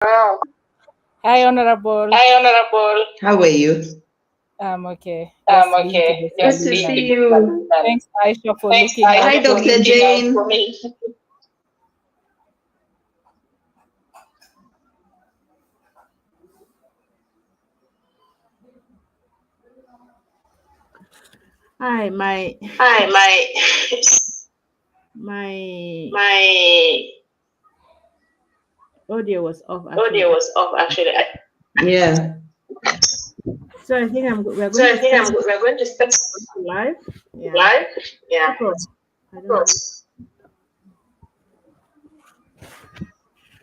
Wow. Hi, Honorable. Hi, Honorable. How are you? I'm okay. Just being to the Okay. Good to Saliban. see you. Thanks, Aisha, for Thanks, looking out Hi, for Dr. me. Jane. Hi, my Hi, my my audio was off actually. audio was off actually. Yeah. So I think we're So going I to think start we're going to start live. Yeah. live. Yeah. So, I don't know.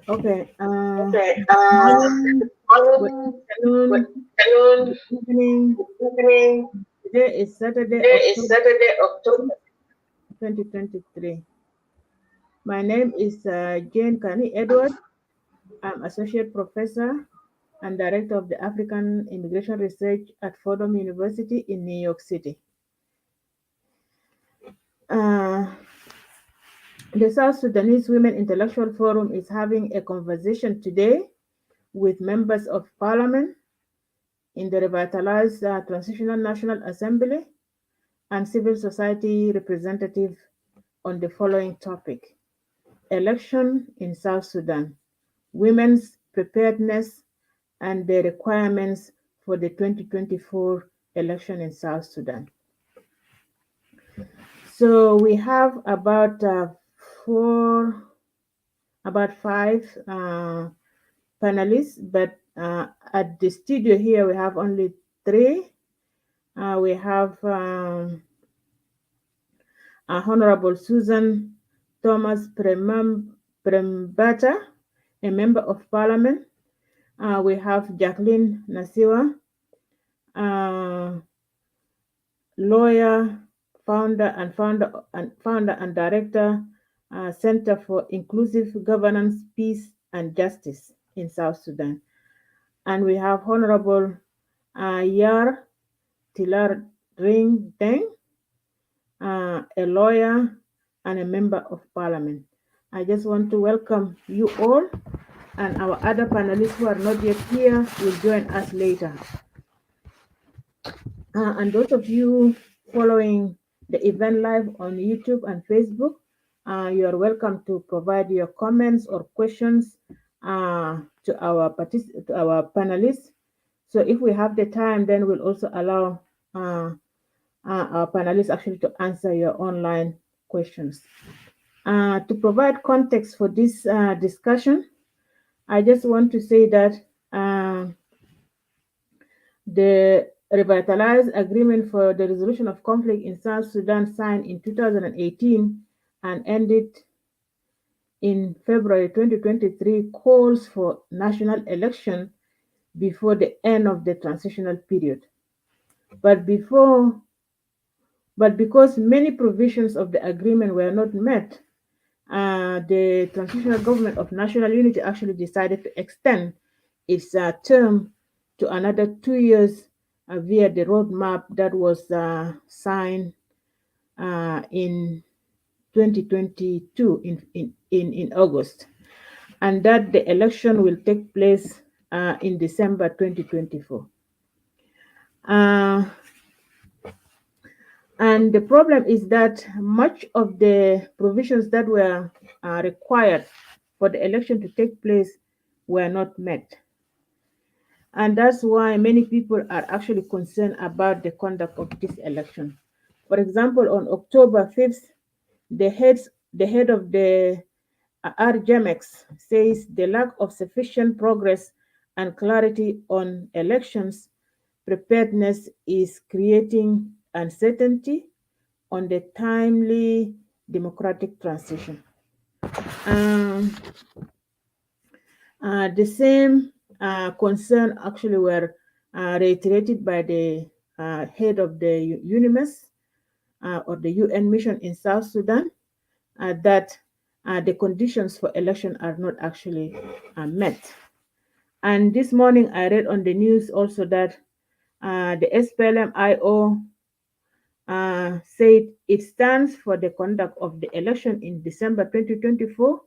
Okay. Okay. Morning, good Good afternoon, afternoon. good evening. Good evening. Today is Saturday, Today is October Saturday, October. 2023. My name is Jane Kani Edward. I'm Associate Professor and Director of the African Immigration Research at Fordham University in New York City. Uh, the South Sudanese Women Intellectual Forum is having a conversation today with members of parliament in the revitalized Transitional National Assembly and civil society representative on the following topic: election in South Sudan, women's preparedness, and the requirements for the 2024 election in South Sudan. So we have about five panelists, but at the studio here we have only three. We have Honorable Susan Thomas Prembata, a member of parliament. We have Jacqueline Nasiwa, uh, lawyer, founder and director, Center for Inclusive Governance, Peace and Justice in South Sudan. And we have Honorable Yar Tilar Ring Deng, a lawyer and a member of parliament. I just want to welcome you all, and our other panelists who are not yet here will join us later. And those of you following the event live on YouTube and Facebook, you are welcome to provide your comments or questions to our panelists. So if we have the time, then we'll also allow our panelists actually to answer your online questions. To provide context for this discussion, I just want to say that the revitalized agreement for the resolution of conflict in South Sudan, signed in 2018 and ended in February 2023, calls for national election before the end of the transitional period. But before but because many provisions of the agreement were not met, the Transitional Government of National Unity actually decided to extend its term to another 2 years via the roadmap that was signed in 2022 in August, and that the election will take place in December 2024. Uh, And the problem is that much of the provisions that were required for the election to take place were not met. And that's why many people are actually concerned about the conduct of this election. For example, on October 5th, the head of the RGMX says the lack of sufficient progress and clarity on elections preparedness is creating uncertainty on the timely democratic transition. Um, the same concern actually were reiterated by the head of the UNIMES or the UN mission in South Sudan, that the conditions for election are not actually met. And this morning I read on the news also that the SPLM-IO said it stands for the conduct of the election in December 2024,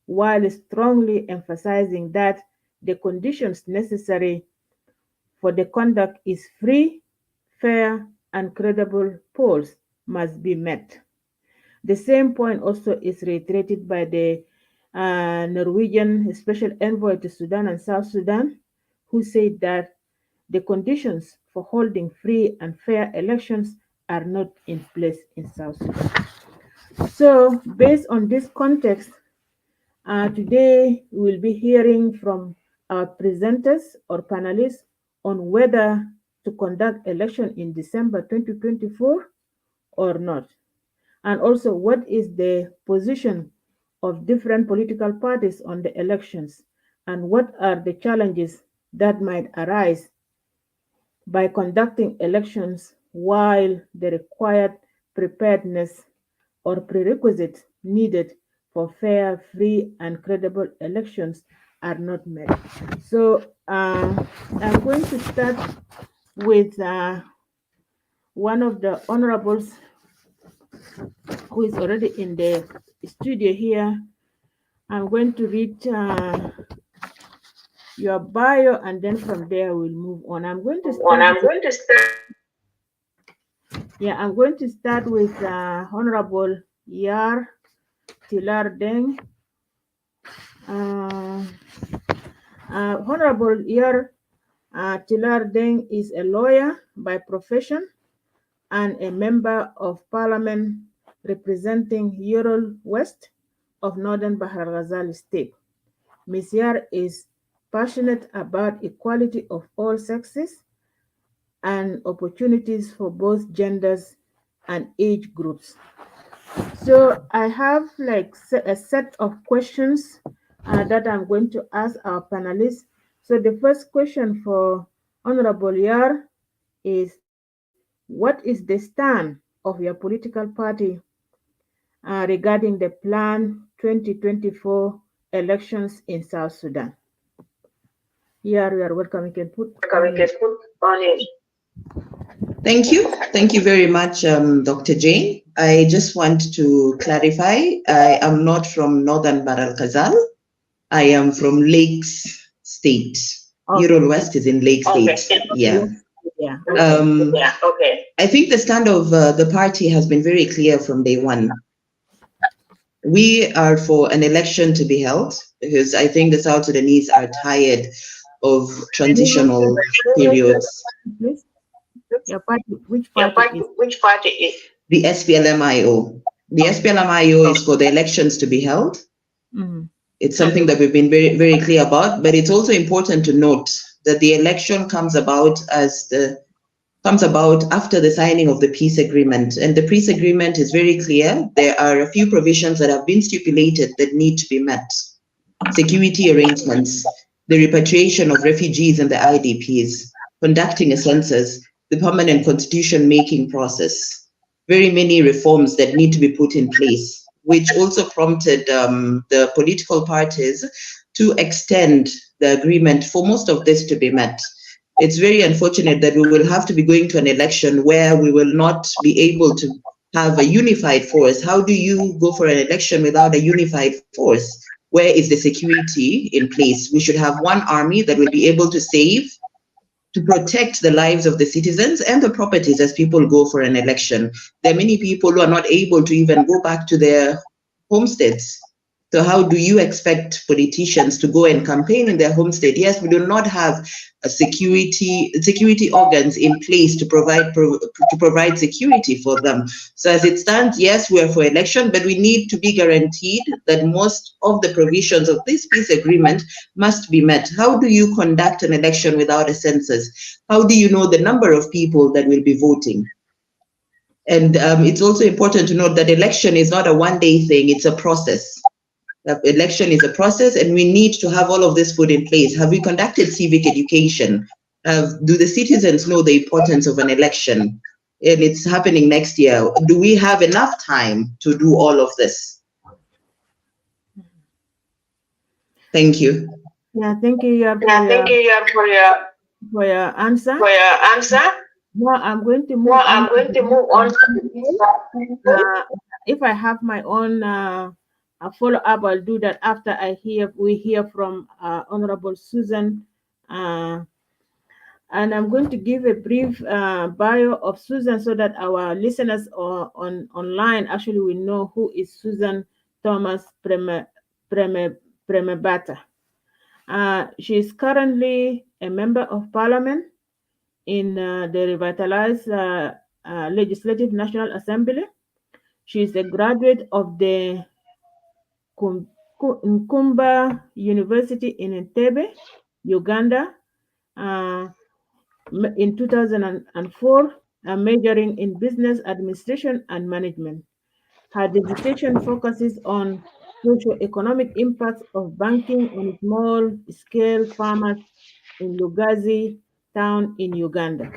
while strongly emphasizing that the conditions necessary for the conduct is free, fair, and credible polls must be met. The same point also is reiterated by the Norwegian Special Envoy to Sudan and South Sudan, who said that the conditions for holding free and fair elections are not in place in South Sudan. So, based on this context, today we will be hearing from our presenters or panelists on whether to conduct election in December 2024 or not, and also what is the position of different political parties on the elections, and what are the challenges that might arise by conducting elections while the required preparedness or prerequisites needed for fair, free, and credible elections are not met. So I'm going to start with one of the honorables who is already in the studio here. I'm going to read your bio, and then from there we'll move on. I'm going to start with Honorable Yar Tilar Deng. Honorable Yar Tilar Deng is a lawyer by profession and a member of parliament representing Ural West of Northern Bahar Ghazal State. Ms. Yar is passionate about equality of all sexes and opportunities for both genders and age groups. So I have like a set of questions that I'm going to ask our panelists. So the first question for Honorable Yar is, what is the stand of your political party regarding the planned 2024 elections in South Sudan? Yar, you are welcome. You can put on it. Thank you. Thank you very much, Dr. Jane. I just want to clarify, I am not from Northern Bahr el Ghazal. I am from Lakes State. Okay. Ural West is in Lake State. Yeah. Yeah. Okay. I think the stand of the party has been very clear from day one. We are for an election to be held because I think the South Sudanese are tired of transitional periods. Your party, which party is? The SPLMIO. The SPLMIO is for the elections to be held. Mm-hmm. It's something that we've been very, very clear about, but it's also important to note that the election comes about after the signing of the peace agreement. And the peace agreement is very clear. There are a few provisions that have been stipulated that need to be met. Security arrangements, the repatriation of refugees and the IDPs, conducting a census, the permanent constitution making process, very many reforms that need to be put in place, which also prompted the political parties to extend the agreement for most of this to be met. It's very unfortunate that we will have to be going to an election where we will not be able to have a unified force. How do you go for an election without a unified force? Where is the security in place? We should have one army that will be able to save, to protect the lives of the citizens and the properties as people go for an election. There are many people who are not able to even go back to their homesteads. So how do you expect politicians to go and campaign in their homestead? Yes, we do not have a security organs in place to provide security for them. So as it stands, yes, we are for election, but we need to be guaranteed that most of the provisions of this peace agreement must be met. How do you conduct an election without a census? How do you know the number of people that will be voting? And it's also important to note that election is not a one-day thing, it's a process. Election is a process, and we need to have all of this put in place. Have we conducted civic education? Do the citizens know the importance of an election? And it's happening next year. Do we have enough time to do all of this? Thank you. Yeah, thank you, Yar, for your answer. Now I'm going to move on. If I have my own a follow-up. I'll do that after we hear from Honorable Susan. And I'm going to give a brief bio of Susan so that our listeners online actually will know who is Susan Thomas Premebata. She is currently a member of parliament in the revitalized Legislative National Assembly. She is a graduate of the Nkumba University in Entebbe, Uganda, in 2004, majoring in business administration and management. Her dissertation focuses on socio-economic impacts of banking on small-scale farmers in Lugazi town in Uganda.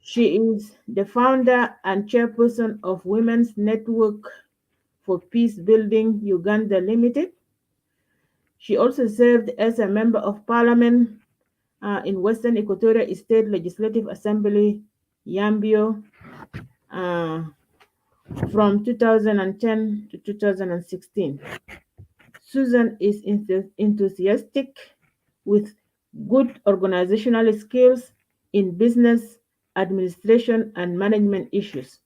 She is the founder and chairperson of Women's Network for Peace Building Uganda Limited. She also served as a member of parliament in Western Equatoria State Legislative Assembly, Yambio, from 2010 to 2016. Susan is enthusiastic with good organizational skills in business, administration, and management issues.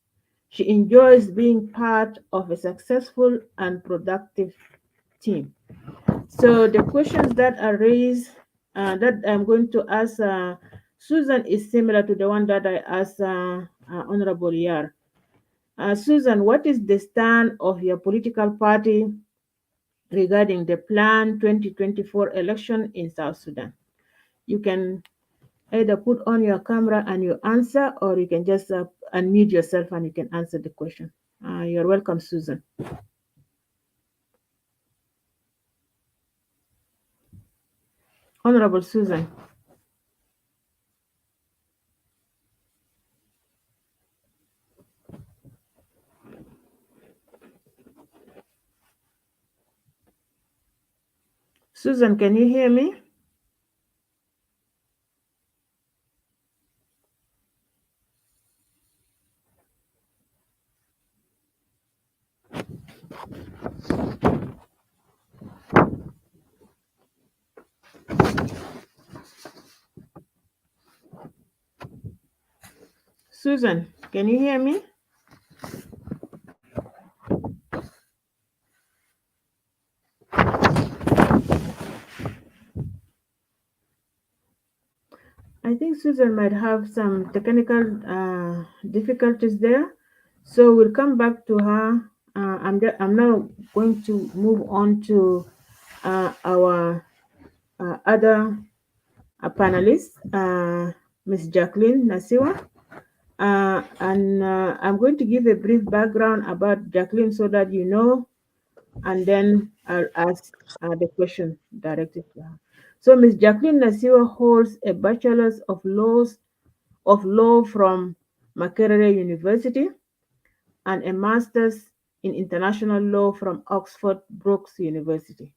She enjoys being part of a successful and productive team. So the questions that are raised that I'm going to ask Susan is similar to the one that I asked Honorable Yar. Susan, what is the stand of your political party regarding the planned 2024 election in South Sudan? You can either put on your camera and you answer, or you can just unmute yourself and you can answer the question. You're welcome, Susan. Honorable Susan. Susan, can you hear me? Susan, can you hear me? I think Susan might have some technical difficulties there. So we'll come back to her. I'm now going to move on to our other panelist, Ms. Jacqueline Nasiwa. And I'm going to give a brief background about Jacqueline so that you know, and then I'll ask the question directed to her. So Ms. Jacqueline Nasiwa holds a Bachelor's of Law from Makerere University and a Master's in International Law from Oxford Brookes University,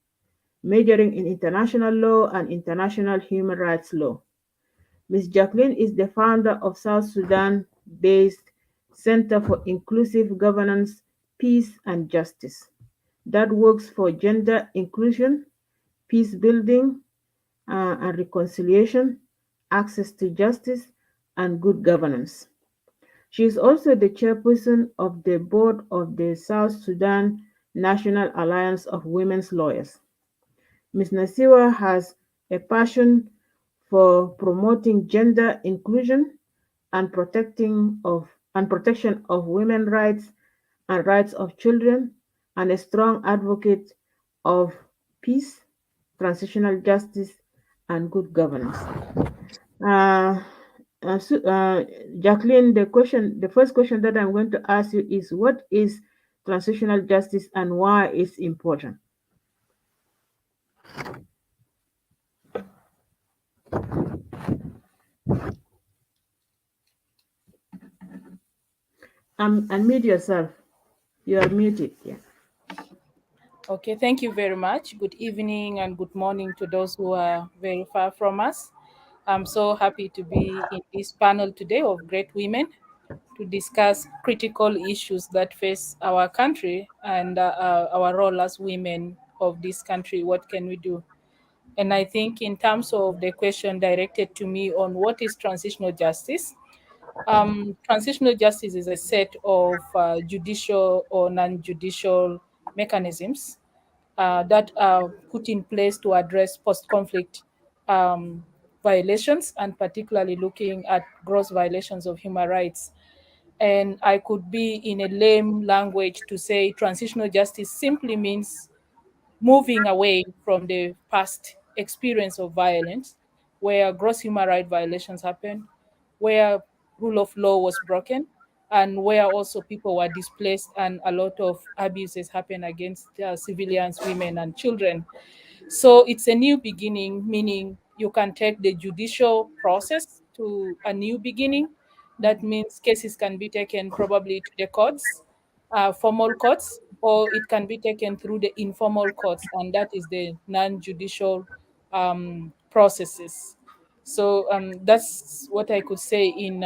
majoring in International Law and International Human Rights Law. Ms. Jacqueline is the founder of South Sudan-based Center for Inclusive Governance, Peace and Justice that works for gender inclusion, peace building and reconciliation, access to justice, and good governance. She is also the chairperson of the board of the South Sudan National Alliance of Women's Lawyers. Ms. Nasiwa has a passion for promoting gender inclusion and protection of women's rights and rights of children, and a strong advocate of peace, transitional justice, and good governance. Uh, Jacqueline, the first question that I'm going to ask you is, what is transitional justice and why it's important? Unmute yourself. You are muted. Yeah. Okay, thank you very much. Good evening and good morning to those who are very far from us. I'm so happy to be in this panel today of great women to discuss critical issues that face our country and our role as women of this country. What can we do? And I think, in terms of the question directed to me on what is transitional justice, transitional justice is a set of judicial or non judicial mechanisms that are put in place to address post conflict um, violations, and particularly looking at gross violations of human rights. And I could be in a lame language to say transitional justice simply means moving away from the past experience of violence where gross human rights violations happened, where rule of law was broken, and where also people were displaced and a lot of abuses happened against civilians, women, and children. So it's a new beginning, meaning you can take the judicial process to a new beginning. That means cases can be taken probably to the courts, formal courts, or it can be taken through the informal courts, and that is the non judicial processes. So that's what I could say in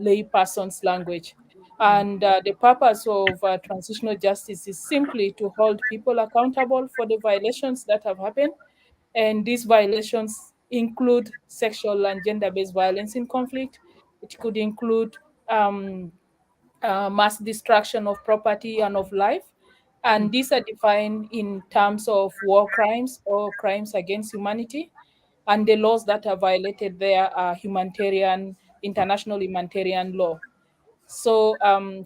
lay person's language. And the purpose of transitional justice is simply to hold people accountable for the violations that have happened. And these violations include sexual and gender based violence in conflict. It could include mass destruction of property and of life. And these are defined in terms of war crimes or crimes against humanity. And the laws that are violated there are humanitarian, international humanitarian law. So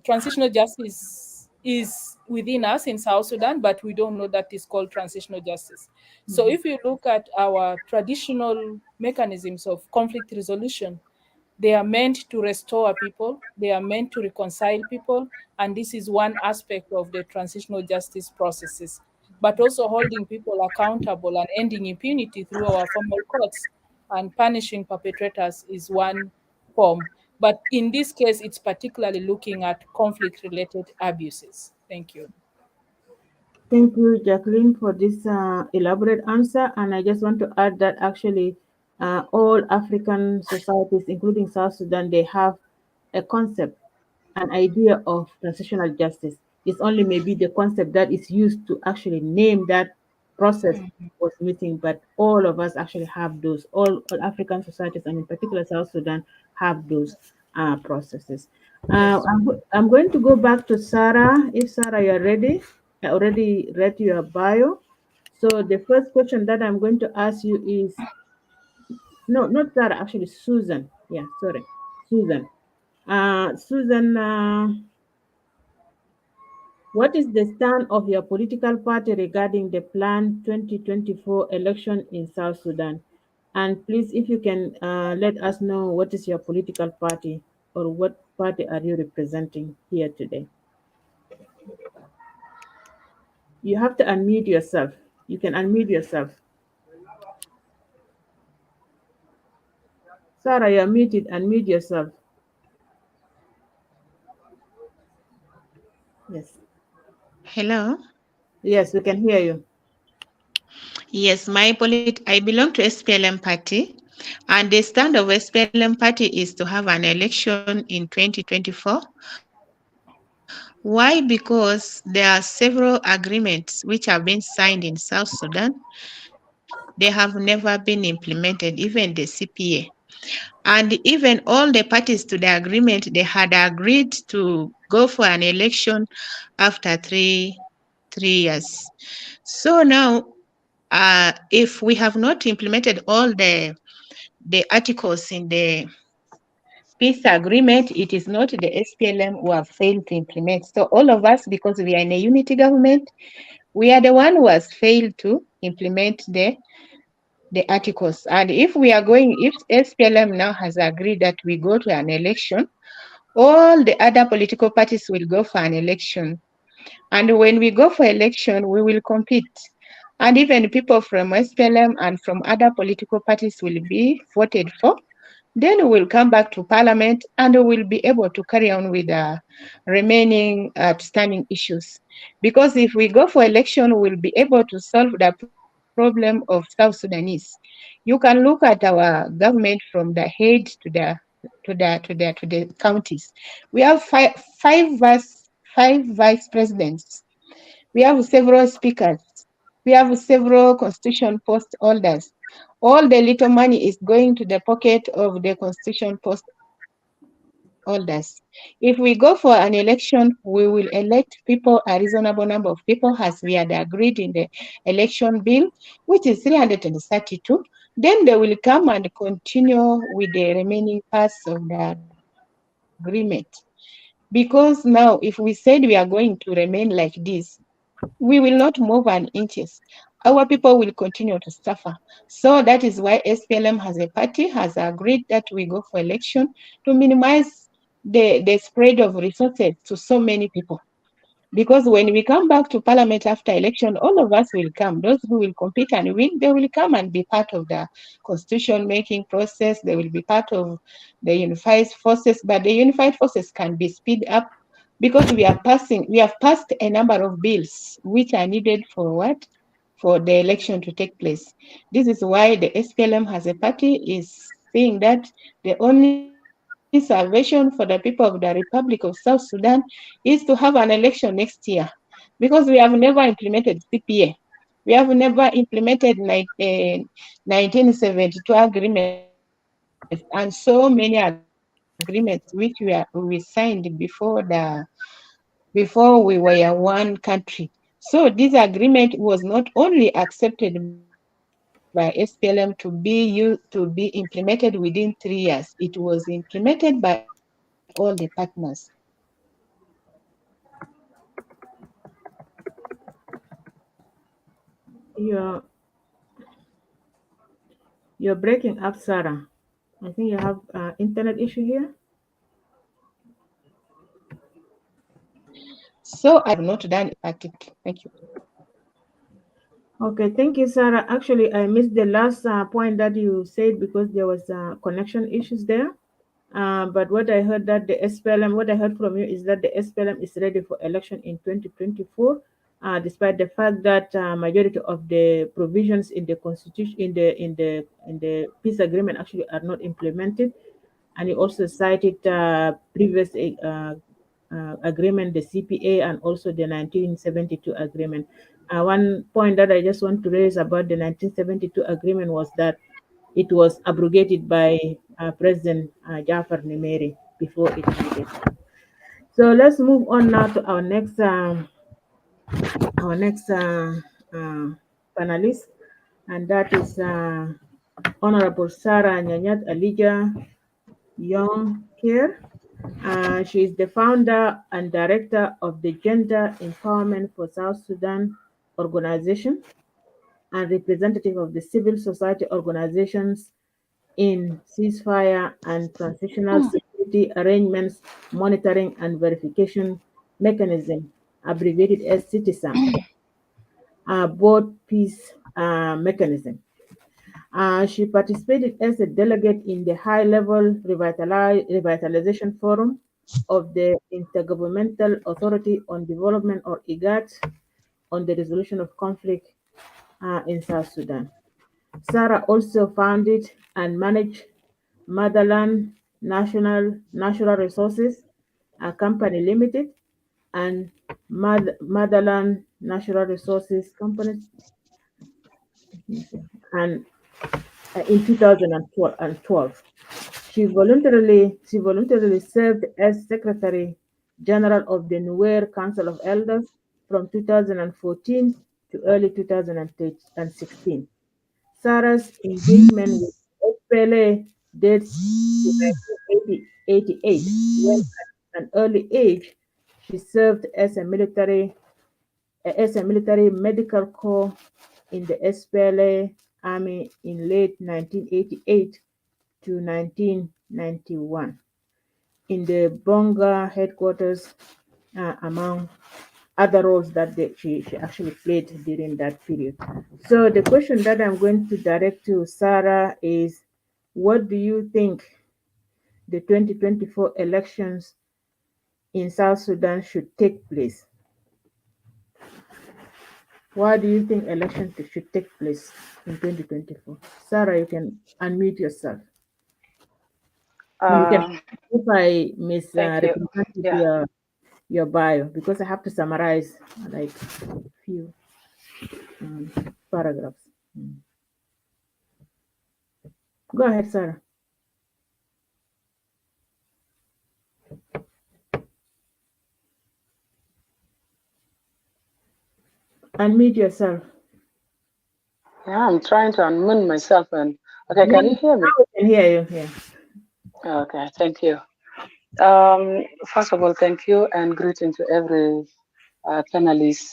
transitional justice is within us in South Sudan, but we don't know that it's called transitional justice. So if you look at our traditional mechanisms of conflict resolution, they are meant to restore people, they are meant to reconcile people, and this is one aspect of the transitional justice processes. But also holding people accountable and ending impunity through our formal courts and punishing perpetrators is one form. But in this case, it's particularly looking at conflict related abuses. Thank you. Thank you, Jacqueline, for this elaborate answer. And I just want to add that actually, all African societies, including South Sudan, they have a concept, an idea of transitional justice. It's only maybe the concept that is used to actually name that process was missing, but all of us actually have those. All African societies, and in particular South Sudan, have those processes. Yes. I'm going to go back to Sarah. If Sarah, you're ready, I already read your bio. So the first question that I'm going to ask you is, no, not Sarah, actually Susan. Yeah, sorry, Susan. Susan, what is the stand of your political party regarding the planned 2024 election in South Sudan? And please, if you can let us know what is your political party, or what party are you representing here today? You have to unmute yourself. You can unmute yourself. Sarah, you're muted. Unmute yourself. Yes. Hello. Yes, we can hear you. Yes, I belong to SPLM party, and the stand of SPLM party is to have an election in 2024. Why? Because there are several agreements which have been signed in South Sudan. They have never been implemented, even the CPA. And even all the parties to the agreement, they had agreed to go for an election after three years. So now, if we have not implemented all the articles in the peace agreement, it is not the SPLM who have failed to implement. So all of us, because we are in a unity government, we are the one who has failed to implement the articles. And if SPLM now has agreed that we go to an election, all the other political parties will go for an election. And when we go for election, we will compete. And even people from SPLM and from other political parties will be voted for. Then we will come back to Parliament and we will be able to carry on with the remaining outstanding issues. Because if we go for election, we will be able to solve the problem of South Sudanese. You can look at our government from the head to the to the counties. We have five vice presidents. We have several speakers. We have several constitution post holders. All the little money is going to the pocket of the constitution post holders. If we go for an election, we will elect people, a reasonable number of people, as we had agreed in the election bill, which is 332. Then they will come and continue with the remaining parts of the agreement. Because now, if we said we are going to remain like this, we will not move an inches. Our people will continue to suffer. So that is why SPLM as a party has agreed that we go for election to minimize the spread of resources to so many people. Because when we come back to parliament after election, all of us will come. Those who will compete and win, they will come and be part of the constitution making process. They will be part of the unified forces, but the unified forces can be speed up because we have passed a number of bills which are needed for what? For the election to take place. This is why the SPLM as a party is saying that the only salvation for the people of the Republic of South Sudan is to have an election next year because we have never implemented CPA. We have never implemented 1972 agreements and so many agreements which we signed before we were one country. So this agreement was not only accepted by SPLM to be implemented within 3 years, it was implemented by all the partners. You're you're breaking up, Sarah. I think you have internet issue here. So I have not done it. Thank you. Okay, thank you, Sarah. Actually, I missed the last point that you said because there was connection issues there. But what I heard that the SPLM, what I heard from you is that the SPLM is ready for election in 2024, despite the fact that majority of the provisions in the constitution, in the peace agreement, actually are not implemented. And he also cited previous agreement, the CPA, and also the 1972 agreement. One point that I just want to raise about the 1972 agreement was that it was abrogated by President Jafar Nimeri before it ended. So let's move on now to our next panelist, and that is Honorable Sarah Nyanyat Alija Young Care. She is the founder and director of the Gender Empowerment for South Sudan organization and representative of the civil society organizations in ceasefire and transitional security arrangements monitoring and verification mechanism, abbreviated as CITISAM, board peace mechanism. She participated as a delegate in the high-level revitalization forum of the Intergovernmental Authority on Development, or IGAD, on the resolution of conflict in South Sudan. Sarah also founded and managed Motherland Natural Resources Company Limited and Motherland Natural Resources Company, and in 2012. She voluntarily served as Secretary General of the Nuer Council of Elders from 2014 to early 2016. Sarah's engagement with SPLA dates to 1988, when at an early age she served as a military medical corps in the SPLA Army in late 1988 to 1991 in the Bonga headquarters, among other roles that she actually played during that period. So the question that I'm going to direct to Sarah is, what do you think the 2024 elections in South Sudan should take place? Why do you think elections should take place in 2024? Sarah, you can unmute yourself. You can Um, if I Thank you. misrepresented Yeah. your bio because I have to summarize like few um, paragraphs. Mm. Go ahead, Sarah. Unmute yourself. Yeah, I'm trying to unmute myself and okay, can you Yeah, hear now me? we can hear you. Yeah. Okay, thank you. First of all, thank you and greeting to every panelist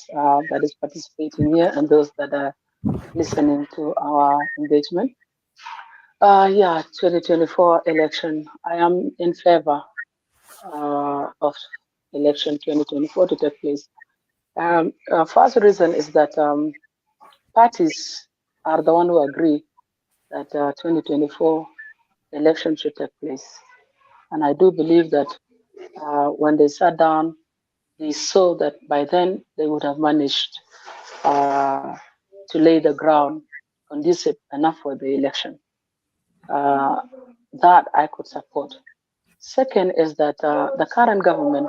that is participating here and those that are listening to our engagement. Yeah, 2024 election. I am in favor of election 2024 to take place. First reason is that parties are the one who agree that 2024 election should take place. And I do believe that when they sat down, they saw that by then they would have managed uh, to lay the ground conducive enough for the election. Uh, that I could support. Second is that the current government,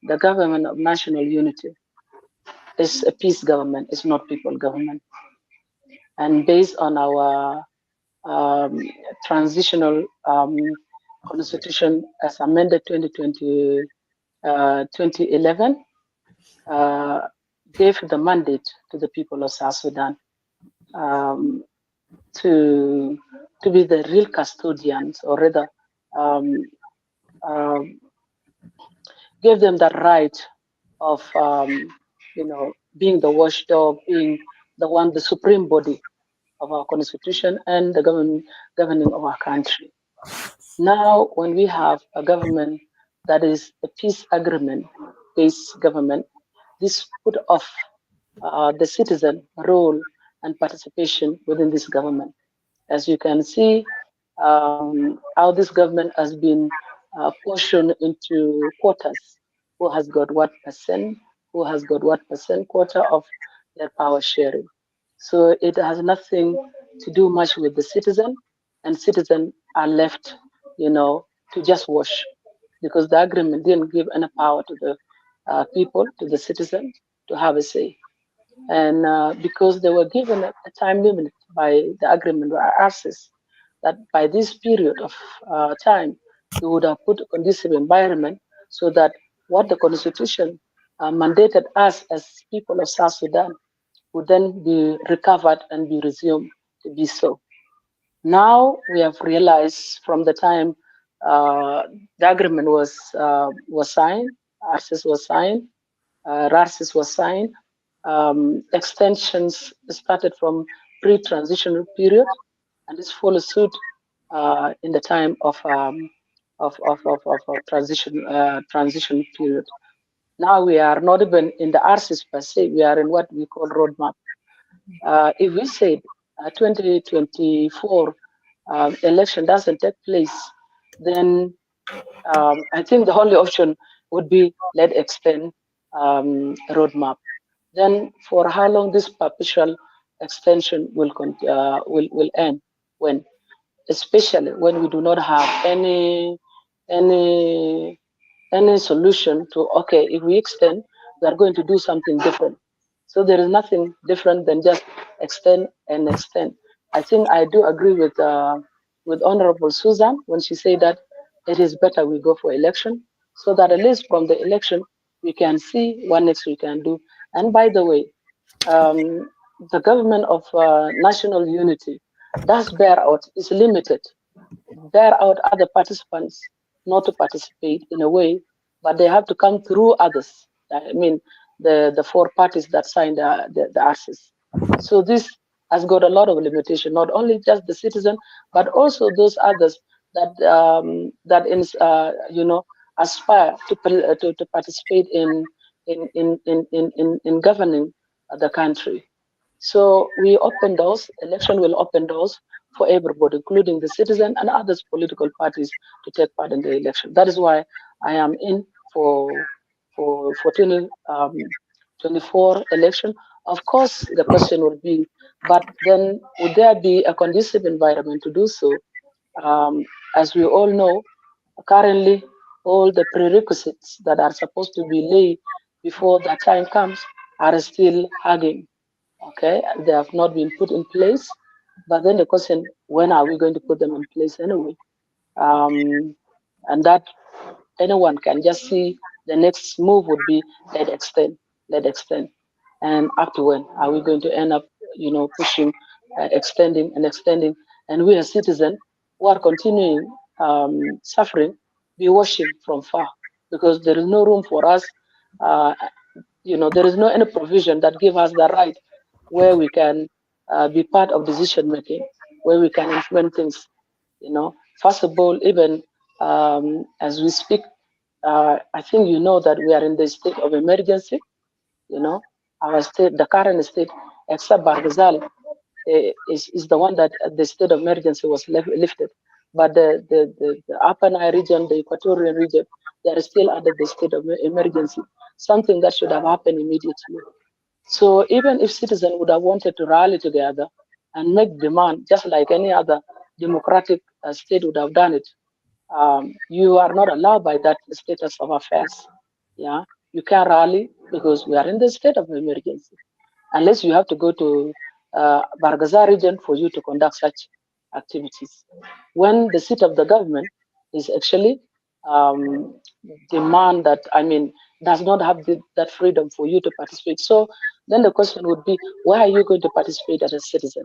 the government of national unity, is a peace government, it's not people government. And based on our um, transitional constitution as amended 2011, uh, gave the mandate to the people of South Sudan um, to be the real custodians, or rather, um, um, gave them the right of being the watchdog, being the one, the supreme body of our constitution and the governing of our country. Now, when we have a government that is a peace agreement based government, this put off the citizen role and participation within this government. As you can see, how this government has been portioned into quotas. Who has got what percent? Who has got what percent quota of their power sharing? So it has nothing to do much with the citizen, and citizens are left, to just watch because the agreement didn't give any power to the people, to the citizens, to have a say. And because they were given a time limit by the agreement by ARCIS, that by this period of time, we would have put a conducive environment so that what the constitution mandated us as people of South Sudan would then be recovered and be resumed to be so. Now we have realized from the time the agreement was signed, ARCIS was signed, RARCIS was signed. Extensions started from pre-transitional period, and this follows suit in the time of transition period. Now we are not even in the RCs per se; we are in what we call roadmap. If we said 2024 election doesn't take place, then I think the only option would be let extend roadmap. Then for how long this perpetual extension will end? When, especially when we do not have any any solution to, okay, if we extend, we are going to do something different. So there is nothing different than just extend and extend. I think I do agree with Honorable Susan when she said that it is better we go for election so that at least from the election we can see what next we can do. And by the way, um, the government of national unity does bear out is limited, bear out other participants not to participate in a way, but they have to come through others. I mean, the four parties that signed the RCs. So this has got a lot of limitation, not only just the citizen, but also those others that aspire to participate in governing the country. So we open doors, election will open doors for everybody, including the citizen and other political parties to take part in the election. That is why I am in for 2024 election. Of course, the question will be, but then would there be a conducive environment to do so? As we all know, Currently, all the prerequisites that are supposed to be laid before that time comes are still hugging. Okay, they have not been put in place. But then the question, when are we going to put them in place anyway? Um, and that anyone can just see the next move would be let extend. And up to when are we going to end up, pushing, extending and extending? And we as citizens who are continuing suffering, be watching from far because there is no room for us. Uh, there is no any provision that give us the right where we can be part of decision making, where we can influence things. First of all, even as we speak, I think you know that we are in the state of emergency. You know, our state, the current state, except Bargazal, is the one that the state of emergency was lifted. But the Upper Nile region, the Equatorial region, they are still under the state of emergency, something that should have happened immediately. So even if citizens would have wanted to rally together and make demand, just like any other democratic state would have done it, you are not allowed by that status of affairs. Yeah, you can rally because we are in the state of emergency, unless you have to go to Bargaza region for you to conduct such activities. When the seat of the government is actually um, demand that, I mean, does not have that freedom for you to participate. So then the question would be, why are you going to participate as a citizen?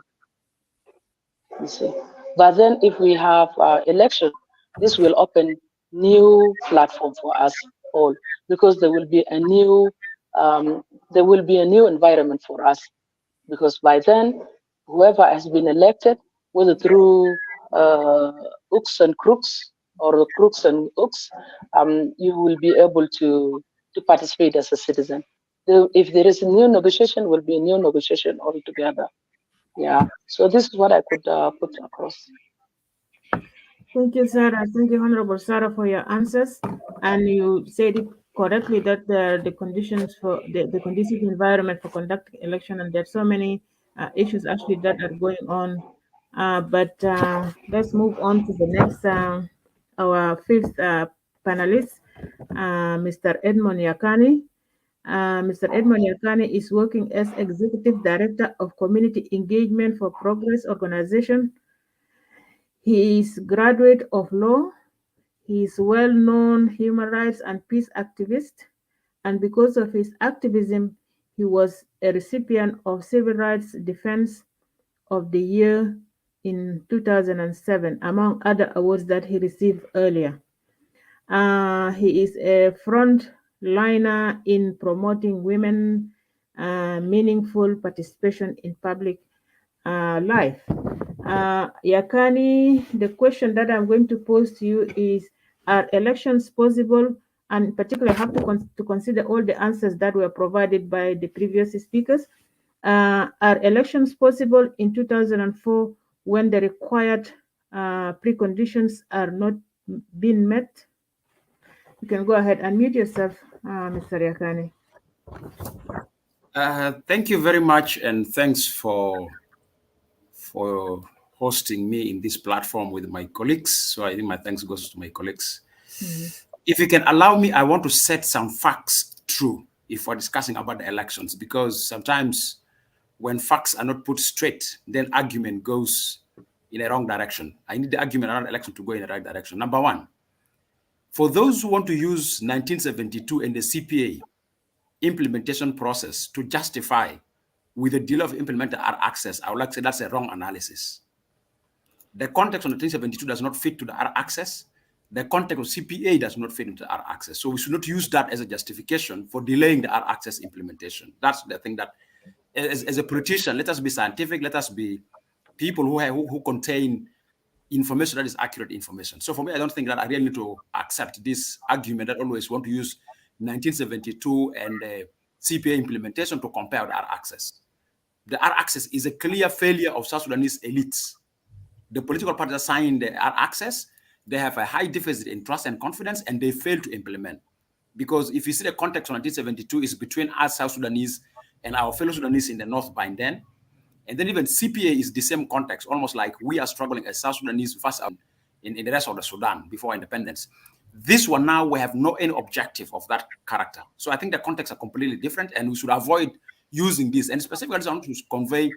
You see. But then if we have election, this will open new platform for us all because um, there will be a new environment for us because by then whoever has been elected, whether through hooks and crooks or crooks and hooks, you will be able to participate as a citizen. If there is a new negotiation, will be a new negotiation altogether. Yeah. So this is what I could put across. Thank you, Sarah. Thank you, Honorable Sarah, for your answers. And you said it correctly that the conditions for the conducive environment for conducting election, and there's so many issues actually that are going on. But let's move on to the next, our fifth panelist, Mr. Edmond Yakani. Mr. Edmond Yakani is working as Executive Director of Community Engagement for Progress Organization. He is graduate of law. He is well-known human rights and peace activist, and because of his activism, he was a recipient of Civil Rights Defense of the Year in 2007, among other awards that he received earlier. He is a frontliner in promoting women meaningful participation in public life. Yakani, the question that I'm going to pose to you is, are elections possible? And particularly, I have to consider all the answers that were provided by the previous speakers. Are elections possible in 2004 when the required preconditions are not being met? You can go ahead and mute yourself, Mr. Yakani. Thank you very much, and thanks for hosting me in this platform with my colleagues. So I think my thanks goes to my colleagues. Mm-hmm. If you can allow me, I want to set some facts true if we're discussing about the elections, because sometimes when facts are not put straight, then argument goes in a wrong direction. I need the argument around election to go in the right direction. Number one, for those who want to use 1972 and the CPA implementation process to justify with the deal of implementing our access, I would like to say that's a wrong analysis. The context of 1972 does not fit to the R access. The context of CPA does not fit into the R access. So we should not use that as a justification for delaying the R access implementation. That's the thing that, as a politician, let us be scientific. Let us be people who contain information that is accurate information. So for me, I don't think that I really need to accept this argument that always want to use 1972 and CPA implementation to compare with R access. The R access is a clear failure of South Sudanese elites. The political parties that signed the R access, they have a high deficit in trust and confidence, and they fail to implement. Because if you see the context of 1972 is between us South Sudanese and our fellow Sudanese in the North by then, and then even CPA is the same context, almost like we are struggling as South Sudanese first in in the rest of the Sudan before independence. This one now, we have no any objective of that character. So I think the contexts are completely different, and we should avoid using this. And specifically, I want to convey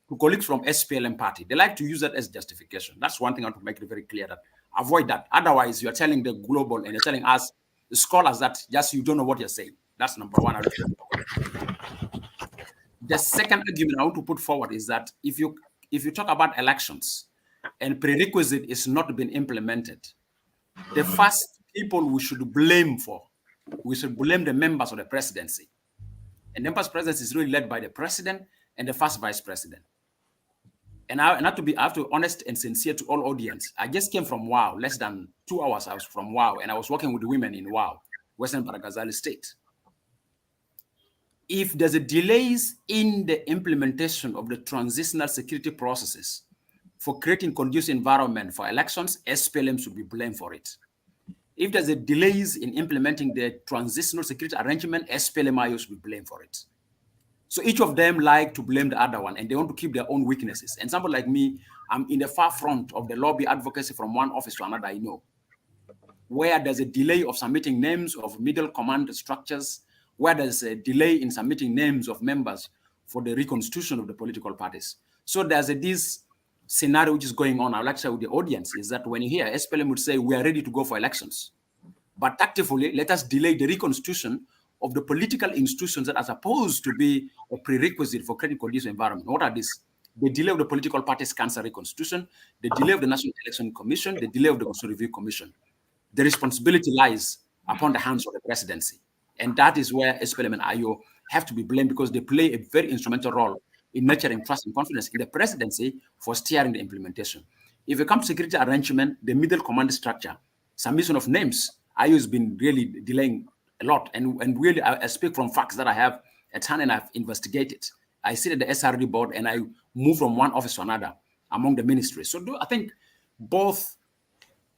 to colleagues from SPLM party. They like to use that as justification. That's one thing I want to make it very clear, that avoid that. Otherwise, you're telling the global and you're telling us, the scholars, that just you don't know what you're saying. That's number one. The second argument I want to put forward is that if you talk about elections and prerequisite is not being implemented, the first people we should blame the members of the presidency. And the members' presidency is really led by the president and the first vice president. And I have to be honest and sincere to all audience. I just came from WOW, less than 2 hours. I was from WOW, and I was working with the women in WOW, Western Baragazali State. If there's a delays in the implementation of the transitional security processes for creating conducive environment for elections, SPLM should be blamed for it. If there's a delays in implementing the transitional security arrangement, SPLM-IO should be blamed for it. So each of them like to blame the other one, and they want to keep their own weaknesses. And somebody like me, I'm in the far front of the lobby advocacy from one office to another, I know, where there's a delay of submitting names of middle command structures, where there's a delay in submitting names of members for the reconstitution of the political parties. So there's this scenario which is going on. I would like to share with the audience is that when you hear SPLM would say, we are ready to go for elections, but tactfully, let us delay the reconstitution of the political institutions that are supposed to be a prerequisite for creating conducive environment. What are these? The delay of the political parties' cancer reconstitution, the delay of the National Election Commission, the delay of the Constitutional Review Commission. The responsibility lies upon the hands of the presidency. And that is where SPLM and IO have to be blamed, because they play a very instrumental role in nurturing trust and confidence in the presidency for steering the implementation. If it comes to security arrangement, the middle command structure, submission of names, IO has been really delaying a lot. And really, I speak from facts that I have at hand and I've investigated. I sit at the SRD board and I move from one office to another among the ministries. So I think both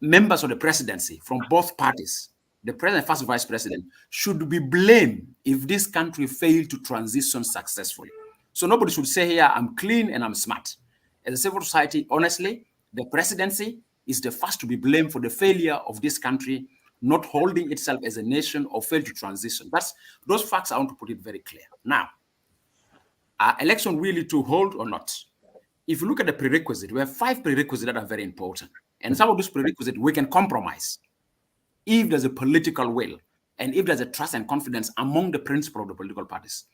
members of the presidency from both parties, the president and first vice president, should be blamed if this country failed to transition successfully. So nobody should say here, I'm clean and I'm smart. As a civil society, honestly, the presidency is the first to be blamed for the failure of this country not holding itself as a nation or failed to transition. Those facts I want to put it very clear. Now, are election really to hold or not? If you look at the prerequisite, we have 5 prerequisites that are very important. And some of those prerequisites we can compromise if there's a political will and if there's a trust and confidence among the principal of the political parties.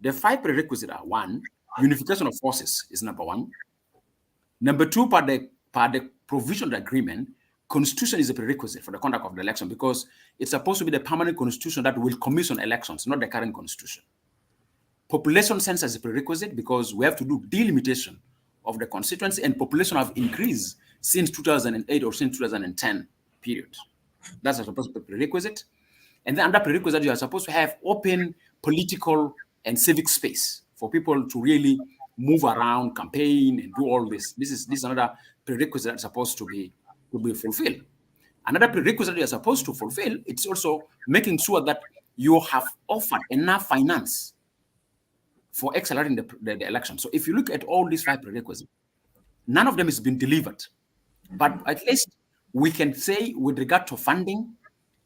The 5 prerequisites are: 1, unification of forces is number 1. Number 2, per the provision of the agreement, constitution is a prerequisite for the conduct of the election, because it's supposed to be the permanent constitution that will commission elections, not the current constitution. Population census is a prerequisite because we have to do delimitation of the constituency, and population have increased since 2008 or since 2010 period. That's supposed to be a prerequisite. And then under prerequisite, you are supposed to have open political and civic space for people to really move around, campaign, and do all this. This is another prerequisite that's supposed to be fulfilled. Another prerequisite you're supposed to fulfill, it's also making sure that you have offered enough finance for accelerating the election. So if you look at all these 5 prerequisites, none of them has been delivered. But at least we can say, with regard to funding,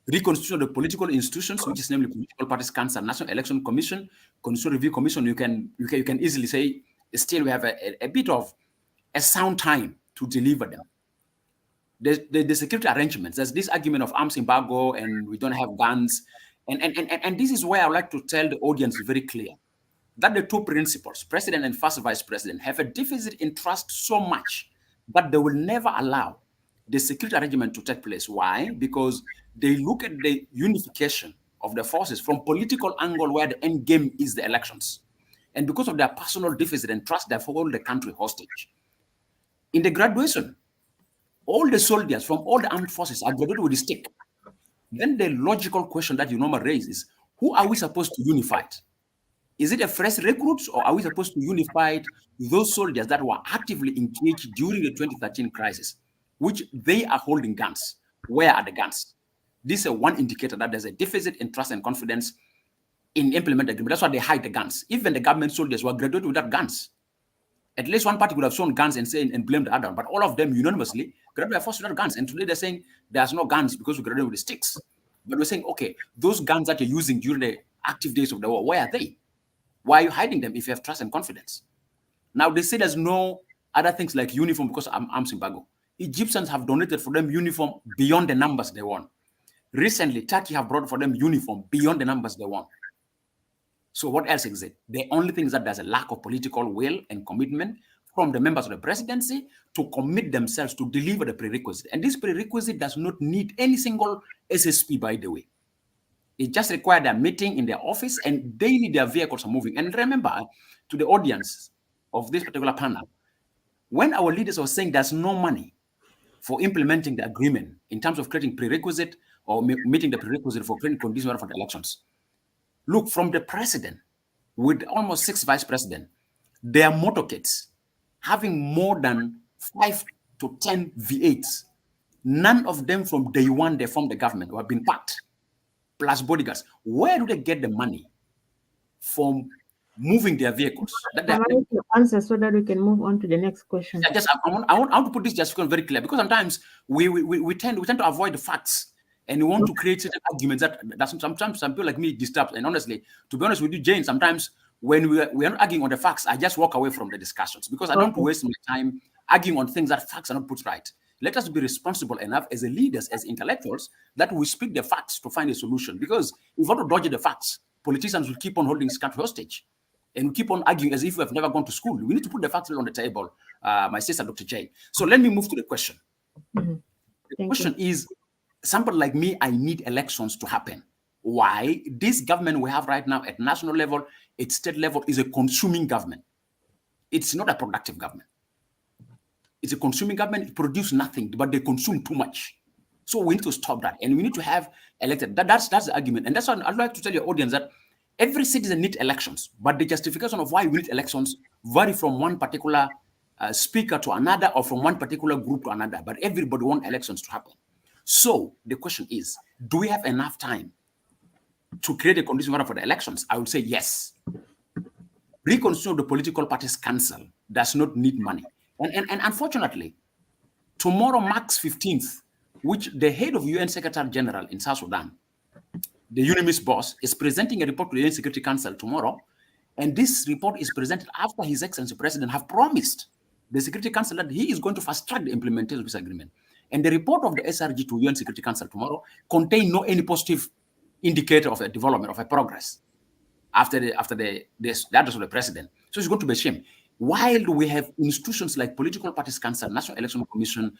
reconstitution of the political institutions, which is namely Political Parties Council, National Election Commission, Constitutional Review Commission, you can easily say still we have a bit of a sound time to deliver them. The security arrangements, there's this argument of arms embargo and we don't have guns. And this is where I would like to tell the audience very clear that the 2 principals, president and first vice president, have a deficit in trust so much that they will never allow the security arrangement to take place. Why? Because they look at the unification of the forces from political angle where the end game is the elections. And because of their personal deficit and trust, they hold the country hostage. In the graduation, all the soldiers from all the armed forces are graduated with a stick. Then the logical question that you normally raise is, who are we supposed to unify? Is it a fresh recruits, or are we supposed to unify those soldiers that were actively engaged during the 2013 crisis, which they are holding guns? Where are the guns? This is one indicator that there's a deficit in trust and confidence in implementing the agreement. That's why they hide the guns. Even the government soldiers were graduated without guns. At least one party could have shown guns and saying and blamed the other, but all of them unanimously graduated by force without guns. And today they're saying there's no guns because we graduated with the sticks. But we're saying, okay, those guns that you're using during the active days of the war, where are they? Why are you hiding them if you have trust and confidence? Now they say there's no other things like uniform because I'm arms embargo. Egyptians have donated for them uniform beyond the numbers they want. Recently, Turkey have brought for them uniform beyond the numbers they want. So what else is it? The only thing is that there's a lack of political will and commitment from the members of the presidency to commit themselves to deliver the prerequisite. And this prerequisite does not need any single SSP, by the way. It just requires a meeting in their office and daily their vehicles are moving. And remember, to the audience of this particular panel, when our leaders were saying there's no money for implementing the agreement in terms of creating prerequisite or meeting the prerequisite for creating conditions for the elections, look, from the president with almost 6 vice presidents, their motorcades having more than 5 to 10 V8s, none of them from day one they formed the government or have been packed, plus bodyguards. Where do they get the money from moving their vehicles? I want to answer so that we can move on to the next question. I want to put this just very clear, because sometimes we tend to avoid the facts. And we want to create certain arguments that sometimes some people like me disturb. And honestly, to be honest with you, Jane, sometimes when we are not arguing on the facts, I just walk away from the discussions because I don't want to waste my time arguing on things that facts are not put right. Let us be responsible enough as leaders, as intellectuals, that we speak the facts to find a solution. Because if we want to dodge the facts, politicians will keep on holding this country hostage. And we keep on arguing as if we have never gone to school. We need to put the facts on the table, my sister, Dr. Jane. So let me move to the question. The question is, somebody like me, I need elections to happen. Why? This government we have right now at national level, at state level, is a consuming government. It's not a productive government. It's a consuming government. It produces nothing, but they consume too much. So we need to stop that. And we need to have elected. That's the argument. And that's why I'd like to tell your audience that every citizen needs elections, but the justification of why we need elections vary from one particular speaker to another or from one particular group to another. But everybody wants elections to happen. So the question is, do we have enough time to create a condition for the elections? I would say yes. Reconstitution of the political parties council does not need money. And unfortunately, tomorrow marks 15th, which the head of UN Secretary General in South Sudan, the UNMISS boss, is presenting a report to the UN Security Council tomorrow. And this report is presented after His Excellency President have promised the Security Council that he is going to fast-track the implementation of this agreement. And the report of the SRG to UN Security Council tomorrow contain no any positive indicator of a development, of a progress after the address of the president. So it's going to be a shame. While we have institutions like Political Parties Council, National Election Commission,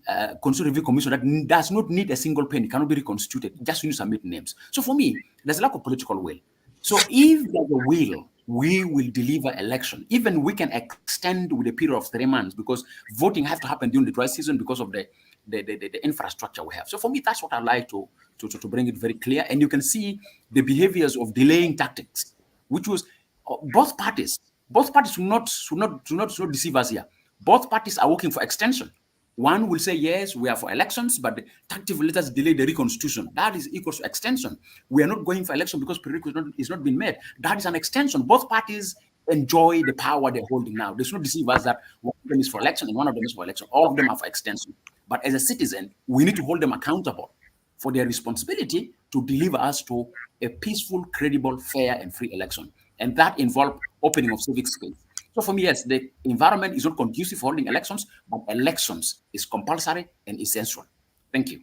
Constitutional Review Commission that does not need a single penny, cannot be reconstituted, just need to submit names. So for me, there's a lack of political will. So if there's a will, we will deliver election. Even we can extend with a period of 3 months because voting has to happen during the dry season because of the infrastructure we have. So for me, that's what I like to bring it very clear. And you can see the behaviors of delaying tactics, which was both parties should not deceive us here. Both parties are working for extension. One will say, yes, we are for elections, but the tactic will let us delay the reconstitution. That is equal to extension. We are not going for election because prerequisite is not being met. That is an extension. Both parties enjoy the power they're holding now. They should not deceive us that one of them is for election and one of them is for election. All of them are for extension. But as a citizen, we need to hold them accountable for their responsibility to deliver us to a peaceful, credible, fair, and free election. And that involves opening of civic space. So for me, yes, the environment is not conducive for holding elections, but elections is compulsory and essential. Thank you.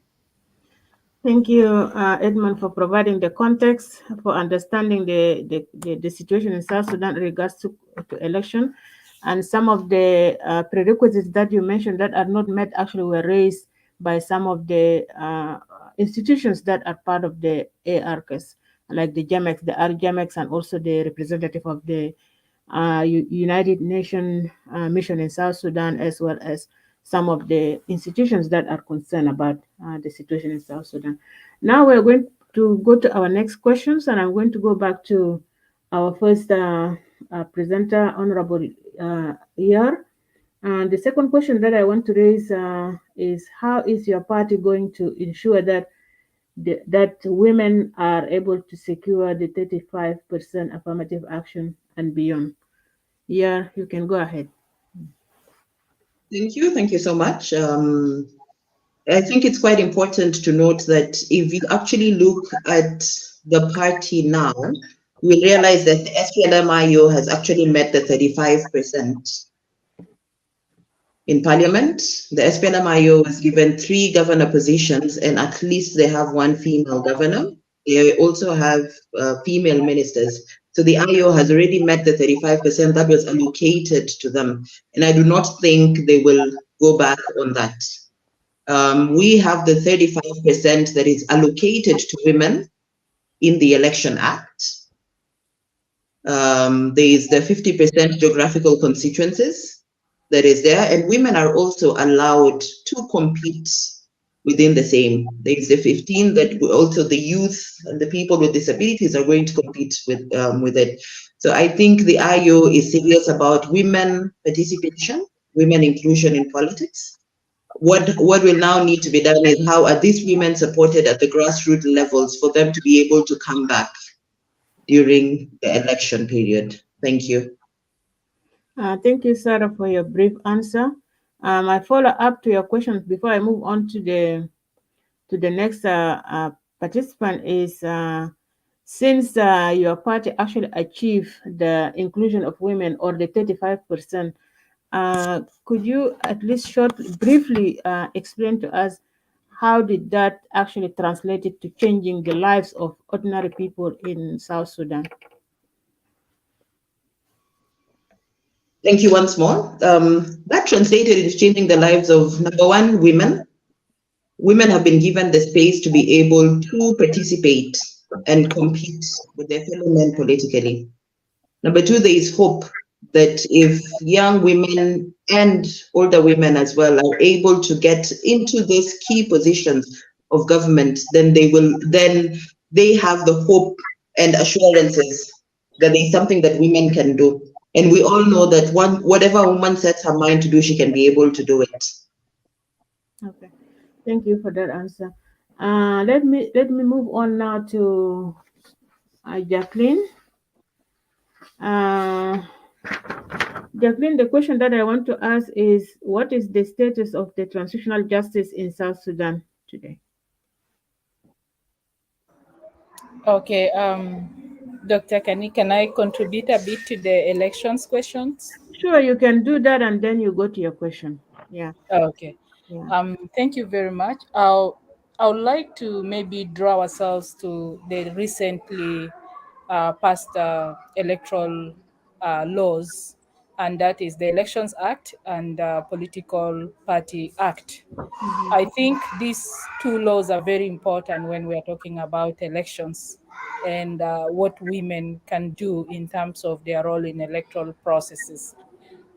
Thank you, Edmund, for providing the context, for understanding the situation in South Sudan in regards to election. And some of the prerequisites that you mentioned that are not met actually were raised by some of the institutions that are part of the ARCS, like the GEMEX, the RGEMEX, and also the representative of the United Nations mission in South Sudan, as well as some of the institutions that are concerned about the situation in South Sudan. Now we're going to go to our next questions, and I'm going to go back to our first presenter, Honorable Yar. And the second question that I want to raise is, how is your party going to ensure that that women are able to secure the 35% affirmative action and beyond? Yeah, you can go ahead. Thank you so much. I think it's quite important to note that if you actually look at the party now, you'll realize that the SPLM-IO has actually met the 35% in parliament. The SPLM-IO was given 3 governor positions, and at least they have 1 female governor. They also have female ministers. So the IO has already met the 35% that was allocated to them. And I do not think they will go back on that. We have the 35% that is allocated to women in the Election Act. There is the 50% geographical constituencies that is there, and women are also allowed to compete within the same. There is the 15 that also the youth and the people with disabilities are going to compete with it. So I think the IO is serious about women participation, women inclusion in politics. What will now need to be done is how are these women supported at the grassroots levels for them to be able to come back during the election period. Thank you. Thank you, Sarah, for your brief answer. I follow up to your questions before I move on to the next participant is since your party actually achieved the inclusion of women or the 35%, could you at least briefly explain to us how did that actually translate it to changing the lives of ordinary people in South Sudan? Thank you once more. That translated into changing the lives of, number one, women. Women have been given the space to be able to participate and compete with their fellow men politically. Number two, there is hope that if young women and older women as well are able to get into these key positions of government, then they have the hope and assurances that there's something that women can do. And we all know that whatever a woman sets her mind to do, she can be able to do it. Okay, thank you for that answer. Let me move on now to Jacqueline. Uh, Jacqueline, the question that I want to ask is, what is the status of the transitional justice in South Sudan today? Okay, Dr. Kani, can I contribute a bit to the elections questions? Sure, you can do that, and then you go to your question. Yeah, Okay. yeah. Thank you very much. I would like to maybe draw ourselves to the recently passed electoral laws, and that is the Elections Act and Political Party Act. Mhm. I think these two laws are very important when we are talking about elections and what women can do in terms of their role in electoral processes.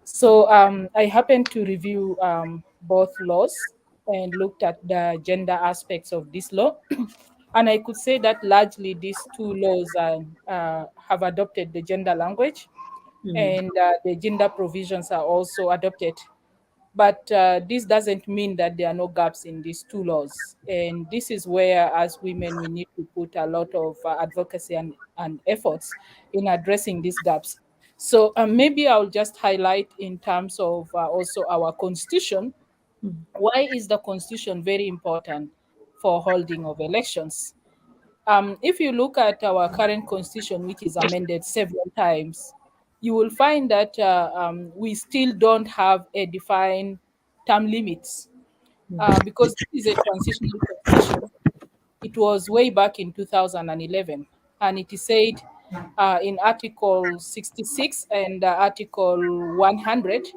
So I happened to review both laws and looked at the gender aspects of this law. And I could say that largely these two laws have adopted the gender language, Mhm. and the gender provisions are also adopted. But this doesn't mean that there are no gaps in these two laws. And this is where, as women, we need to put a lot of advocacy and efforts in addressing these gaps. So maybe I'll just highlight in terms of also our constitution. Mhm. Why is the constitution very important for holding of elections? If you look at our current constitution, which is amended several times, you will find that we still don't have a defined term limits because this is a transitional constitution. It was way back in 2011, and it is said in Article 66 and Article 100,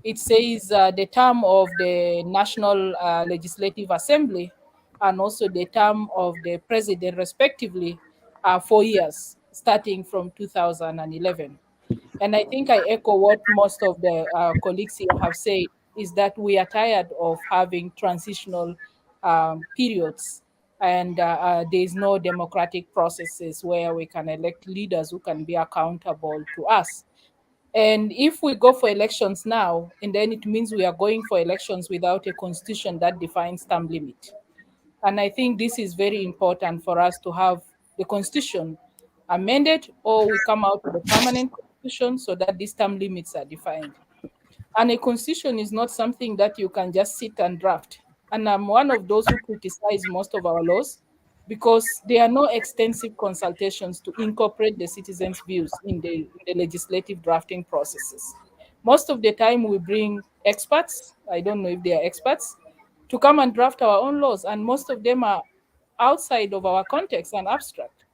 it says the term of the National Legislative Assembly and also the term of the president, respectively, are 4 years, starting from 2011. And I think I echo what most of the colleagues here have said is that we are tired of having transitional periods, and there is no democratic processes where we can elect leaders who can be accountable to us. And if we go for elections now, and then it means we are going for elections without a constitution that defines term limit. And I think this is very important for us to have the constitution amended, or we come out with a permanent constitution so that these term limits are defined. And a constitution is not something that you can just sit and draft. And I'm one of those who criticize most of our laws because there are no extensive consultations to incorporate the citizens' views in the legislative drafting processes. Most of the time, we bring experts, I don't know if they are experts, to come and draft our own laws, and most of them are outside of our context and abstract.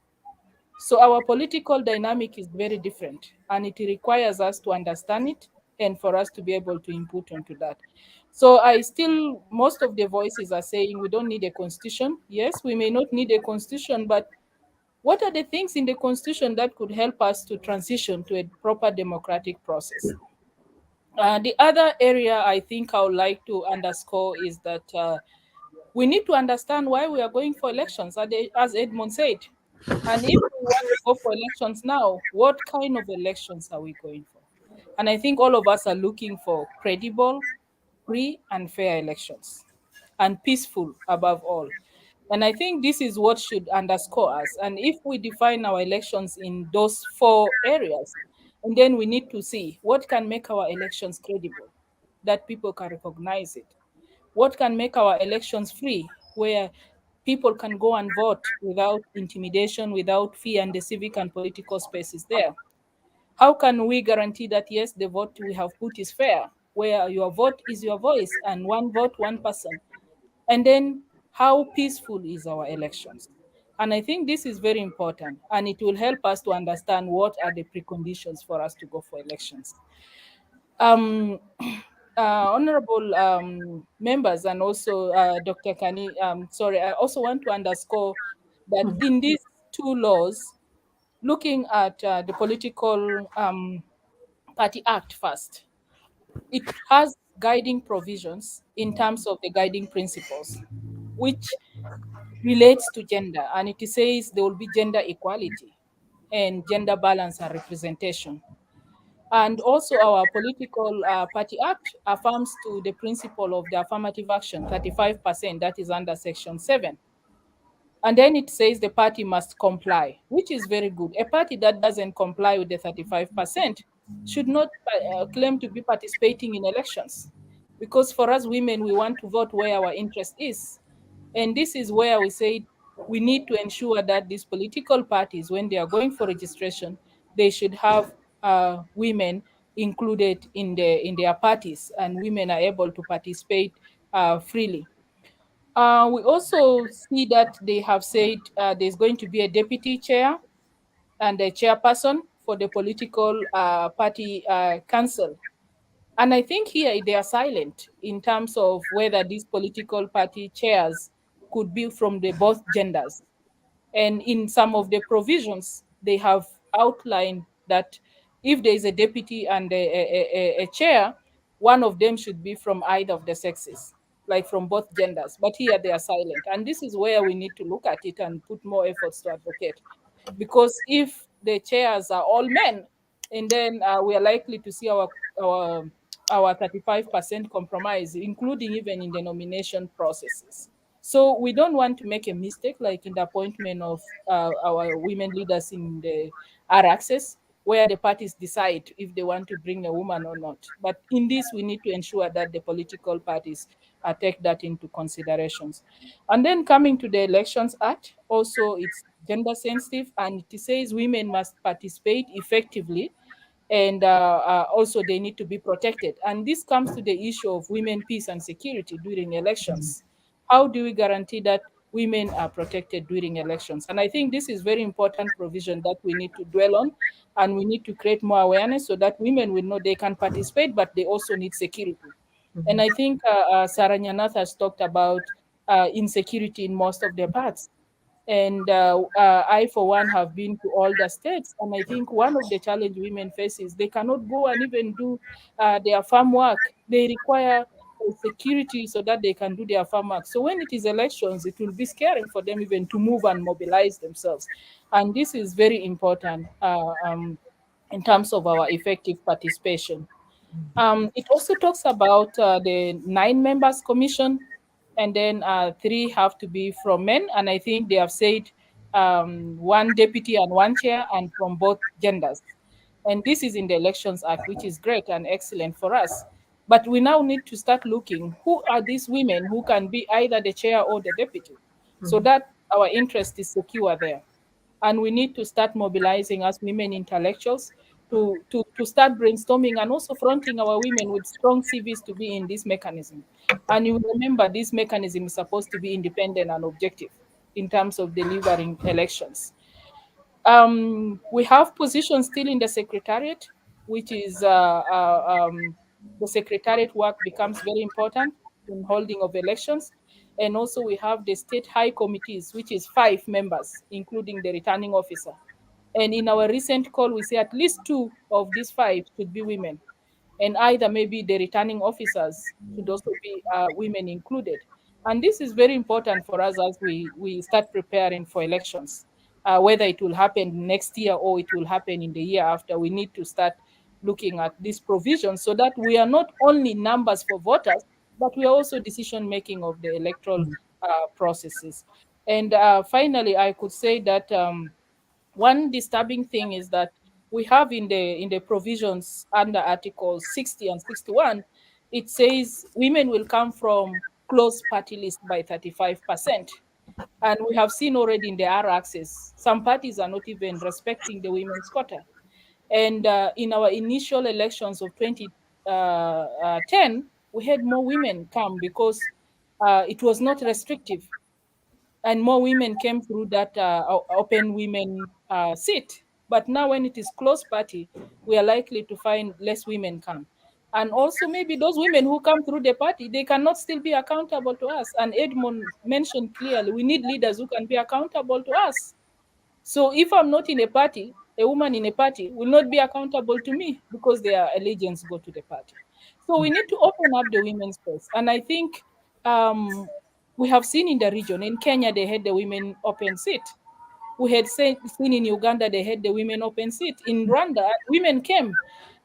So our political dynamic is very different, and it requires us to understand it and for us to be able to input onto that. So I still, most of the voices are saying we don't need a constitution. Yes, we may not need a constitution, but what are the things in the constitution that could help us to transition to a proper democratic process? The other area I think I would like to underscore is that we need to understand why we are going for elections, as Edmund said. And if we want to go for elections now, what kind of elections are we going for? And I think all of us are looking for credible, free, and fair elections, and peaceful above all. And I think this is what should underscore us. And if we define our elections in those four areas, and then we need to see what can make our elections credible, that people can recognize it. What can make our elections free, where people can go and vote without intimidation, without fear, and the civic and political space is there? How can we guarantee that, yes, the vote we have put is fair, where your vote is your voice and one vote, one person? And then how peaceful is our elections? And I think this is very important, and it will help us to understand what are the preconditions for us to go for elections. Um, Honorable members, and also Dr. Kani, sorry, I also want to underscore that in these two laws, looking at the Political Party Act first, it has guiding provisions in terms of the guiding principles, which relates to gender, and it says there will be gender equality and gender balance and representation. And also, our Political Party Act affirms to the principle of the affirmative action, 35%, that is under Section 7. And then it says the party must comply, which is very good. A party that doesn't comply with the 35% should not claim to be participating in elections. Because for us women, we want to vote where our interest is. And this is where we say we need to ensure that these political parties, when they are going for registration, they should have women included in their parties, and women are able to participate freely. We also see that they have said there's going to be a deputy chair and a chairperson for the political party council. And I think here they are silent in terms of whether these political party chairs could be from the both genders. And in some of the provisions, they have outlined that if there is a deputy and a chair, one of them should be from either of the sexes, like from both genders. But here they are silent. And this is where we need to look at it and put more efforts to advocate. Because if the chairs are all men, and then we are likely to see our our 35% compromise, including even in the nomination processes. So we don't want to make a mistake like in the appointment of our women leaders in the R access, where the parties decide if they want to bring a woman or not. But in this, we need to ensure that the political parties take that into considerations. And then coming to the Elections Act, also it's gender sensitive, and it says women must participate effectively, and also they need to be protected. And this comes to the issue of women, peace, and security during elections. How do we guarantee that women are protected during elections? And I think this is very important provision that we need to dwell on, and we need to create more awareness so that women will know they can participate, but they also need security. And I think Sarah Nyanath has talked about insecurity in most of their parts. And I, for one, have been to all the states. And I think one of the challenge women face is they cannot go and even do their farm work. They require security so that they can do their farm work. So when it is elections, it will be scary for them even to move and mobilize themselves. And this is very important in terms of our effective participation. It also talks about the 9 members commission, and then 3 have to be from men. And I think they have said 1 deputy and 1 chair, and from both genders. And this is in the Elections Act, which is great and excellent for us. But we now need to start looking who are these women who can be either the chair or the deputy, so that our interest is secure there. And we need to start mobilizing as women intellectuals to start brainstorming and also fronting our women with strong CVs to be in this mechanism. And you remember this mechanism is supposed to be independent and objective in terms of delivering elections. We have positions still in the secretariat, which is the secretariat work becomes very important in holding of elections. And also we have the state high committees, which is 5 members, including the returning officer. And in our recent call, we say at least 2 of these 5 should be women, and either maybe the returning officers should also be women included. And this is very important for us as we start preparing for elections. Whether it will happen next year or it will happen in the year after, we need to start looking at these provisions so that we are not only numbers for voters, but we are also decision making of the electoral processes. And finally, I could say that one disturbing thing is that we have in the provisions under Articles 60 and 61, it says women will come from closed party list by 35%. And we have seen already in the R axis, some parties are not even respecting the women's quota. And in our initial elections of 2010, we had more women come because it was not restrictive, and more women came through that open women seat. But now, when it is closed party, we are likely to find less women come. And also, maybe those women who come through the party, they cannot still be accountable to us. And Edmund mentioned clearly, we need leaders who can be accountable to us. So if I'm not in a party, a woman in a party will not be accountable to me because their allegiance go to the party. So we need to open up the women's space. And I think we have seen in the region, in Kenya, they had the women open seat. We had seen in Uganda, they had the women open seat. In Rwanda, women came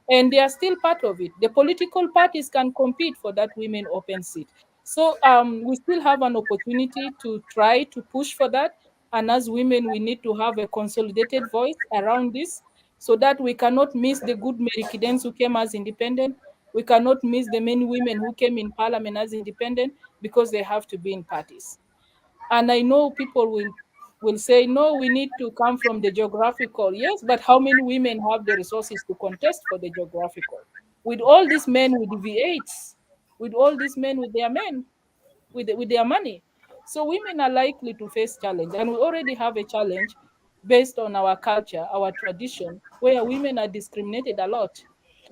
and they are still part of it. The political parties can compete for that women open seat. So we still have an opportunity to try to push for that. And as women, we need to have a consolidated voice around this so that we cannot miss the good Merikidens who came as independent. We cannot miss the many women who came in parliament as independent because they have to be in parties. And I know people will say, no, we need to come from the geographical. Yes, but how many women have the resources to contest for the geographical? With all these men with the V8s, with all these men with their men, with their money. So women are likely to face challenge. And we already have a challenge based on our culture, our tradition, where women are discriminated a lot.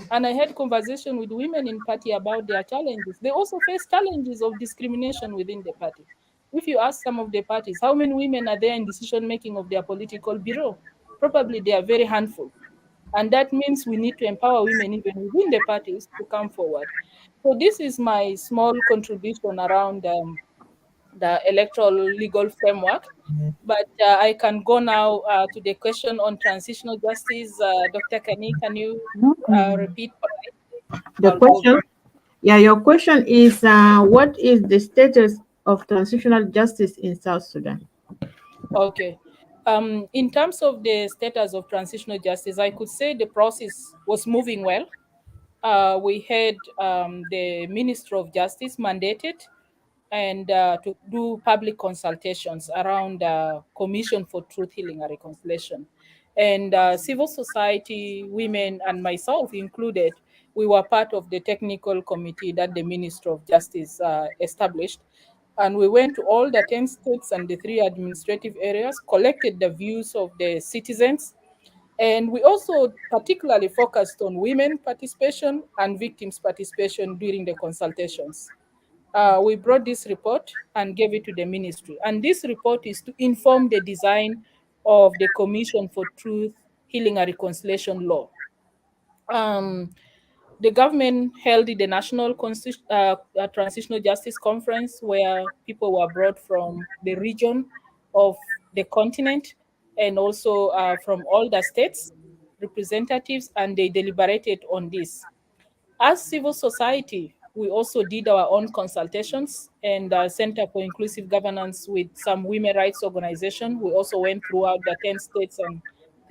And I had conversation with women in party about their challenges. They also face challenges of discrimination within the party. If you ask some of the parties, how many women are there in decision making of their political bureau? Probably they are very handful. And that means we need to empower women even within the parties to come forward. So this is my small contribution around the electoral legal framework. But I can go now to the question on transitional justice. Dr. Kani, can you repeat? The I'll go question, back. yeah, your question is what is the status of transitional justice in South Sudan? Okay. In terms of the status of transitional justice, I could say the process was moving well. We had the Minister of Justice mandated and to do public consultations around Commission for Truth, Healing and Reconciliation. And civil society, women, and myself included, we were part of the technical committee that the Minister of Justice established. And we went to all the 10 states and the 3 administrative areas, collected the views of the citizens, and we also particularly focused on women participation and victims participation during the consultations. We brought this report and gave it to the ministry. And this report is to inform the design of the Commission for Truth, Healing and Reconciliation law. Um, the government held the National Transitional Justice Conference where people were brought from the region of the continent and also from all the states, representatives, and they deliberated on this. As civil society, we also did our own consultations and Center for Inclusive Governance with some women rights organization. We also went throughout the 10 states and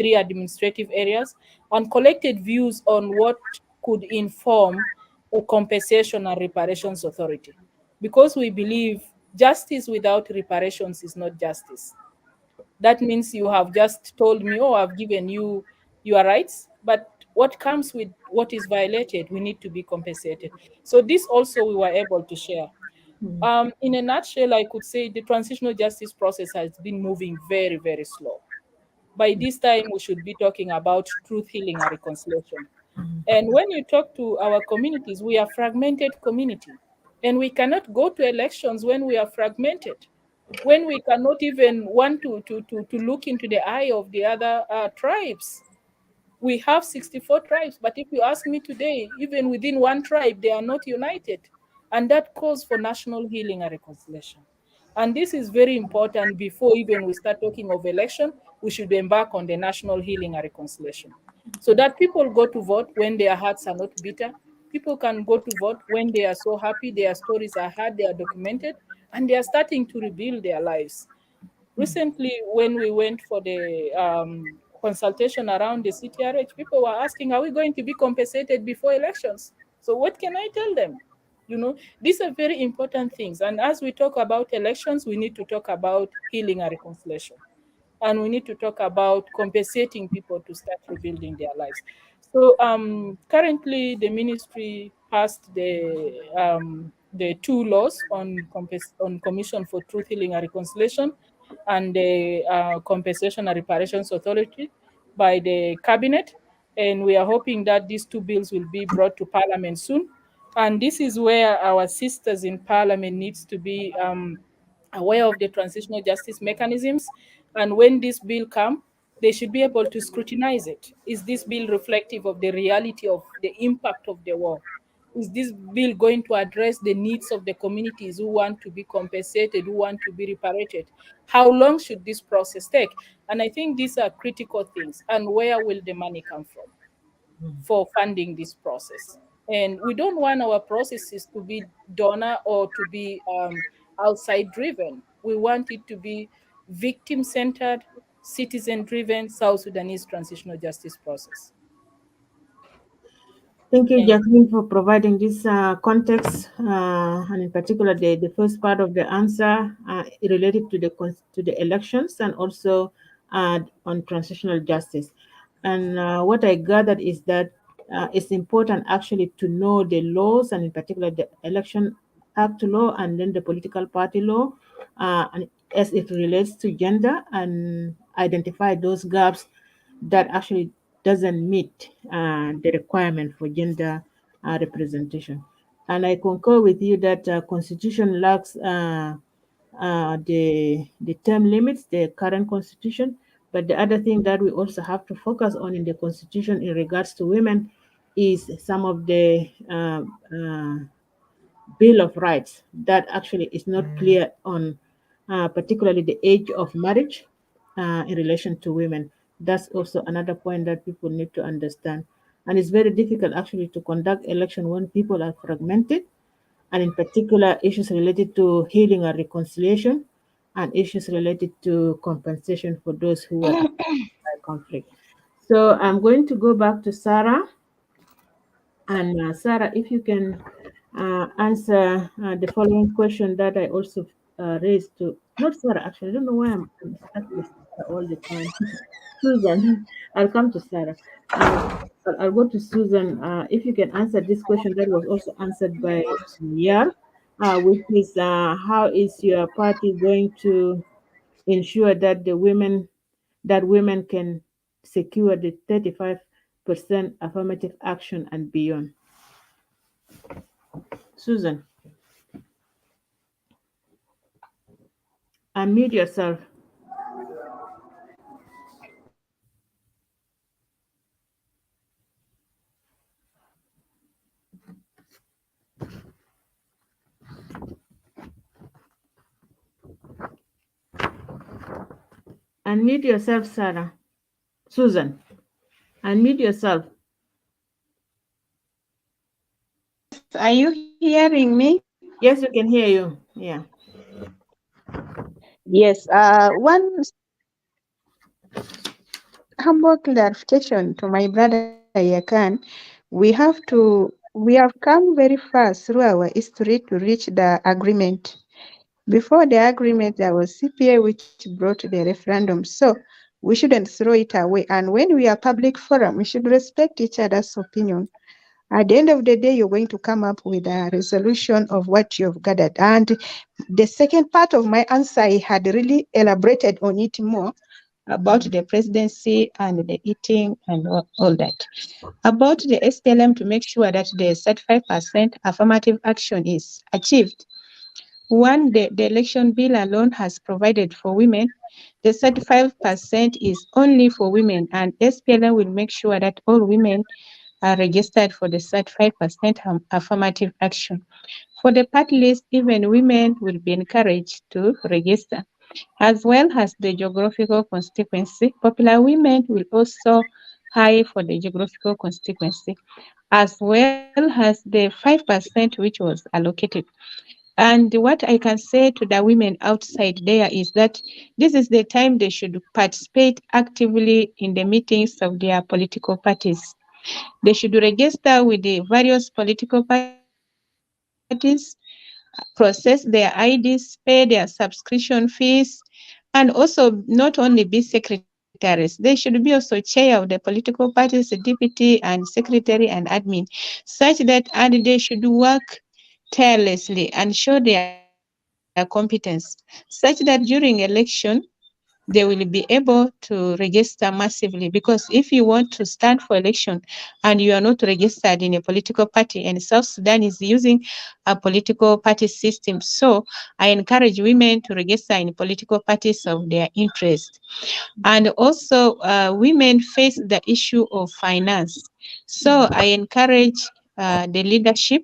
3 administrative areas, and collected views on what could inform a compensation and reparations authority. Because we believe justice without reparations is not justice. That means you have just told me, oh, I've given you your rights, but what comes with what is violated, we need to be compensated. So this also we were able to share. In a nutshell, I could say the transitional justice process has been moving very, very slow. By this time, we should be talking about truth, healing, and reconciliation. And when you talk to our communities, we are fragmented community, and we cannot go to elections when we are fragmented, when we cannot even want to look into the eye of the other tribes. We have 64 tribes, but if you ask me today, even within one tribe, they are not united. And that calls for national healing and reconciliation. And this is very important. Before even we start talking of election, we should embark on the national healing and reconciliation. So that people go to vote when their hearts are not bitter. People can go to vote when they are so happy, their stories are heard, they are documented, and they are starting to rebuild their lives. Recently, when we went for the consultation around the CTRH, people were asking, are we going to be compensated before elections? So what can I tell them? You know, these are very important things. And as we talk about elections, we need to talk about healing and reconciliation. And we need to talk about compensating people to start rebuilding their lives. So currently, the ministry passed the 2 laws on on Commission for Truth, Healing, and Reconciliation, and the Compensation and Reparations Authority by the cabinet, and we are hoping that these 2 bills will be brought to Parliament soon. And this is where our sisters in Parliament needs to be aware of the transitional justice mechanisms. And when this bill come, they should be able to scrutinize it. Is this bill reflective of the reality of the impact of the war? Is this bill going to address the needs of the communities who want to be compensated, who want to be reparated? How long should this process take? And I think these are critical things. And where will the money come from for funding this process? And we don't want our processes to be donor or to be outside driven. We want it to be victim centered, citizen driven South Sudanese transitional justice process. Thank you, Thank Jacqueline, for providing this context, and in particular the first part of the answer related to the elections and also on transitional justice. And what I gathered is that it's important actually to know the laws, and in particular the Election Act law and then the political party law, and as it relates to gender, and identify those gaps that actually doesn't meet the requirement for gender representation. And I concur with you that constitution lacks the term limits, the current constitution. But the other thing that we also have to focus on in the constitution in regards to women is some of the Bill of Rights that actually is not clear on particularly the age of marriage in relation to women. That's also another point that people need to understand. And it's very difficult actually to conduct election when people are fragmented, and in particular issues related to healing and reconciliation and issues related to compensation for those who were affected by conflict. So I'm going to go back to Sarah. And Sarah, if you can answer the following question that I also raised to, not Sarah, actually, I don't know why I'm stuck with Sarah all the time. Susan, I'll come to Sarah. I'll go to Susan. If you can answer this question that was also answered by Yar, which is how is your party going to ensure that women can secure the 35% affirmative action and beyond? Susan, unmute yourself. Unmute yourself, Sarah. Susan, unmute yourself. Are you hearing me? Yes, we can hear you. Yeah. Yes. humble clarification to my brother Yakan. We have come very far through our history to reach the agreement. Before the agreement, there was CPA which brought the referendum. So we shouldn't throw it away. And when we are public forum, we should respect each other's opinion. At the end of the day, you're going to come up with a resolution of what you've gathered. And the second part of my answer, I had really elaborated on it more about the presidency and the eating and all that. About the SPLM to make sure that the 35% affirmative action is achieved. One, the election bill alone has provided for women. The 35% is only for women, and SPLM will make sure that all women are registered for the 35% affirmative action. For the party list, even women will be encouraged to register, as well as the geographical constituency. Popular women will also hire for the geographical constituency, as well as the 5% which was allocated. And what I can say to the women outside there is that this is the time they should participate actively in the meetings of their political parties. They should register with the various political parties, process their IDs, pay their subscription fees, and also not only be secretaries, they should be also chair of the political parties, deputy and secretary and admin, such that and they should work tirelessly and show their competence, such that during election they will be able to register massively. Because if you want to stand for election and you are not registered in a political party, and South Sudan is using a political party system, so I encourage women to register in political parties of their interest. And also, women face the issue of finance. So I encourage the leadership,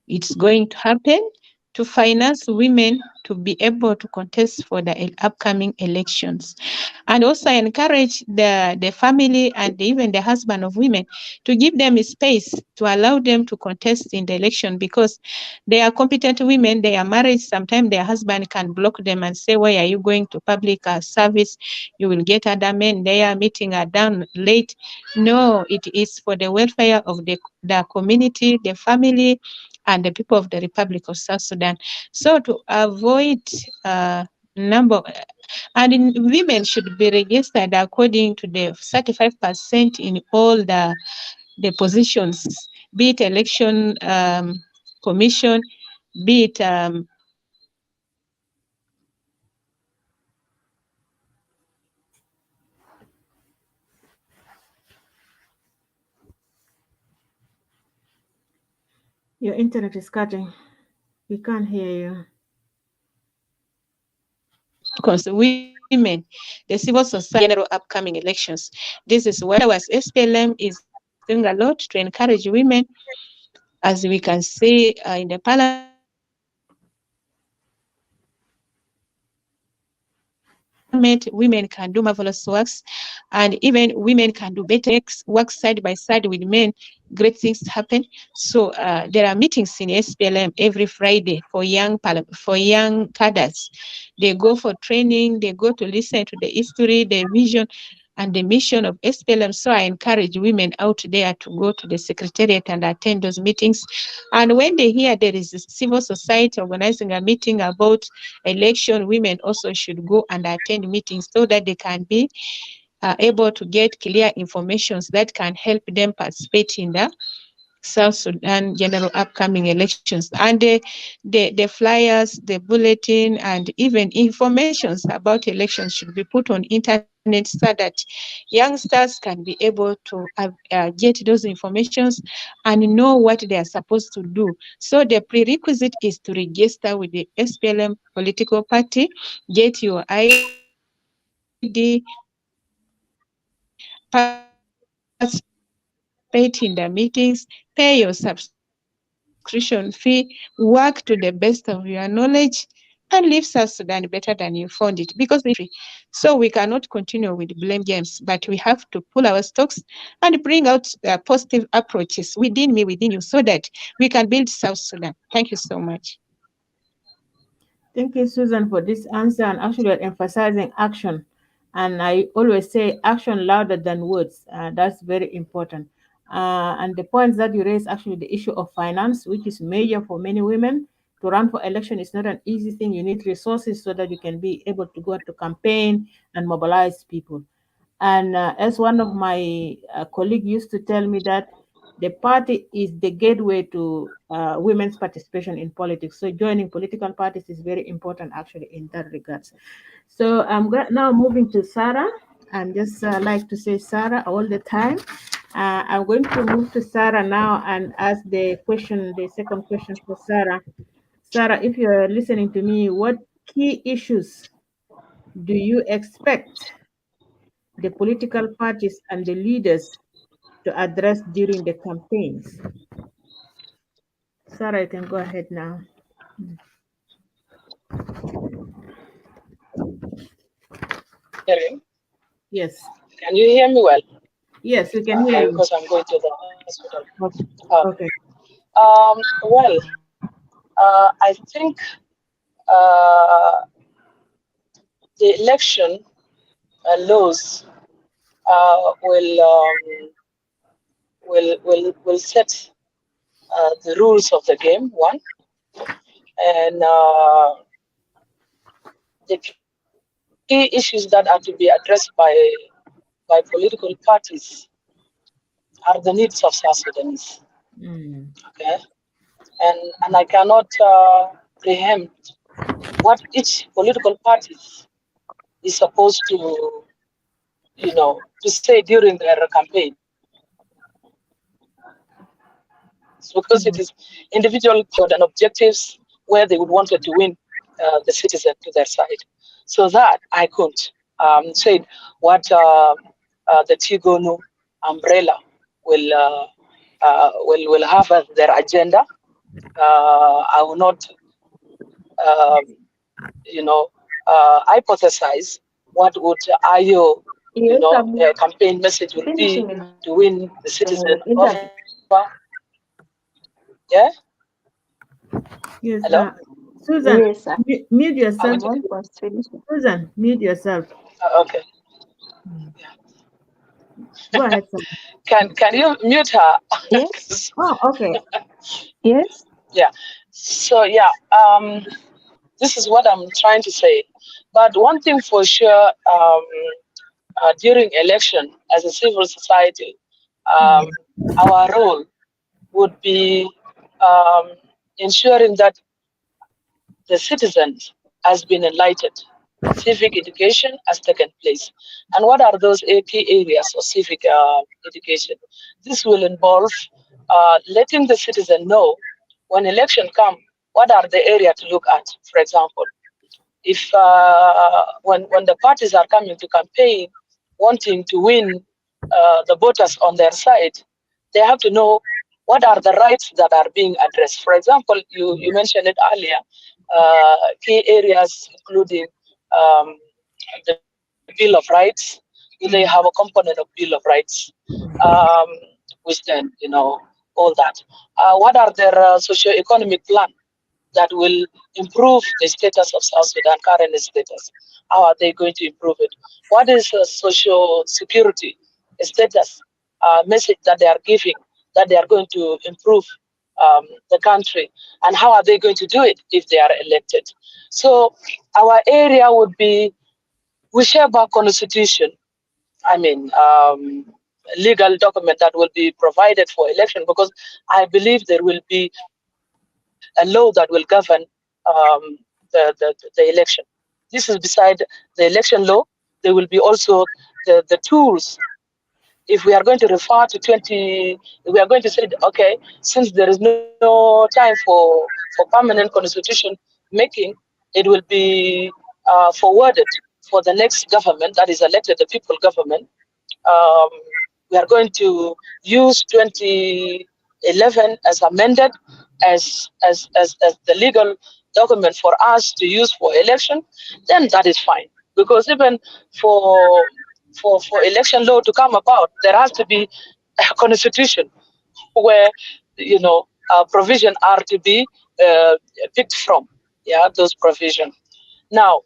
it's going to happen, to finance women to be able to contest for the upcoming elections. And also encourage the family and even the husband of women to give them a space to allow them to contest in the election, because they are competent women, they are married, sometimes their husband can block them and say, why are you going to public service? You will get other men there, meeting are done late. No, it is for the welfare of the community, the family, and the people of the Republic of South Sudan. So to avoid number, women should be registered according to the 35% in all the positions, be it election commission, be it Your internet is cutting. We can't hear you. women, the civil society, general upcoming elections. This is where our SPLM is doing a lot to encourage women. As we can see in the parliament, women can do marvelous works, and even women can do better work side by side with men. Great things happen. So there are meetings in SPLM every Friday for young cadres. They go for training, they go to listen to the history, the vision, and the mission of SPLM. So I encourage women out there to go to the secretariat and attend those meetings. And when they hear there is a civil society organizing a meeting about election, women also should go and attend meetings so that they can be able to get clear information that can help them participate in the South Sudan general upcoming elections. And the flyers, the bulletin, and even informations about elections should be put on internet so that youngsters can be able to get those informations and know what they are supposed to do. So the prerequisite is to register with the SPLM political party, get your ID, participate in the meetings, pay your subscription fee, work to the best of your knowledge, and leave South Sudan better than you found it. Because if you want to stand for election, you cannot continue with blame games, but we have to pull our stocks and bring out positive approaches. We did me, we did you, so that we can build South Sudan better than you found it. Thank you so much. Thank you, Susan, for this answer and actually emphasizing action And I always say action louder than words. That's very important. And the points that you raise, actually, the issue of finance, which is major for many women. To run for election is not an easy thing. You need resources so that you can be able to go to campaign and mobilize people. And as one of my colleagues used to tell me that the party is the gateway to women's participation in politics. So joining political parties is very important, actually, in that regards. So I'm now moving to Sarah. I'm just like to say Sarah all the time. I'm going to move to Sarah now and ask the question, the second question for Sarah. Sarah, if you're listening to me, what key issues do you expect the political parties and the leaders to address during the campaigns? Sarah, you can go ahead now. Hearing? Yes. Can you hear me well? Yes, we can hear you. Because I'm going to the hospital. Okay. Okay. Okay. Well, I think uh, the election laws will set the rules of the game. One, and the key issues that are to be addressed by political parties are the needs of South Sudanese. Mm. Okay, and I cannot preempt what each political parties is supposed to, to say during their campaign. Because it Mm. is individual and objectives where they would wanted to win the citizen to their side. So that I could say what the Tigonu umbrella will will have as their agenda. I will not, um, hypothesize what would IO, Yes, I'm campaign message will be finishing in to win the citizen interview. over. Yeah. Yes. Hello. Susan, Yes, I'm mute yourself. almost finishing. Susan, mute yourself. Okay. Mm. Yeah. Go ahead, Sarah. Can you mute her? Yes, 'Cause- Oh, okay. yes. yeah. So yeah. This is what I'm trying to say. But one thing for sure, during election as a civil society, um, Mm. our role would be um, ensuring that the citizens has been enlightened. Civic education has taken place. And what are those key areas of civic education? This will involve letting the citizen know when election come, what are the area to look at, for example. If when the parties are coming to campaign, wanting to win the voters on their side, they have to know what are the rights that are being addressed. For example, you mentioned it earlier, key areas including the Bill of Rights. Do they have a component of Bill of Rights? Um, which then, all that. What are their socio-economic plan that will improve the status of South Sudan, current status? How are they going to improve it? What is social security status message that they are giving that they are going to improve the country? And how are they going to do it if they are elected? So our area would be we share our constitution. I mean, legal document that will be provided for election because I believe there will be a law that will govern the election. This is beside the election law. There will be also the tools. If we are going to refer to 20, we are going to say, okay, since there is no time for permanent constitution making, it will be forwarded for the next government that is elected, the people government. um, we are going to use 2011 as amended as the legal document for us to use for election, then that is fine. Because even for for election law to come about, there has to be a constitution where provision are to be uh, picked from. Yeah, those provisions. Now,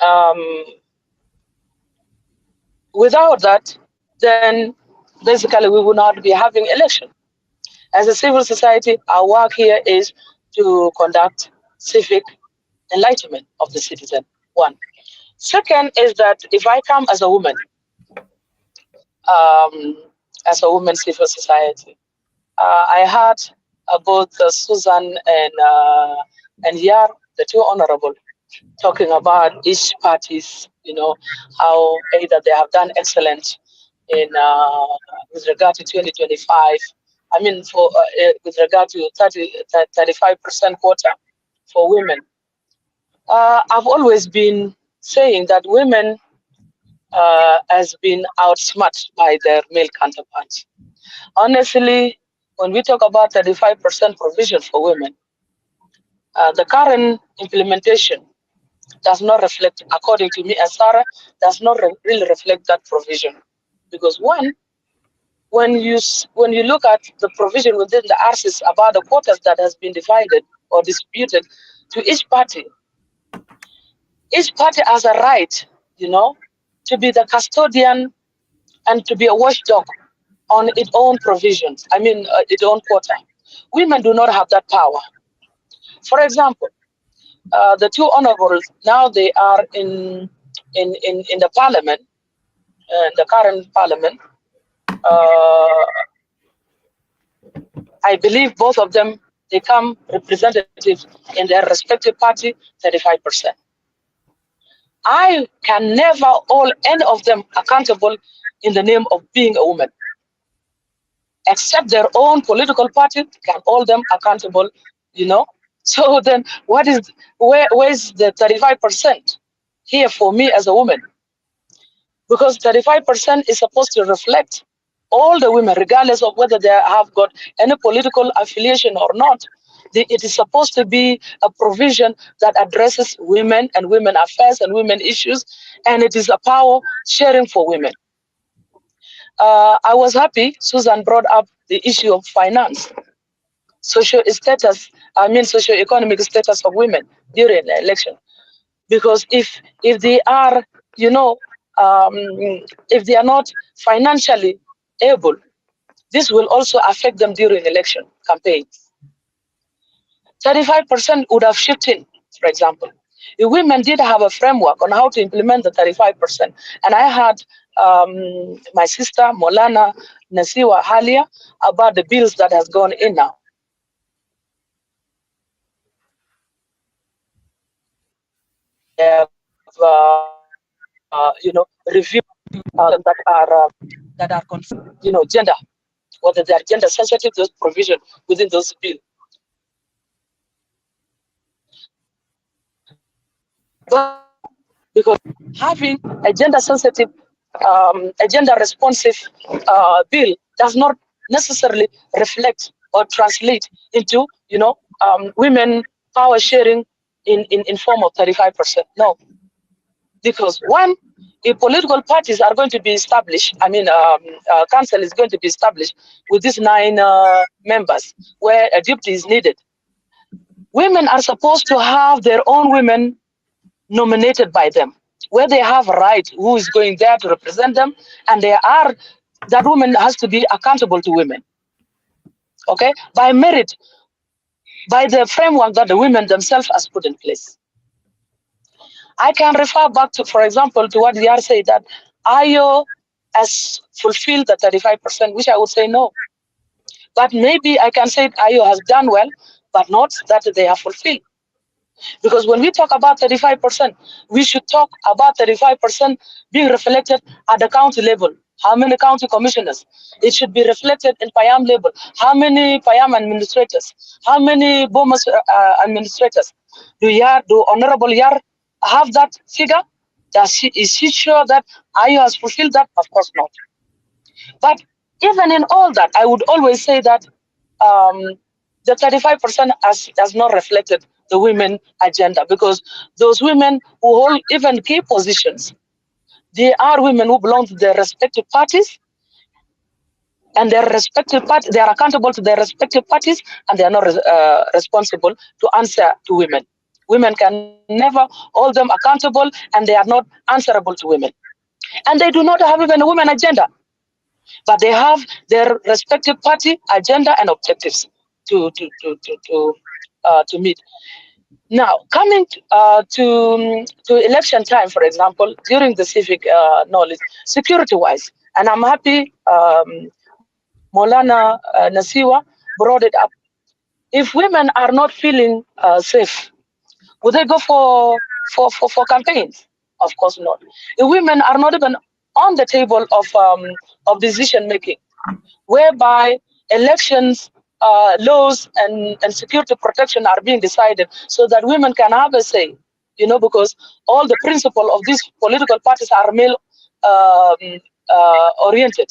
um, Without that, then basically we will not be having election. As a civil society, our work here is to conduct civic enlightenment of the citizen. One. Second is that if I come um, as a woman civil society, I had both Susan and Yar, the two honorable, talking about each parties, how either they have done excellent in with regard to 2025. I mean, with regard to 35% quota for women. I've always been saying that women has been outsmarted by their male counterparts. Honestly, when we talk about 35% provision for women, the current implementation does not reflect, according to me as Sarah, does not really reflect that provision. Because one, when you look at the provision within the RCs about the quotas that has been divided or distributed to each party has a right, to be the custodian and to be a watchdog on its own provisions. I mean, its own quota. Women do not have that power. For example, the two honorables now they are in the parliament, the current parliament. I believe both of them they come representatives in their respective party 35%. I can never hold any of them accountable in the name of being a woman, except their own political party can hold them accountable, you know. So then where's the 35% here for me as a woman? Because 35% is supposed to reflect all the women, regardless of whether they have got any political affiliation or not. It is supposed to be a provision that addresses women and women affairs and women issues, and it is a power sharing for women. I was happy Susan brought up the issue of finance, socio-economic status of women during the election. Because if they are, you know, um, if they are not financially able, this will also affect them during election campaigns. 35% would have shifted, for example. If women did have a framework on how to implement the 35%, and I had my sister Molana Nasiwa Halia about the bills that has gone in now. Review that are concerned, gender, whether they are gender sensitive, those provision within those bills. But because having a gender sensitive, a gender responsive bill does not necessarily reflect or translate into, women power sharing in form of 35%. No, because one, if political parties are going to be established, council is going to be established with these 9 members where a deputy is needed. Women are supposed to have their own women nominated by them, where they have a right who is going there to represent them, and that woman has to be accountable to women. Okay, by merit, by the framework that the women themselves has put in place. I can refer back to, for example, to what Yar said that IO has fulfilled the 35%, which I would say no. But maybe I can say IO has done well, but not that they have fulfilled. Because when we talk about 35%, we should talk about 35% being reflected at the county level. How many county commissioners? It should be reflected in Payam level. How many Payam administrators? How many Bomas administrators? Do Honorable Yar have that figure? Is she sure that IU has fulfilled that? Of course not. But even in all that, I would always say that the 35% has not reflected the women agenda, because those women who hold even key positions, they are women who belong to their respective parties, and their respective parties, they are accountable to their respective parties, and they are not responsible to answer to women. Women can never hold them accountable, and they are not answerable to women. And they do not have even a women agenda, but they have their respective party agenda and objectives to meet. Now, coming to election time, for example, during the civic knowledge, security-wise, and I'm happy Molana Nasiwa brought it up. If women are not feeling safe, would they go for campaigns? Of course not. If women are not even on the table of decision making, whereby elections laws and security protection are being decided so that women can have a say, because all the principle of these political parties are male oriented,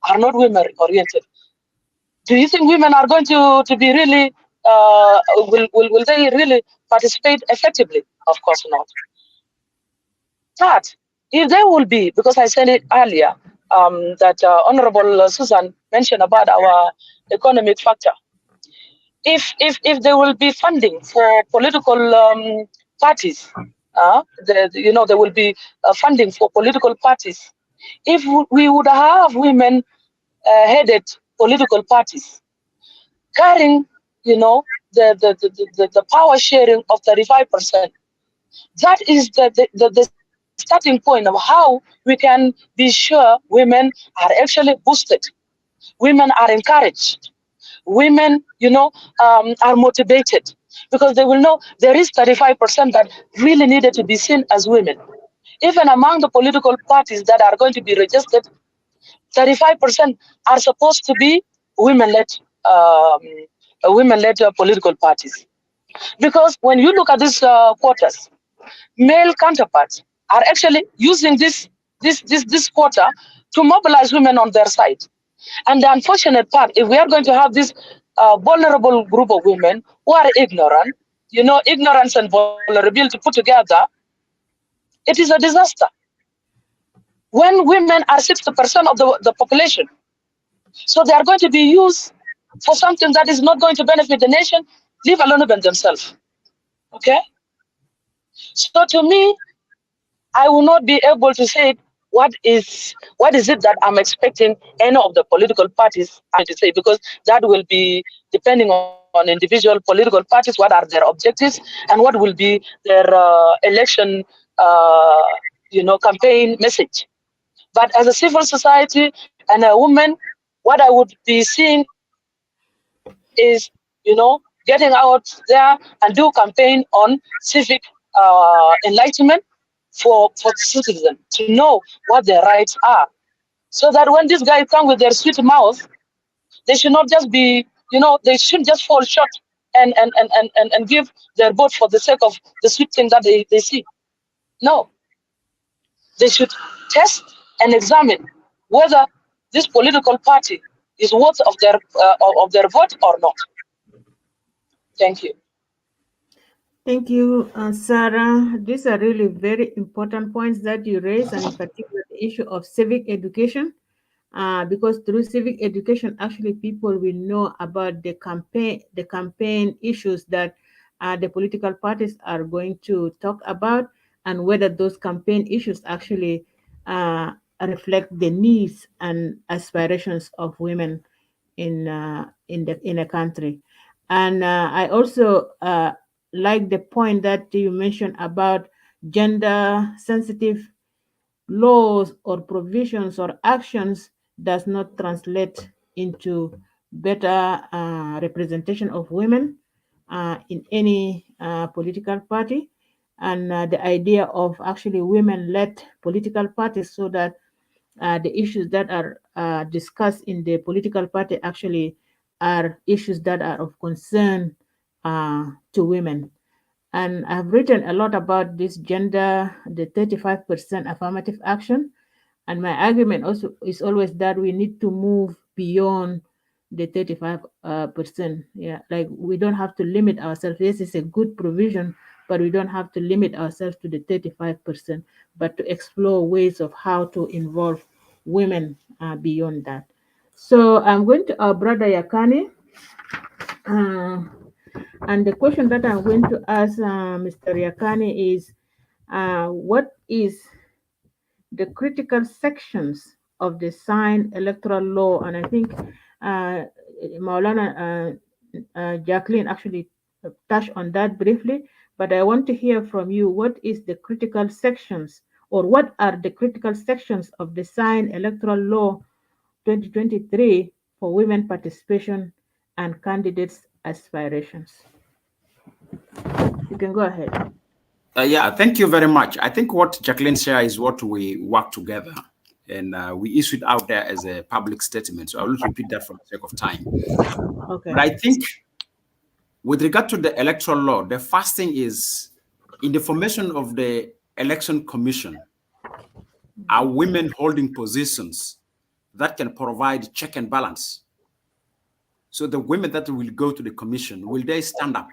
are not women oriented. Do you think women are going to be really, will they really participate effectively? Of course not. But if there will be, because I said it earlier, that Honorable Susan mentioned about our economic factor. If there will be funding for political parties, there will be funding for political parties. If we would have women headed political parties carrying, the power sharing of 35%, that is the starting point of how we can be sure women are actually boosted, women are encouraged, women, are motivated, because they will know there is 35% that really needed to be seen as women. Even among the political parties that are going to be registered, 35% are supposed to be women-led, um, women-led political parties. Because when you look at these quotas, male counterparts are actually using this quota to mobilize women on their side. And the unfortunate part, if we are going to have this vulnerable group of women who are ignorant, ignorance and vulnerability put together, it is a disaster. When women are 60% of the population, so they are going to be used for something that is not going to benefit the nation, leave alone even themselves. Okay? So to me, I will not be able to say what is it that I'm expecting any of the political parties to say, because that will be depending on individual political parties, what are their objectives and what will be their election campaign message. But as a civil society and a woman, what I would be seeing is, getting out there and do campaign on civic enlightenment for citizens to know what their rights are, so that when these guys come with their sweet mouth, they should not just be, they shouldn't just fall short and give their vote for the sake of the sweet thing that they see. No, they should test and examine whether this political party is worth of their vote or not. Thank you. Thank you, Sarah. These are really very important points that you raise, and in particular, the issue of civic education. Because through civic education, actually, people will know about the campaign issues that the political parties are going to talk about, and whether those campaign issues actually reflect the needs and aspirations of women in a country. And I also like the point that you mentioned about gender sensitive laws or provisions or actions does not translate into better representation of women in any political party, and the idea of actually women-led political parties, so that the issues that are discussed in the political party actually are issues that are of concern to women. And I've written a lot about this gender, the 35% affirmative action. And my argument also is always that we need to move beyond the 35%. Yeah, like we don't have to limit ourselves. Yes, it's a good provision, but we don't have to limit ourselves to the 35%, but to explore ways of how to involve women beyond that. So I'm going to our brother Yakani. Uh, and the question that I'm going to ask Mr. Yakani is what is the critical sections of the signed electoral law, and I think Maulana Jacqueline actually touched on that briefly, but I want to hear from you what is the critical sections or what are the critical sections of the signed electoral law 2023 for women participation and candidates aspirations. You can go ahead. Yeah, thank you very much. I think what Jacqueline shared is what we work together, and we issued out there as a public statement. So I will repeat that for the sake of time. Okay. But I think with regard to the electoral law, the first thing is in the formation of the election commission, are women holding positions that can provide check and balance. So the women that will go to the commission, will they stand up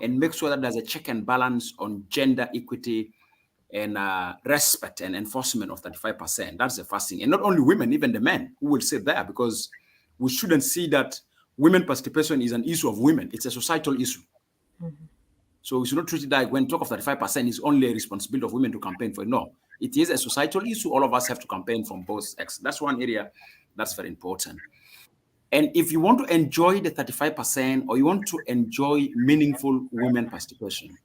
and make sure that there's a check and balance on gender equity and respect and enforcement of 35%? That's the first thing. And not only women, even the men who will sit there, because we shouldn't see that women participation is an issue of women. It's a societal issue. So we should not treat it like when talk of 35% is only a responsibility of women to campaign for it. No, it is a societal issue. All of us have to campaign from both sexes. That's one area that's very important. And if you want to enjoy the 35% or you want to enjoy meaningful women participation,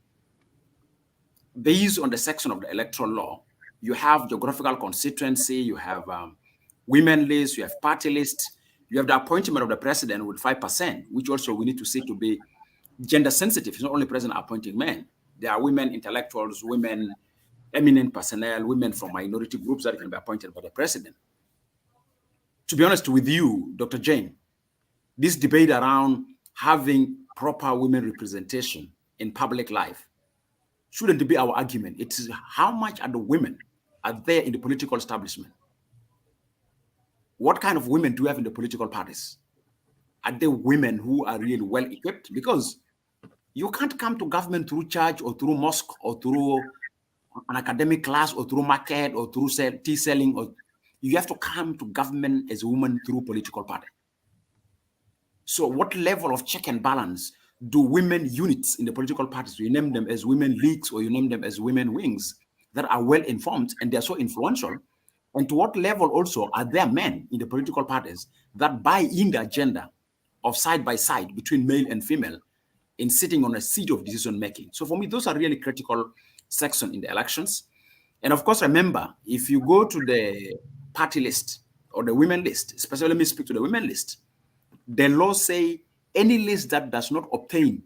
based on the section of the electoral law, you have geographical constituency, you have women list, you have party list, you have the appointment of the president with 5%, which also we need to see to be gender sensitive. It's not only president appointing men. There are women intellectuals, women eminent personnel, women from minority groups that can be appointed by the president. To be honest with you, Dr. Jane, this debate around having proper women representation in public life shouldn't be our argument. It's how much are the women are there in the political establishment? What kind of women do we have in the political parties? Are there women who are really well equipped? Because you can't come to government through church or through mosque or through an academic class or through market or through tea selling. Or you have to come to government as a woman through political party. So what level of check and balance do women units in the political parties, you name them as women leagues or you name them as women wings, that are well informed and they're so influential? And to what level also are there men in the political parties that buy in the agenda of side by side between male and female in sitting on a seat of decision making? So for me, those are really critical sections in the elections. And of course, remember, if you go to the party list or the women list, especially let me speak to the women list, the law say any list that does not obtain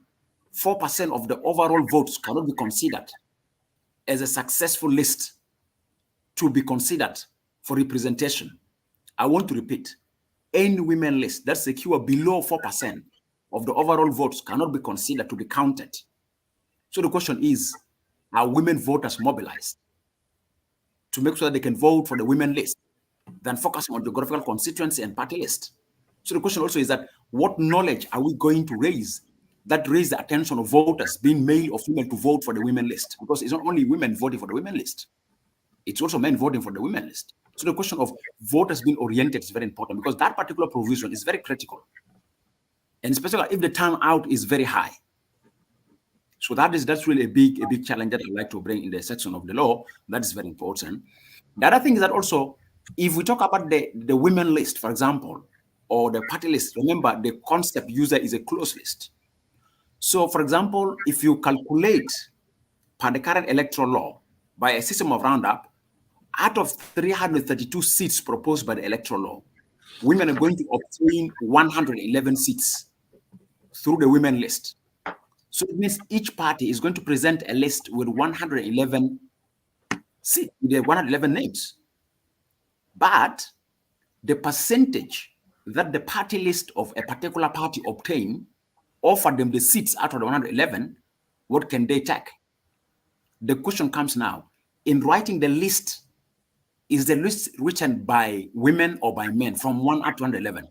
4% of the overall votes cannot be considered as a successful list to be considered for representation. I want to repeat, any women list that secure below 4% of the overall votes cannot be considered to be counted. So the question is, are women voters mobilized to make sure that they can vote for the women list than focusing on geographical constituency and party list? So the question also is that what knowledge are we going to raise that raise the attention of voters, being male or female, to vote for the women list? Because it's not only women voting for the women list, it's also men voting for the women list. So the question of voters being oriented is very important, because that particular provision is very critical. And especially if the turnout is very high. So that's really a big challenge that I'd like to bring in the section of the law. That is very important. The other thing is that also, if we talk about the women list, for example, or the party list, remember the concept user is a closed list. So for example, if you calculate per the current electoral law by a system of roundup, out of 332 seats proposed by the electoral law, women are going to obtain 111 seats through the women list. So it means each party is going to present a list with 111 seats, with the 111 names. But the percentage that the party list of a particular party obtain, offer them the seats out of the 111, what can they take? The question comes now, in writing the list, is the list written by women or by men from 1 up to 111?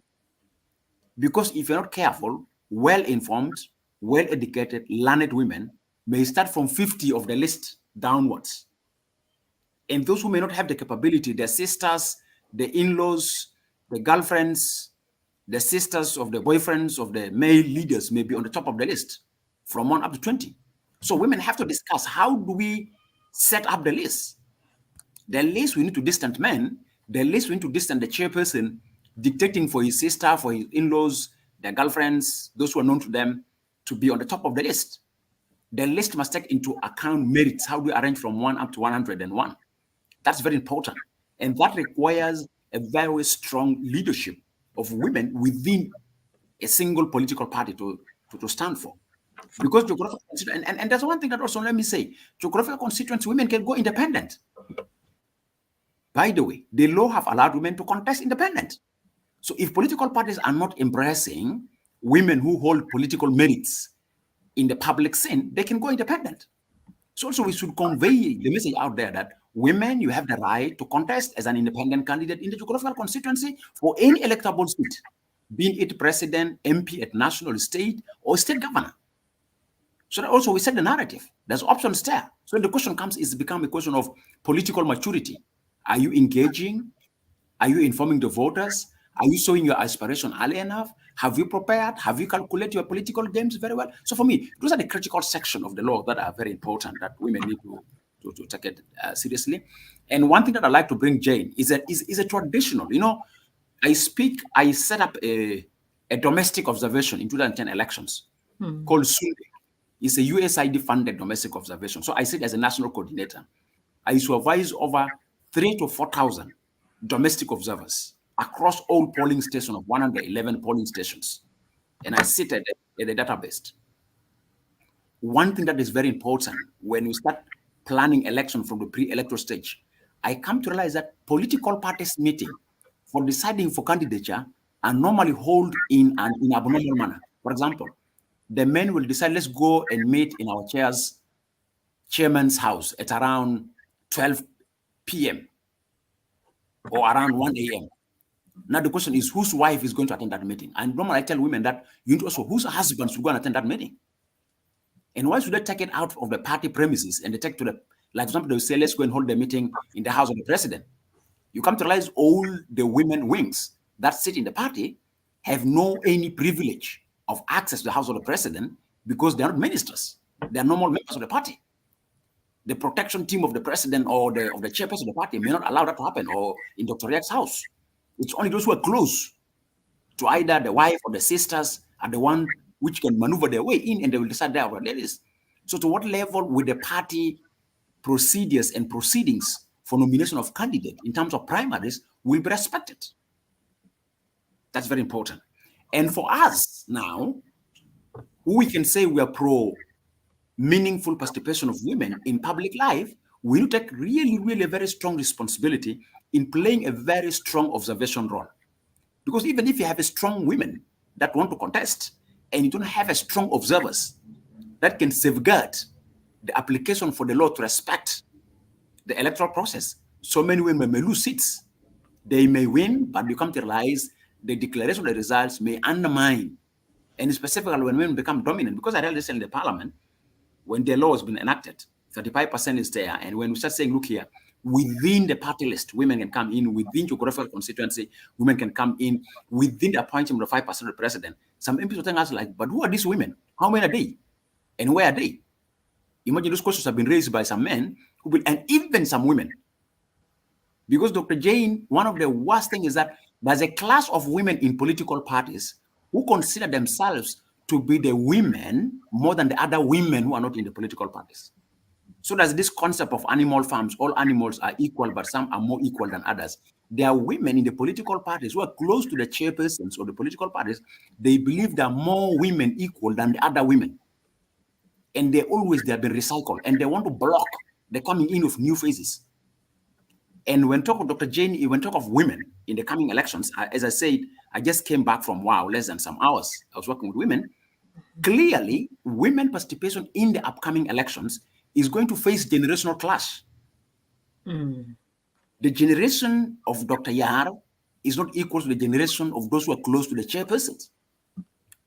Because if you're not careful, well-informed, well-educated, learned women may start from 50 of the list downwards. And those who may not have the capability, their sisters, the in-laws, the girlfriends, the sisters of the boyfriends of the male leaders may be on the top of the list from 1 up to 20. So women have to discuss, how do we set up the list? The least we need to distance men, the least we need to distance the chairperson dictating for his sister, for his in-laws, their girlfriends, those who are known to them, to be on the top of the list. The list must take into account merits. How do we arrange from 1 up to 101? That's very important. And that requires a very strong leadership of women within a single political party to stand for. Because geographical and there's one thing that also, let me say, geographical constituency, women can go independent. By the way, the law have allowed women to contest independent. So if political parties are not embracing women who hold political merits in the public scene, they can go independent. So also we should convey the message out there that women, you have the right to contest as an independent candidate in the geographical constituency for any electable seat, being it president, MP at national, state, or state governor. So that also we set the narrative. There's options there. So the question comes, is become a question of political maturity. Are you engaging? Are you informing the voters? Are you showing your aspiration early enough? Have you prepared? Have you calculated your political games very well? So for me, those are the critical sections of the law that are very important that women need to take it seriously. And one thing that I like to bring, Jane, is a traditional. You know, I set up a domestic observation in 2010 elections called Sunday. It's a USAID funded domestic observation. So I sit as a national coordinator. I supervise over 3,000 to 4,000 domestic observers across all polling stations of 111 polling stations. And I sit at the database. One thing that is very important when you start planning election from the pre-electoral stage, I come to realize that political parties meeting for deciding for candidature are normally held in an abnormal manner. For example, the men will decide, let's go and meet in our chairman's house at around 12 p.m. or around 1 a.m. Now the question is, whose wife is going to attend that meeting? And normally I tell women that you need to also whose husband should go and attend that meeting. And why should they take it out of the party premises and they take to the, like for example, they will say, let's go and hold the meeting in the house of the president. You come to realize all the women wings that sit in the party have no any privilege of access to the house of the president because they are not ministers. They are normal members of the party. The protection team of the president or of the chairperson of the party may not allow that to happen, or in Dr. Riak's house. It's only those who are close to either the wife or the sisters are the one which can maneuver their way in, and they will decide there what it is. So to what level will the party procedures and proceedings for nomination of candidate in terms of primaries will be respected? That's very important. And for us now, who we can say we are pro meaningful participation of women in public life, we will take really, really a very strong responsibility in playing a very strong observation role. Because even if you have a strong women that want to contest, and you don't have a strong observers that can safeguard the application for the law to respect the electoral process, so many women may lose seats. They may win, but you come to realize the declaration of the results may undermine, and specifically when women become dominant. Because I read this in the parliament, when the law has been enacted, 35% is there. And when we start saying, look here, within the party list, women can come in, within geographical constituency, women can come in, within the appointment of 5% of the president. Some MPs are telling us like, but who are these women? How many are they? And where are they? Imagine those questions have been raised by some men, and even some women. Because Dr. Jane, one of the worst things is that there's a class of women in political parties who consider themselves to be the women more than the other women who are not in the political parties. So there's this concept of animal farms. All animals are equal, but some are more equal than others. There are women in the political parties who are close to the chairpersons of the political parties. They believe there are more women equal than the other women. And they have been recycled, and they want to block the coming in of new faces. And when talk of Dr. Jane, when talk of women in the coming elections, as I said, I just came back from less than some hours. I was working with women. Clearly, women participation in the upcoming elections is going to face generational clash. The generation of Dr. Yar is not equal to the generation of those who are close to the chairpersons.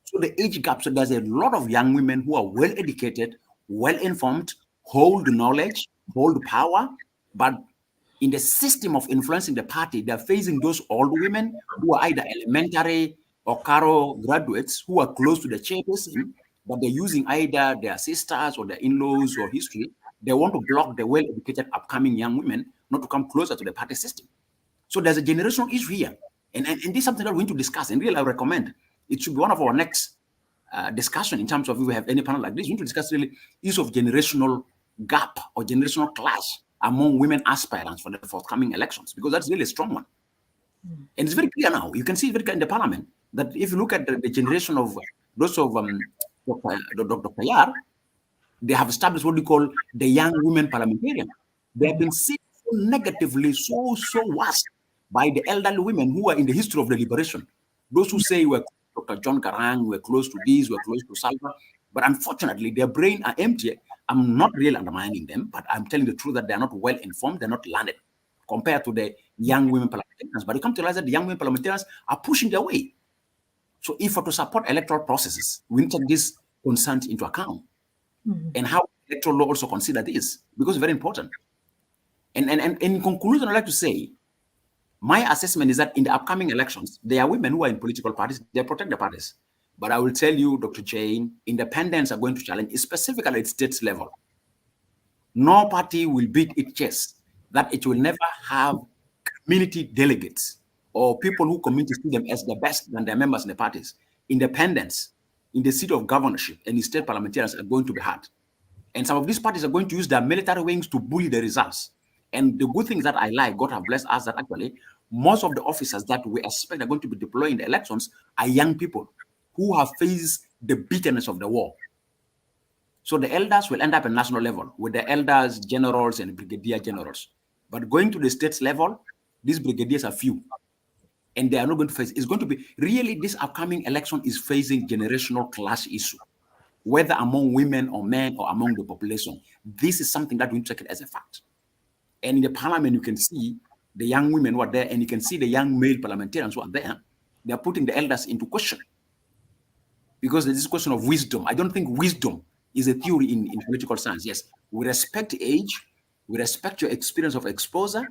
So the age gap, so there's a lot of young women who are well educated, well informed, hold knowledge, hold power, but in the system of influencing the party, they're facing those old women who are either elementary or Caro graduates who are close to the chairperson, but they're using either their sisters or their in-laws or history. They want to block the well-educated upcoming young women not to come closer to the party system. So there's a generational issue here. And this is something that we need to discuss. And really, I recommend it should be one of our next discussion in terms of if we have any panel like this. We need to discuss really issue of generational gap or generational clash among women aspirants for the forthcoming elections, because that's really a strong one. And it's very clear now. You can see it very clear in the parliament that if you look at the generation of those of Dr. Payar, they have established what we call the young women parliamentarian. They have been seen so negatively, so worse by the elderly women who are in the history of the liberation. Those who say we're Dr. John Garang, we're close to this, we're close to Salva, but unfortunately their brain are empty. I'm not really undermining them, but I'm telling the truth that they're not well informed, they're not learned compared to the young women parliamentarians. But you come to realize that the young women parliamentarians are pushing their way. So if for to support electoral processes, we need to take this concerns into account. And how electoral law also consider this, because it's very important. And in conclusion, I'd like to say, my assessment is that in the upcoming elections, there are women who are in political parties, they protect the parties. But I will tell you, Dr. Jane, independents are going to challenge, specifically at state level. No party will beat its chest that it will never have community delegates or people who community see them as the best than their members in the parties. Independents in the seat of governorship and the state parliamentarians are going to be hard. And some of these parties are going to use their military wings to bully the results. And the good things that I like, God have blessed us, that actually most of the officers that we expect are going to be deployed in the elections are young people who have faced the bitterness of the war. So the elders will end up at national level with the elders, generals, and brigadier generals. But going to the states level, these brigadiers are few. And they are not going to face, it's going to be, really this upcoming election is facing generational clash issue, whether among women or men or among the population. This is something that we take it as a fact. And in the parliament, you can see the young women who are there, and you can see the young male parliamentarians who are there. They are putting the elders into question. Because there's this question of wisdom. I don't think wisdom is a theory in political science. Yes, we respect age, we respect your experience of exposure,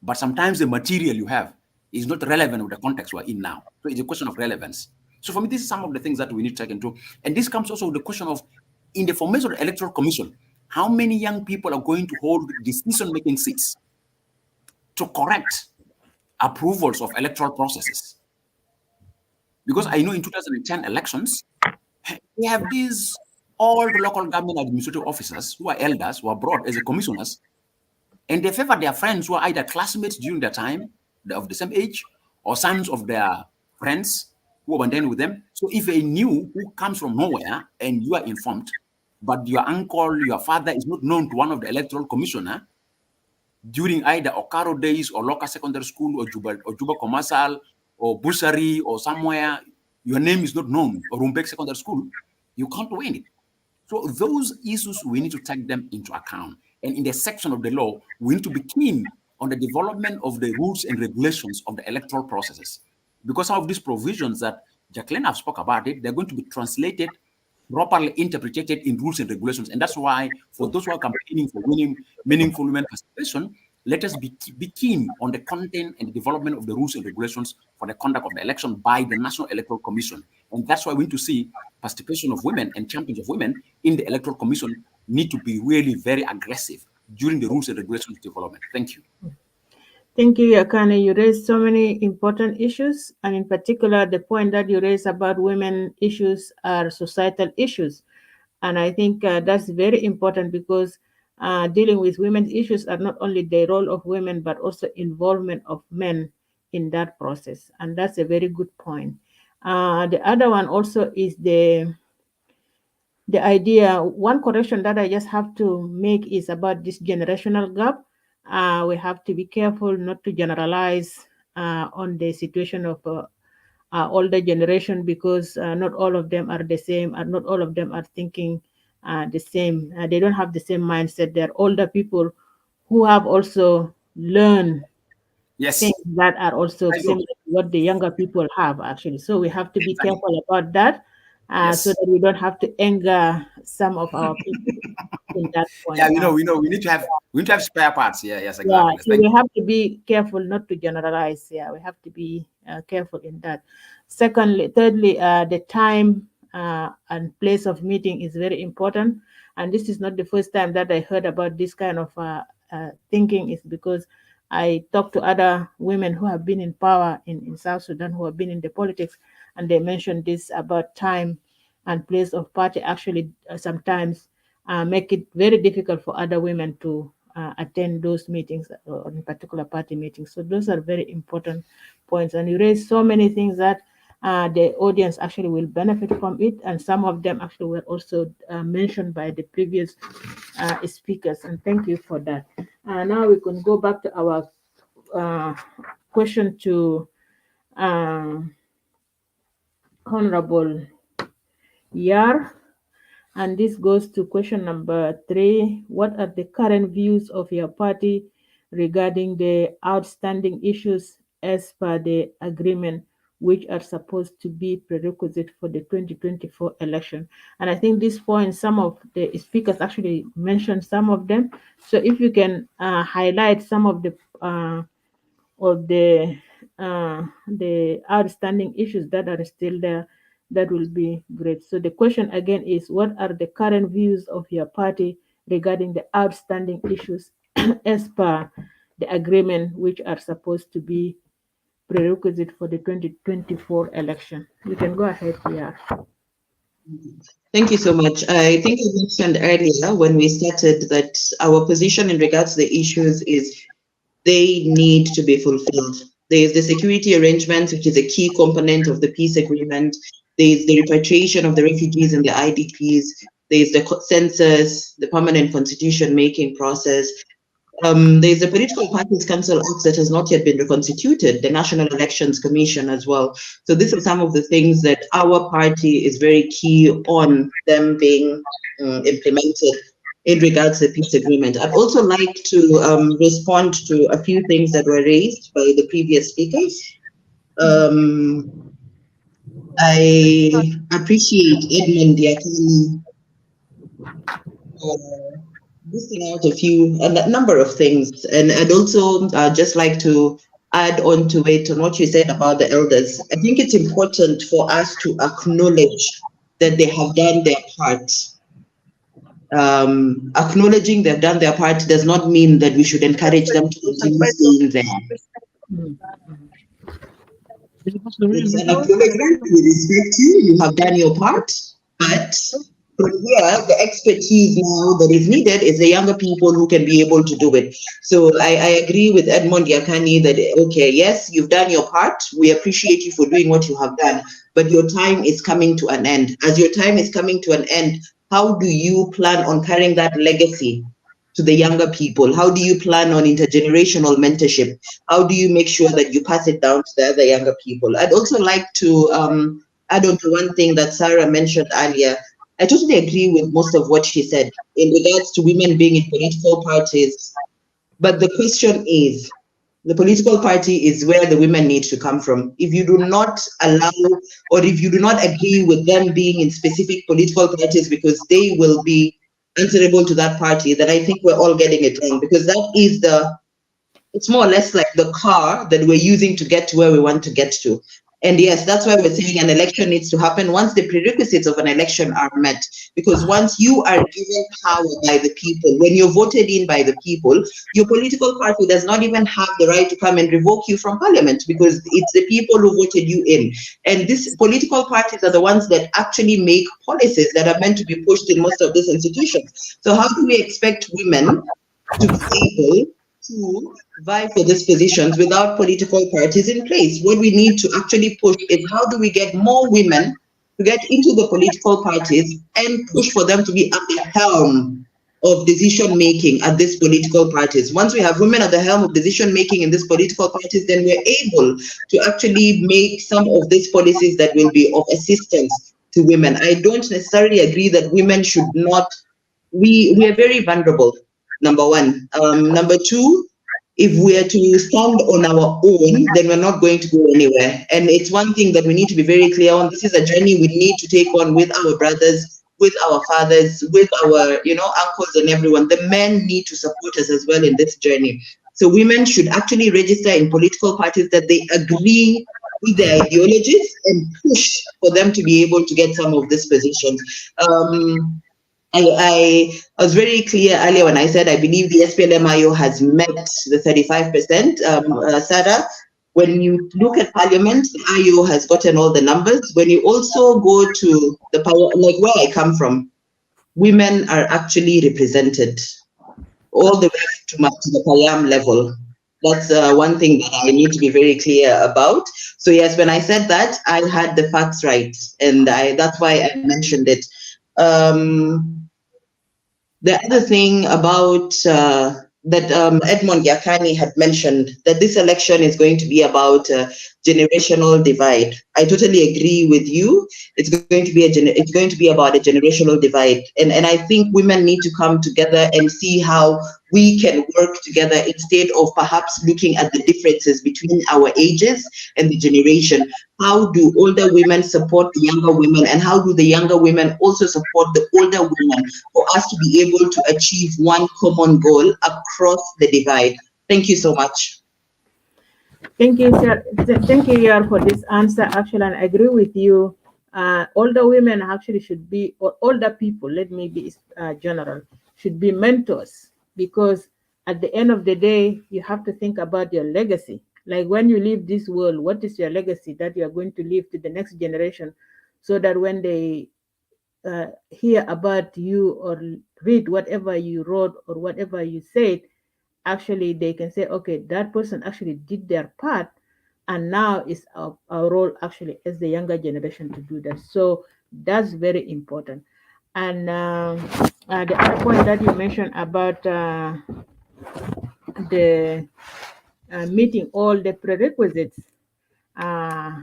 but sometimes the material you have is not relevant with the context we're in now. So it's a question of relevance. So for me, this is some of the things that we need to take into. And this comes also with the question of, in the formation of the Electoral Commission, how many young people are going to hold decision-making seats to correct approvals of electoral processes? Because I know in 2010 elections, we have these old local government administrative officers who are elders, who are brought as a commissioners, and they favor their friends who are either classmates during their time of the same age or sons of their friends who were then with them. So if a new who comes from nowhere and you are informed, but your uncle, your father is not known to one of the electoral commissioner during either Okaro days or local secondary school or Juba Commercial or Bursary or somewhere, your name is not known, or Rumbek Secondary School, you can't win it. So those issues, we need to take them into account. And in the section of the law, we need to be keen on the development of the rules and regulations of the electoral processes. Because some of these provisions that Jacqueline have spoke about it, they're going to be translated, properly interpreted in rules and regulations. And that's why for those who are campaigning for winning meaningful women participation, let us be keen on the content and the development of the rules and regulations for the conduct of the election by the National Electoral Commission. And that's why we need to see participation of women and champions of women in the Electoral Commission need to be really very aggressive during the rules and regulations development. Thank you. Thank you, Yakane. You raised so many important issues, and in particular, the point that you raised about women issues are societal issues. And I think that's very important because dealing with women's issues are not only the role of women, but also involvement of men in that process. And that's a very good point. The other one also is the idea. One correction that I just have to make is about this generational gap. We have to be careful not to generalize on the situation of older generation, because not all of them are the same, and not all of them are thinking the same. They don't have the same mindset. They're older people who have also learned Yes. things that are also similar to what the younger people have, actually. So we have to be careful about that, so that we don't have to anger some of our people in that point. Yeah, we need to have spare parts. Yeah, yes, exactly. Yeah, so we have to be careful not to generalize. Yeah, we have to be careful in that. Thirdly, the time and place of meeting is very important. And this is not the first time that I heard about this kind of thinking is because I talked to other women who have been in power in South Sudan, who have been in the politics, and they mentioned this about time and place of party actually sometimes make it very difficult for other women to attend those meetings, or in particular party meetings. So those are very important points. And you raised so many things that the audience actually will benefit from it. And some of them actually were also mentioned by the previous speakers. And thank you for that. Now we can go back to our question to Honorable Yar. And this goes to question number 3. What are the current views of your party regarding the outstanding issues as per the agreement, which are supposed to be prerequisite for the 2024 election? And I think this point, some of the speakers actually mentioned some of them. So if you can highlight some of the outstanding issues that are still there, that will be great. So the question again is, what are the current views of your party regarding the outstanding issues as per the agreement, which are supposed to be prerequisite for the 2024 election? You can go ahead here. Thank you so much. I think you mentioned earlier when we started that our position in regards to the issues is they need to be fulfilled. There is the security arrangements, which is a key component of the peace agreement. There is the repatriation of the refugees and the IDPs. There is the census, the permanent constitution making process. There is the Political Parties Council Act that has not yet been reconstituted, the National Elections Commission as well. So these are some of the things that our party is very key on them being implemented in regards to the peace agreement. I'd also like to respond to a few things that were raised by the previous speakers. I appreciate Edmund Diakani listing out a number of things, and I'd also just like to add on to it on what you said about the elders. I think it's important for us to acknowledge that they have done their part. Acknowledging they've done their part does not mean that we should encourage them to continue staying there. It's an acknowledgement. We respect you. You have done your part, but from here, the expertise now that is needed is the younger people who can be able to do it. So I agree with Edmond Yakani that, okay, yes, you've done your part. We appreciate you for doing what you have done, but your time is coming to an end. As your time is coming to an end, how do you plan on carrying that legacy to the younger people? How do you plan on intergenerational mentorship? How do you make sure that you pass it down to the other younger people? I'd also like to add on to one thing that Sarah mentioned earlier. I totally agree with most of what she said in regards to women being in political parties. But the question is, the political party is where the women need to come from. If you do not allow, or if you do not agree with them being in specific political parties because they will be answerable to that party, then I think we're all getting it wrong, because that is it's more or less like the car that we're using to get to where we want to get to. And yes, that's why we're saying an election needs to happen once the prerequisites of an election are met. Because once you are given power by the people, when you're voted in by the people, your political party does not even have the right to come and revoke you from parliament, because it's the people who voted you in. And these political parties are the ones that actually make policies that are meant to be pushed in most of these institutions. So how do we expect women to be able to vie for these positions without political parties in place? What we need to actually push is, how do we get more women to get into the political parties and push for them to be at the helm of decision making at these political parties? Once we have women at the helm of decision making in these political parties, then we're able to actually make some of these policies that will be of assistance to women. I don't necessarily agree that women should not. We are very vulnerable. Number one. Number two, if we are to stand on our own, then we're not going to go anywhere. And it's one thing that we need to be very clear on. This is a journey we need to take on with our brothers, with our fathers, with our, uncles and everyone. The men need to support us as well in this journey. So women should actually register in political parties that they agree with their ideologies and push for them to be able to get some of these positions. I was very clear earlier when I said I believe the SPLMIO has met the 35%. Sarah, when you look at Parliament, the IO has gotten all the numbers. When you also go to the power, like where I come from, women are actually represented all the way to the Payam level. That's one thing that I need to be very clear about. So yes, when I said that, I had the facts right, and that's why I mentioned it. The other thing about that Edmond Yakani had mentioned, that this election is going to be about generational divide. I totally agree with you. It's going to be it's going to be about a generational divide, and I think women need to come together and see how we can work together instead of perhaps looking at the differences between our ages and the generation. How do older women support the younger women, and how do the younger women also support the older women for us to be able to achieve one common goal across the divide? Thank you so much. Thank you, sir. Thank you, Yar, for this answer. Actually, and I agree with you. Older women actually should be, or older people, let me be general, should be mentors, because at the end of the day, you have to think about your legacy. Like when you leave this world, what is your legacy that you are going to leave to the next generation, so that when they hear about you or read whatever you wrote or whatever you said, actually they can say, okay, that person actually did their part, and now it's our role actually as the younger generation to do that. So that's very important. And the other point that you mentioned about the meeting all the prerequisites uh,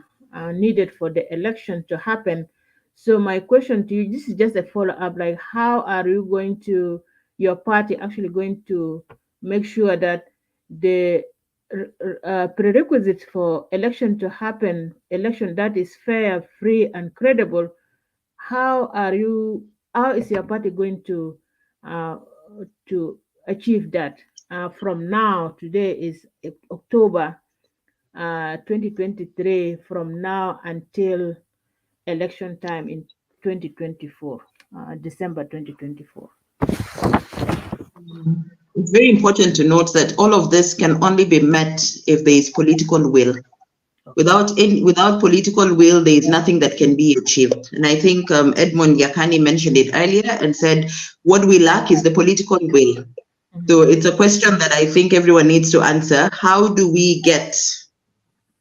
needed for the election to happen. So my question to you, this is just a follow up, like how are you going to, your party actually going to make sure that the prerequisites for election to happen, election that is fair, free, and credible, how are you, how is your party going uh, to achieve that? From now, today is October 2023, from now until election time in 2024, December 2024. It's very important to note that all of this can only be met if there is political will. Without political will, there is nothing that can be achieved. And I think Edmond Yakani mentioned it earlier and said, what we lack is the political will. So it's a question that I think everyone needs to answer. How do we get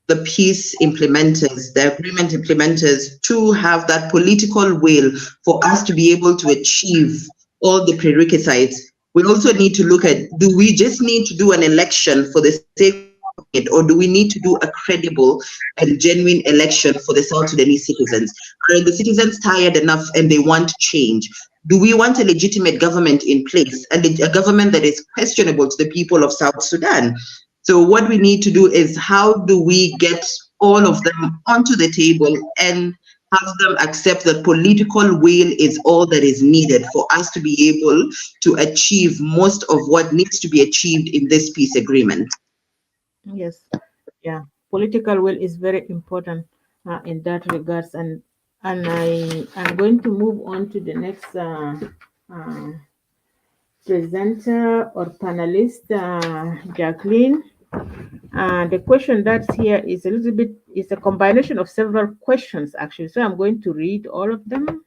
the peace implementers, the agreement implementers, to have that political will for us to be able to achieve all the prerequisites? We also need to look at, do we just need to do an election for the sake of it, or do we need to do a credible and genuine election for the South Sudanese citizens? Are the citizens tired enough and they want change? Do we want a legitimate government in place, a government that is questionable to the people of South Sudan? So what we need to do is, how do we get all of them onto the table and have them accept that political will is all that is needed for us to be able to achieve most of what needs to be achieved in this peace agreement? Yes, yeah, political will is very important in that regards, and I am going to move on to the next uh, presenter or panelist, Jacqueline. The question that's here is a little bit, it's a combination of several questions actually. So I'm going to read all of them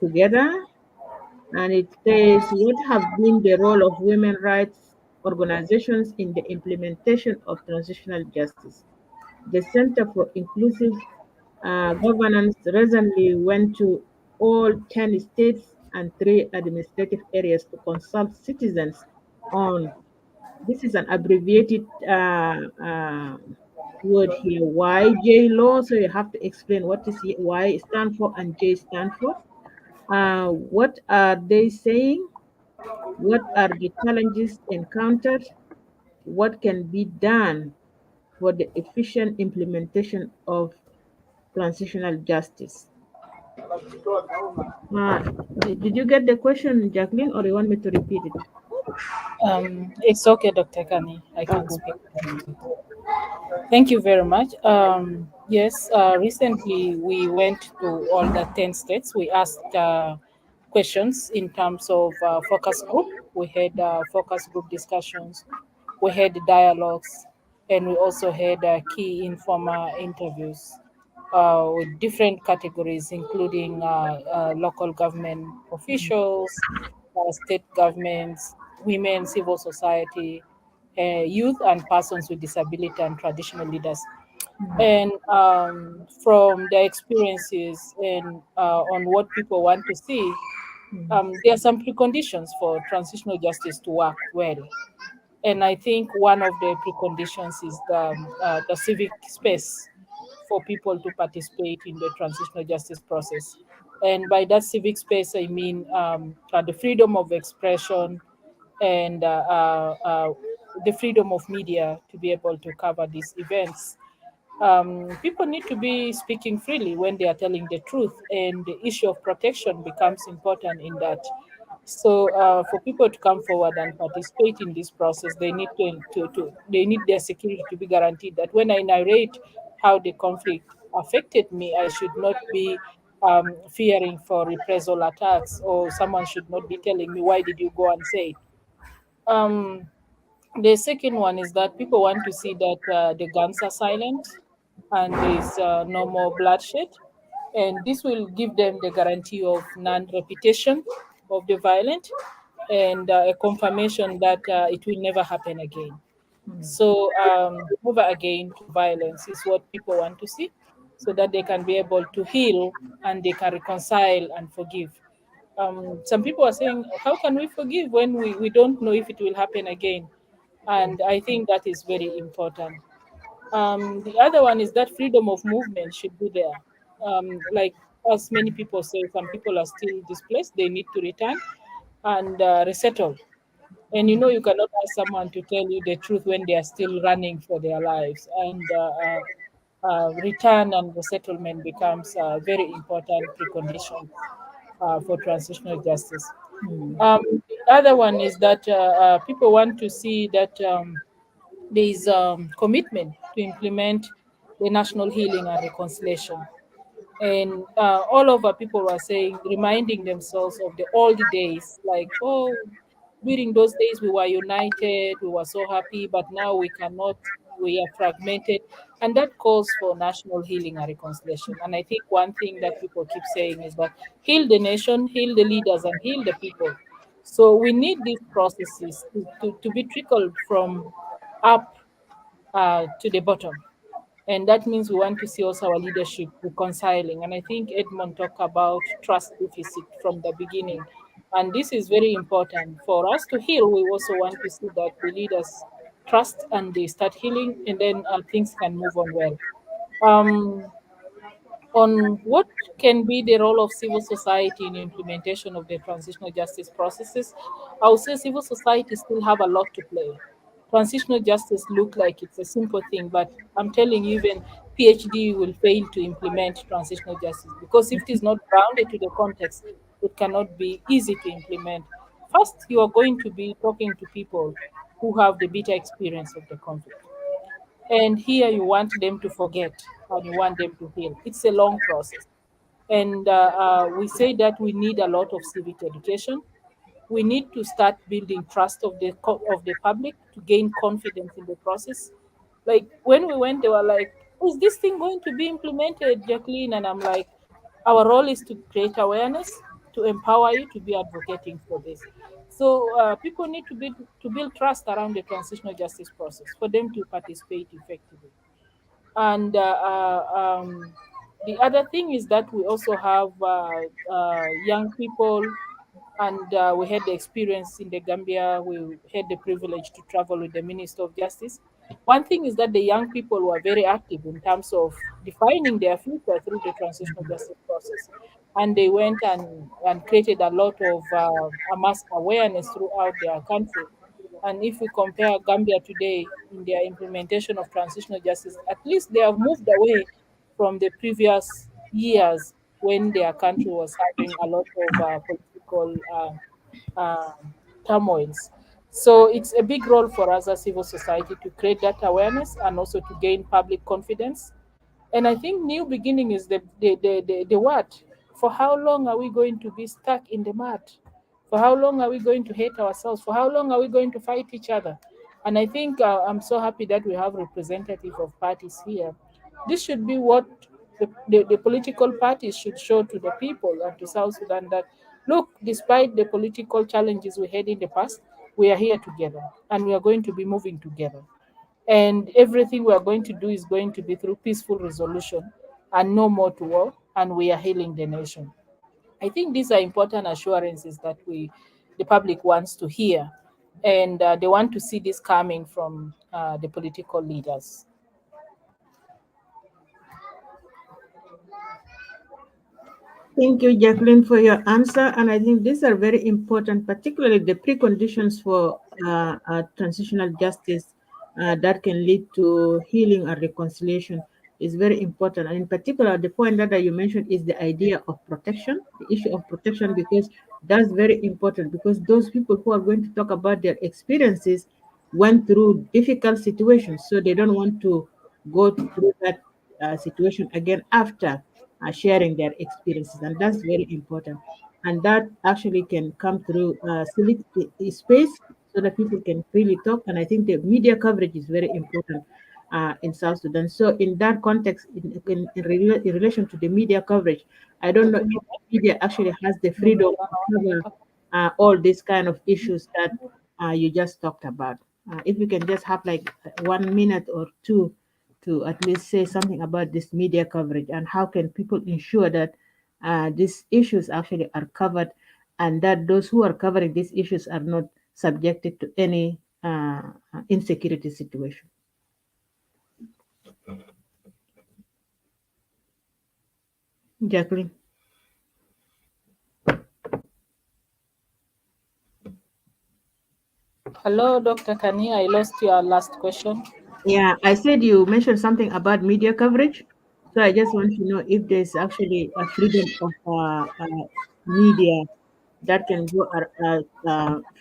together. And it says, what have been the role of women rights organizations in the implementation of transitional justice? The Center for Inclusive Governance recently went to all 10 states and 3 administrative areas to consult citizens on, this is an abbreviated word here, YJ law. So you have to explain what is Y stand for and J stand for. What are they saying? What are the challenges encountered? What can be done for the efficient implementation of transitional justice? Uh, did you get the question, Jacqueline, or you want me to repeat it? It's okay, Dr. Kani. I can Okay. speak. Thank you very much. Yes, recently we went to all the 10 states. We asked questions in terms of focus group. We had focus group discussions, we had dialogues, and we also had key informal interviews with different categories, including local government officials, state governments, women, civil society, youth, and persons with disability and traditional leaders. And from their experiences and on what people want to see, there are some preconditions for transitional justice to work well. And I think one of the preconditions is the civic space for people to participate in the transitional justice process. And by that civic space, I mean the freedom of expression and the freedom of media to be able to cover these events. People need to be speaking freely when they are telling the truth, and the issue of protection becomes important in that. So, for people to come forward and participate in this process, they need they need their security to be guaranteed. That when I narrate how the conflict affected me, I should not be fearing for reprisal attacks, or someone should not be telling me, "Why did you go and say it?" Um, the second one is that people want to see that the guns are silent and there's no more bloodshed. And this will give them the guarantee of non repetition of the violent and a confirmation that it will never happen again. So, never again to violence is what people want to see so that they can be able to heal and they can reconcile and forgive. Some people are saying, how can we forgive when we don't know if it will happen again? And I think that is very important. The other one is that freedom of movement should be there. Like as many people say, some people are still displaced, they need to return and resettle. And you cannot ask someone to tell you the truth when they are still running for their lives. And return and resettlement becomes a very important precondition for transitional justice. The other one is that people want to see that there is commitment to implement the national healing and reconciliation. And all over people were saying, reminding themselves of the old days, like, oh, during those days we were united, we were so happy, but now we cannot, we are fragmented. And that calls for national healing and reconciliation. And I think one thing that people keep saying is that heal the nation, heal the leaders, and heal the people. So we need these processes to be trickled from up to the bottom. And that means we want to see also our leadership reconciling. And I think Edmond talked about trust deficit from the beginning. And this is very important. For us to heal, we also want to see that the leaders trust and they start healing, and then things can move on well. Um, on what can be the role of civil society in implementation of the transitional justice processes, I would say civil society still have a lot to play. Transitional justice look like it's a simple thing, but I'm telling you, even PhD will fail to implement transitional justice because if it is not grounded to the context, it cannot be easy to implement. First, you are going to be talking to people who have the bitter experience of the conflict. And here you want them to forget and you want them to heal. It's a long process. And we say that we need a lot of civic education. We need to start building trust of of the public to gain confidence in the process. Like when we went, they were like, "Is this thing going to be implemented, Jacqueline?" And I'm like, "Our role is to create awareness, to empower you to be advocating for this." So people need to build trust around the transitional justice process for them to participate effectively. And the other thing is that we also have young people, and we had the experience in the Gambia. We had the privilege to travel with the Minister of Justice. One thing is that the young people were very active in terms of defining their future through the transitional justice process. And they went and created a lot of mass awareness throughout their country. And if we compare Gambia today in their implementation of transitional justice, at least they have moved away from the previous years when their country was having a lot of political turmoils. So it's a big role for us as civil society to create that awareness and also to gain public confidence. And I think new beginning is the what For how long are we going to be stuck in the mud? For how long are we going to hate ourselves? For how long are we going to fight each other? And I think I'm so happy that we have representative of parties here. This should be what the political parties should show to the people and to South Sudan that, look, despite the political challenges we had in the past, we are here together and we are going to be moving together. And everything we are going to do is going to be through peaceful resolution and no more to war, and we are healing the nation. I think these are important assurances that the public wants to hear, and they want to see this coming from the political leaders. Thank you, Jacqueline, for your answer. And I think these are very important, particularly the preconditions for transitional justice that can lead to healing and reconciliation is very important. And in particular, the point that you mentioned is the idea of protection, the issue of protection, because that's very important, because those people who are going to talk about their experiences went through difficult situations. So they don't want to go through that situation again after sharing their experiences, and that's very important. And that actually can come through civic space so that people can freely talk. And I think the media coverage is very important in South Sudan. So, in that context, in relation to the media coverage, I don't know if media actually has the freedom to cover all these kind of issues that you just talked about. If we can just have like 1 minute or two to at least say something about this media coverage, and how can people ensure that these issues actually are covered, and that those who are covering these issues are not subjected to any insecurity situation. Jacqueline. Hello, Dr. Kani. I lost your last question. Yeah, I said you mentioned something about media coverage. So I just want to know if there's actually a freedom of media that can go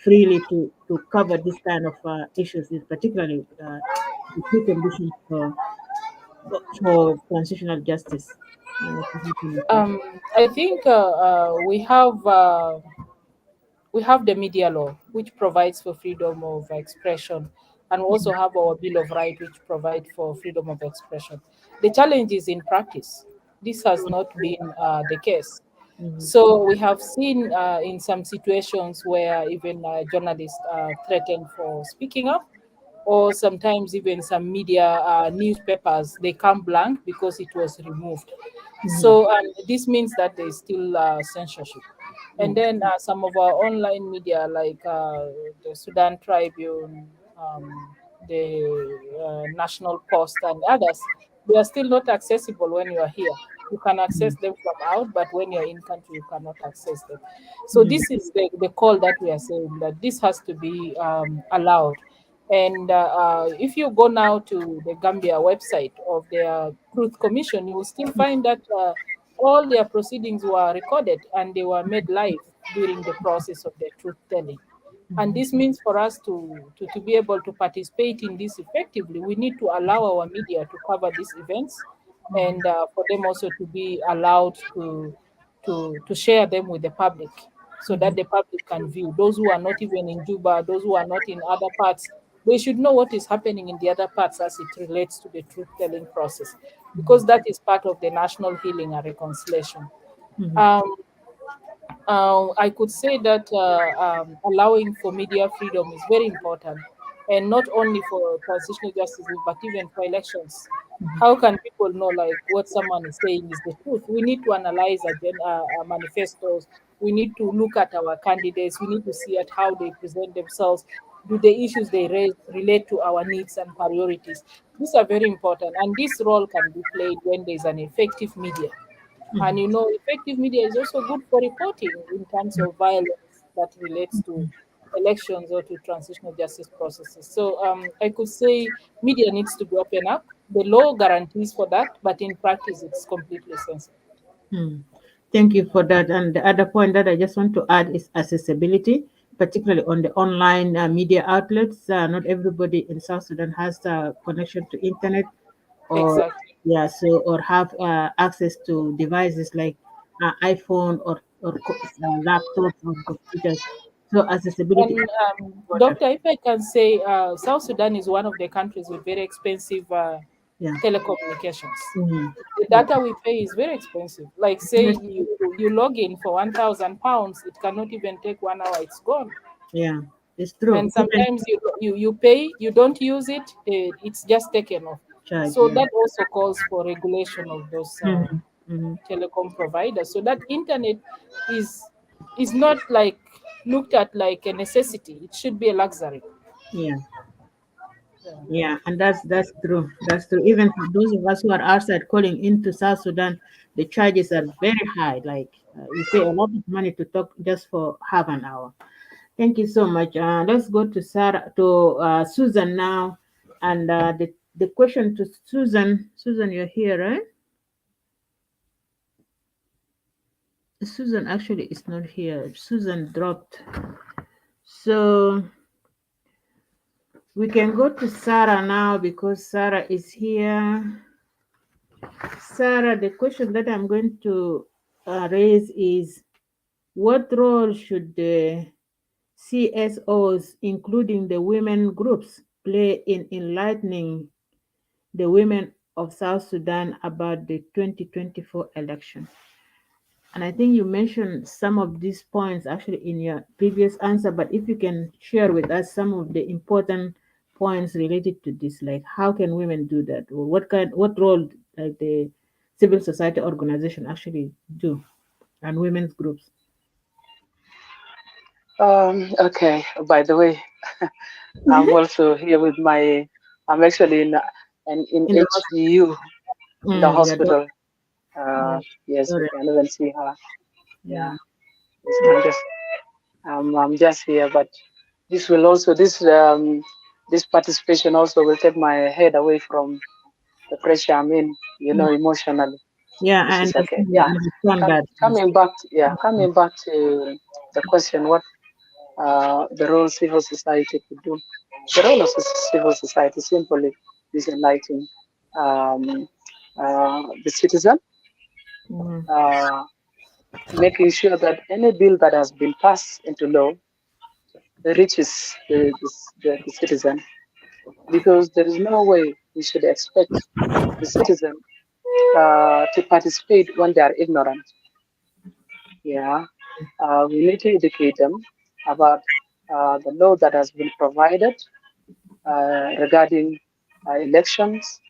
freely to cover this kind of issues, particularly the preconditions for transitional justice. To happen. I think we have the media law, which provides for freedom of expression, and we also have our Bill of Rights, which provide for freedom of expression. The challenge is in practice. This has not been the case. Mhm. So we have seen in some situations where even journalists are threatened for speaking up, or sometimes even some media newspapers, they come blank because it was removed. Mhm. So this means that there is still censorship. And Mhm. then some of our online media, like the Sudan Tribune, the National Post, and others, they are still not accessible when you are here. You can access them from out, but when you're in country, you cannot access them. So Mhm. this is the call that we are saying, that this has to be allowed. And if you go now to the Gambia website of their Truth Commission, you will still find that all their proceedings were recorded and they were made live during the process of the truth telling. And this means for us to be able to participate in this effectively, we need to allow our media to cover these events, and for them also to be allowed to share them with the public, so that the public can view. Those who are not even in Juba, those who are not in other parts, they should know what is happening in the other parts as it relates to the truth telling process, because that is part of the national healing and reconciliation. Mhm. Um, I could say that allowing for media freedom is very important, and not only for transitional justice, but even for elections. How can people know like what someone is saying is the truth? We need to analyze manifestos. We need to look at our candidates. We need to see at how they present themselves. Do the issues they raise relate to our needs and priorities? These are very important, and this role can be played when there is an effective media. And effective media is also good for reporting in terms of violence that relates to elections or to transitional justice processes. So I could say media needs to be open up. The law guarantees for that, but in practice, it's completely censored. Hmm. Thank you for that. And the other point that I just want to add is accessibility, particularly on the online media outlets. Not everybody in South Sudan has connection to internet, or Exactly. yeah, so or have access to devices like iPhone or laptops or computers. So accessibility And is important. Doctor, if I can say, South Sudan is one of the countries with very expensive Yeah. telecommunications. Mhm. The Yeah. data we pay is very expensive. Like say Yes. you log in for £1,000, it cannot even take 1 hour. It's gone. Yeah. It's true. And Even sometimes you pay, you don't use it, it's just taken off. charge. So Yeah. that also calls for regulation of those Mhm. Mhm. telecom providers. So that internet is not like looked at like a necessity. It should be a luxury. Yeah. Yeah. Yeah, and that's true. That's true. Even for those of us who are outside calling into South Sudan, the charges are very high. Like you pay a lot of money to talk just for half an hour. Thank you so much. Let's go to Sarah to Susan now, and the question to Susan. Susan, you're here, right? Susan actually is not here. Susan dropped. So we can go to Sarah now because Sarah is here. Sarah, the question that I'm going to raise is what role should the CSOs, including the women groups, play in enlightening the women of South Sudan about the 2024 election? And I think you mentioned some of these points actually in your previous answer, but if you can share with us some of the important points related to this, like how can women do that? Or what role the civil society organization actually do and women's groups? Okay. By the way, I'm also here with my. I'm actually in In the hospital. HDU in the Yeah, hospital. yeah, Yes, we sorry. can even see her. Yeah, Yeah. yes, I'm just here, but this will also this participation also will take my head away from the pressure I'm in. Mm. Emotionally, Yeah, which I is okay. understand. I Yeah, understand that. Yes. coming back to the question, what the role civil society could do. The role of civil society simply is enlightening um, the citizen, Mhm. uh, making sure that any bill that has been passed into law reaches the citizen, because there is no way we should expect the citizen to participate when they are ignorant. Yeah, we need to educate them about the law that has been provided regarding elections,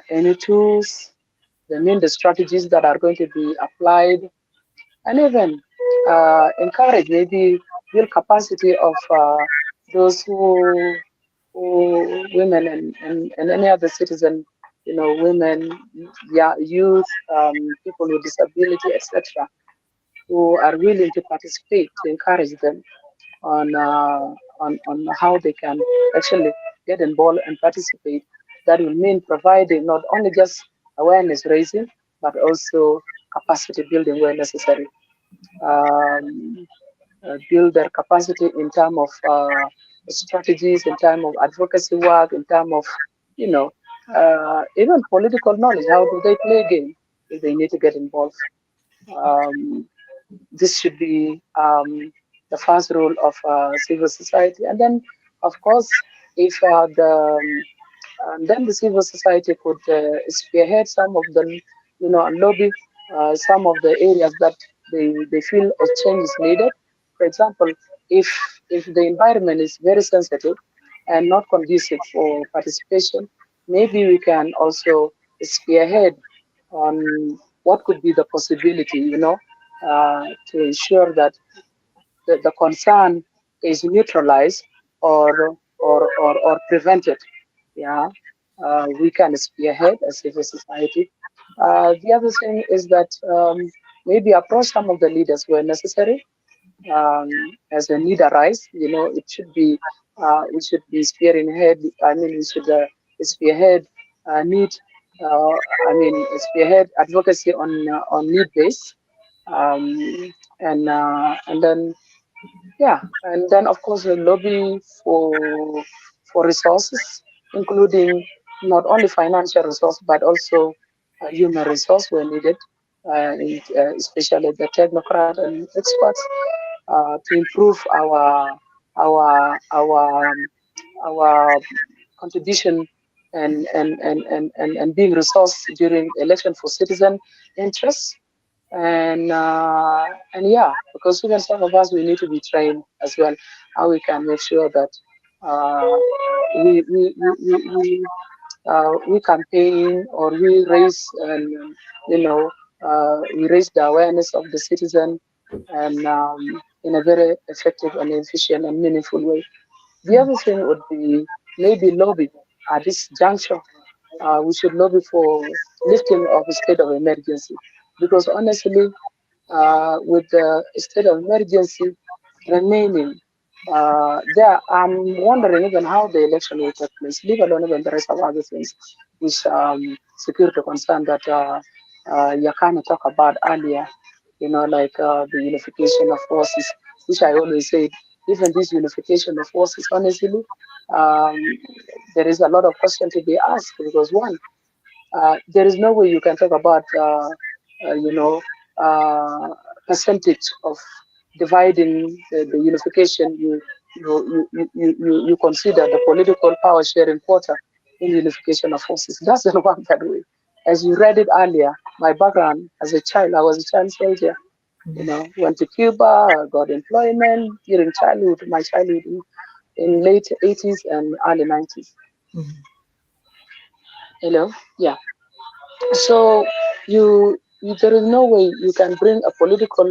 any tools, the strategies that are going to be applied, and even encourage, maybe build capacity of those who women and any other citizen, women, yeah, youth, people with disability, etc., who are willing to participate, to encourage them on how they can actually get involved and participate. That will mean providing not only just awareness raising, but also capacity building where necessary. Um, Build their capacity in terms of strategies, in terms of advocacy work, in terms of you know even political knowledge. How do they play a game if they need to get involved? Um, this should be the first role of civil society. And then, of course, if then the civil society could spearhead some of the, and lobby some of the areas that they feel a change is needed. For example, if if the environment is very sensitive and not conducive for participation, maybe we can also spearhead on what could be the possibility, to ensure that the concern is neutralized or prevented. Yeah, we can spearhead as civil society. The other thing is that maybe approach some of the leaders where necessary, as a need arise. It should be we should be spearing ahead. I mean, we should spearhead need. Spearhead advocacy on need base, and then yeah, and then of course the lobby for resources, including not only financial resource but also human resource where needed. especially the technocrat and experts, to improve our our contribution and being resourced during election for citizen interests. And yeah, because even some of us, we need to be trained as well how we can make sure that uh, we campaign or we raise, and we raise the awareness of the citizen, and in a very effective and efficient and meaningful way. The other thing would be maybe lobby at this juncture. We should lobby for lifting of a state of emergency, because honestly, with the state of emergency remaining, there, I'm wondering even how the election will take place, leave alone even the rest of other things, which security concern that Yakani talked about earlier, like the unification of forces, which I always say, even this unification of forces, honestly, um, there is a lot of question to be asked, because one, there is no way you can talk about, uh, you know, uh, percentage of dividing the unification. You consider the political power sharing quota in unification of forces. It doesn't work that way. As you read it earlier, my background as a child, I was a child soldier. Went to Cuba, got employment during childhood, my childhood in late 80s and early 90s. Yeah. So there is no way you can bring a political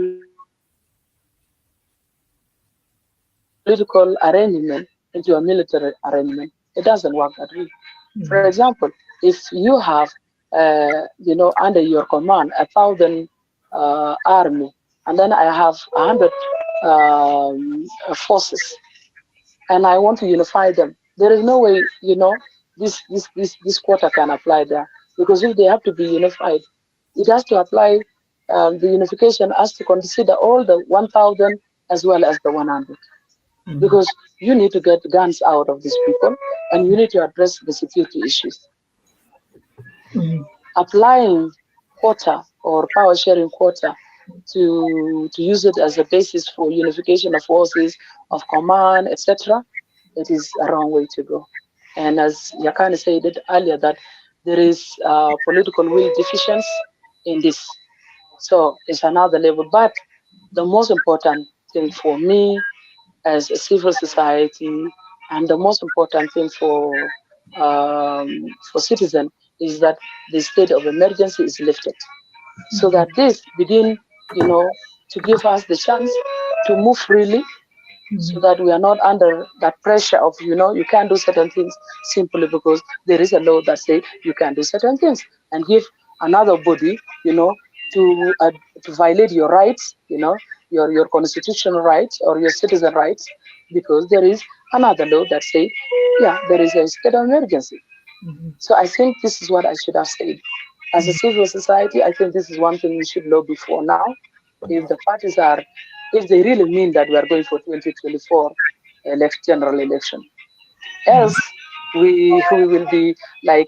arrangement into a military arrangement. It doesn't work that way. For example, if you have, under your command 1,000 army, and then I have 100 forces, and I want to unify them, there is no way, this quota can apply there, because if they have to be unified, it has to apply. The unification has to consider all the 1,000 as well as the 100, because you need to get guns out of these people, and you need to address the security issues. Applying quota or power sharing quota to use it as a basis for unification of forces, of command, etc., it is a wrong way to go. And as Yakani said it earlier, that there is political will deficiency in this. So it's another level. But the most important thing for me as a civil society, and the most important thing for citizen, is that the state of emergency is lifted, so that this begin, to give us the chance to move freely, so that we are not under that pressure of, you can't do certain things simply because there is a law that says you can do certain things, and give another body, to uh, to violate your rights, your constitutional rights or your citizen rights, because there is another law that says, yeah, there is a state of emergency. So I think this is what I should have said. As a civil society, I think this is one thing we should lobby for now. If the parties are, if they really mean that we are going for 2024 general election, else we will be like,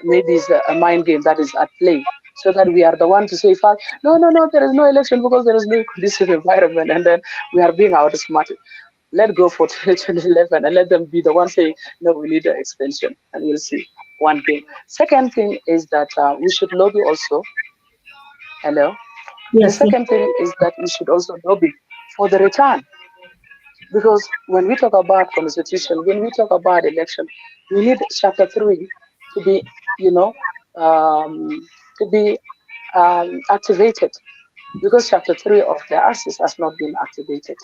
maybe it's a mind game that is at play, so that we are the one to say, no, no, no, there is no election because there is no conducive environment, and then we are being outsmarted. Let go for 2011 and let them be the one saying, no, we need an extension, and we'll see. One thing. Second thing is that we should lobby also. Hello. The Yes. second thing is that we should also lobby for the return, because when we talk about constitution, when we talk about election, we need chapter 3 to be, you know, um, to be activated, because chapter 3 of the access has not been activated.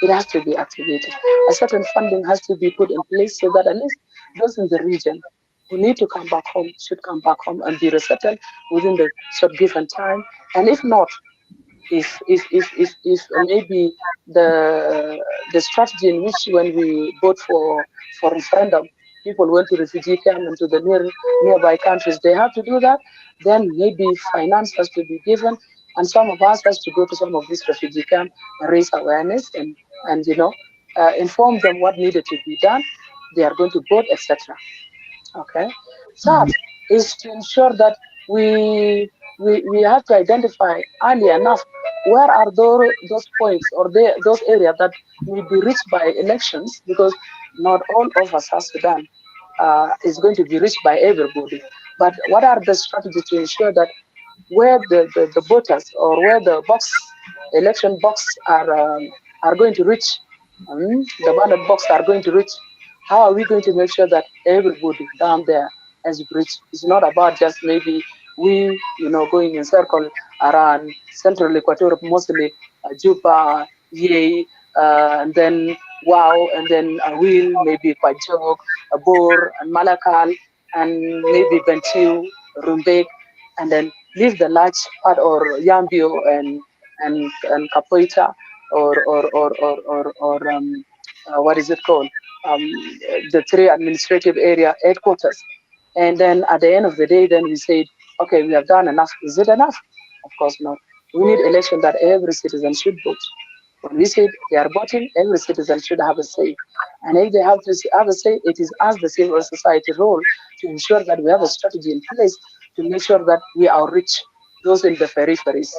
It has to be activated. A certain funding has to be put in place, so that at least those in the region who need to come back home should come back home and be resettled within the short given time. And if not, if maybe the strategy in which, when we vote for referendum, people went to refugee camp and to the nearby countries, they have to do that, then maybe finance has to be given, and some of us has to go to some of these refugee camp and raise awareness, and inform them what needed to be done. They are going to vote, etc. Okay. Third is to ensure that we have to identify early enough where are those points or those areas that will be reached by elections, because not all of us South Sudan is going to be reached by everybody. But what are the strategies to ensure that where the voters or where the election box are going to reach, the ballot box are going to reach, how are we going to make sure that everybody down there has reached? It's not about just maybe we, going in circle around central Equator, mostly Juba, Yei, and then Wow, and then Awil, maybe Kwajok, Bor, and Malakal, and maybe Bentiu, Rumbek, and then leave the large part or Yambio and Capoeira or what is it called? Um, the three administrative area headquarters. And then at the end of the day, then we said, okay, we have done enough. Is it enough? Of course not. We need election that every citizen should vote. When we say they are voting, every citizen should have a say. And if they have to have a say, it is as the civil society role to ensure that we have a strategy in place to make sure that we outreach those in the peripheries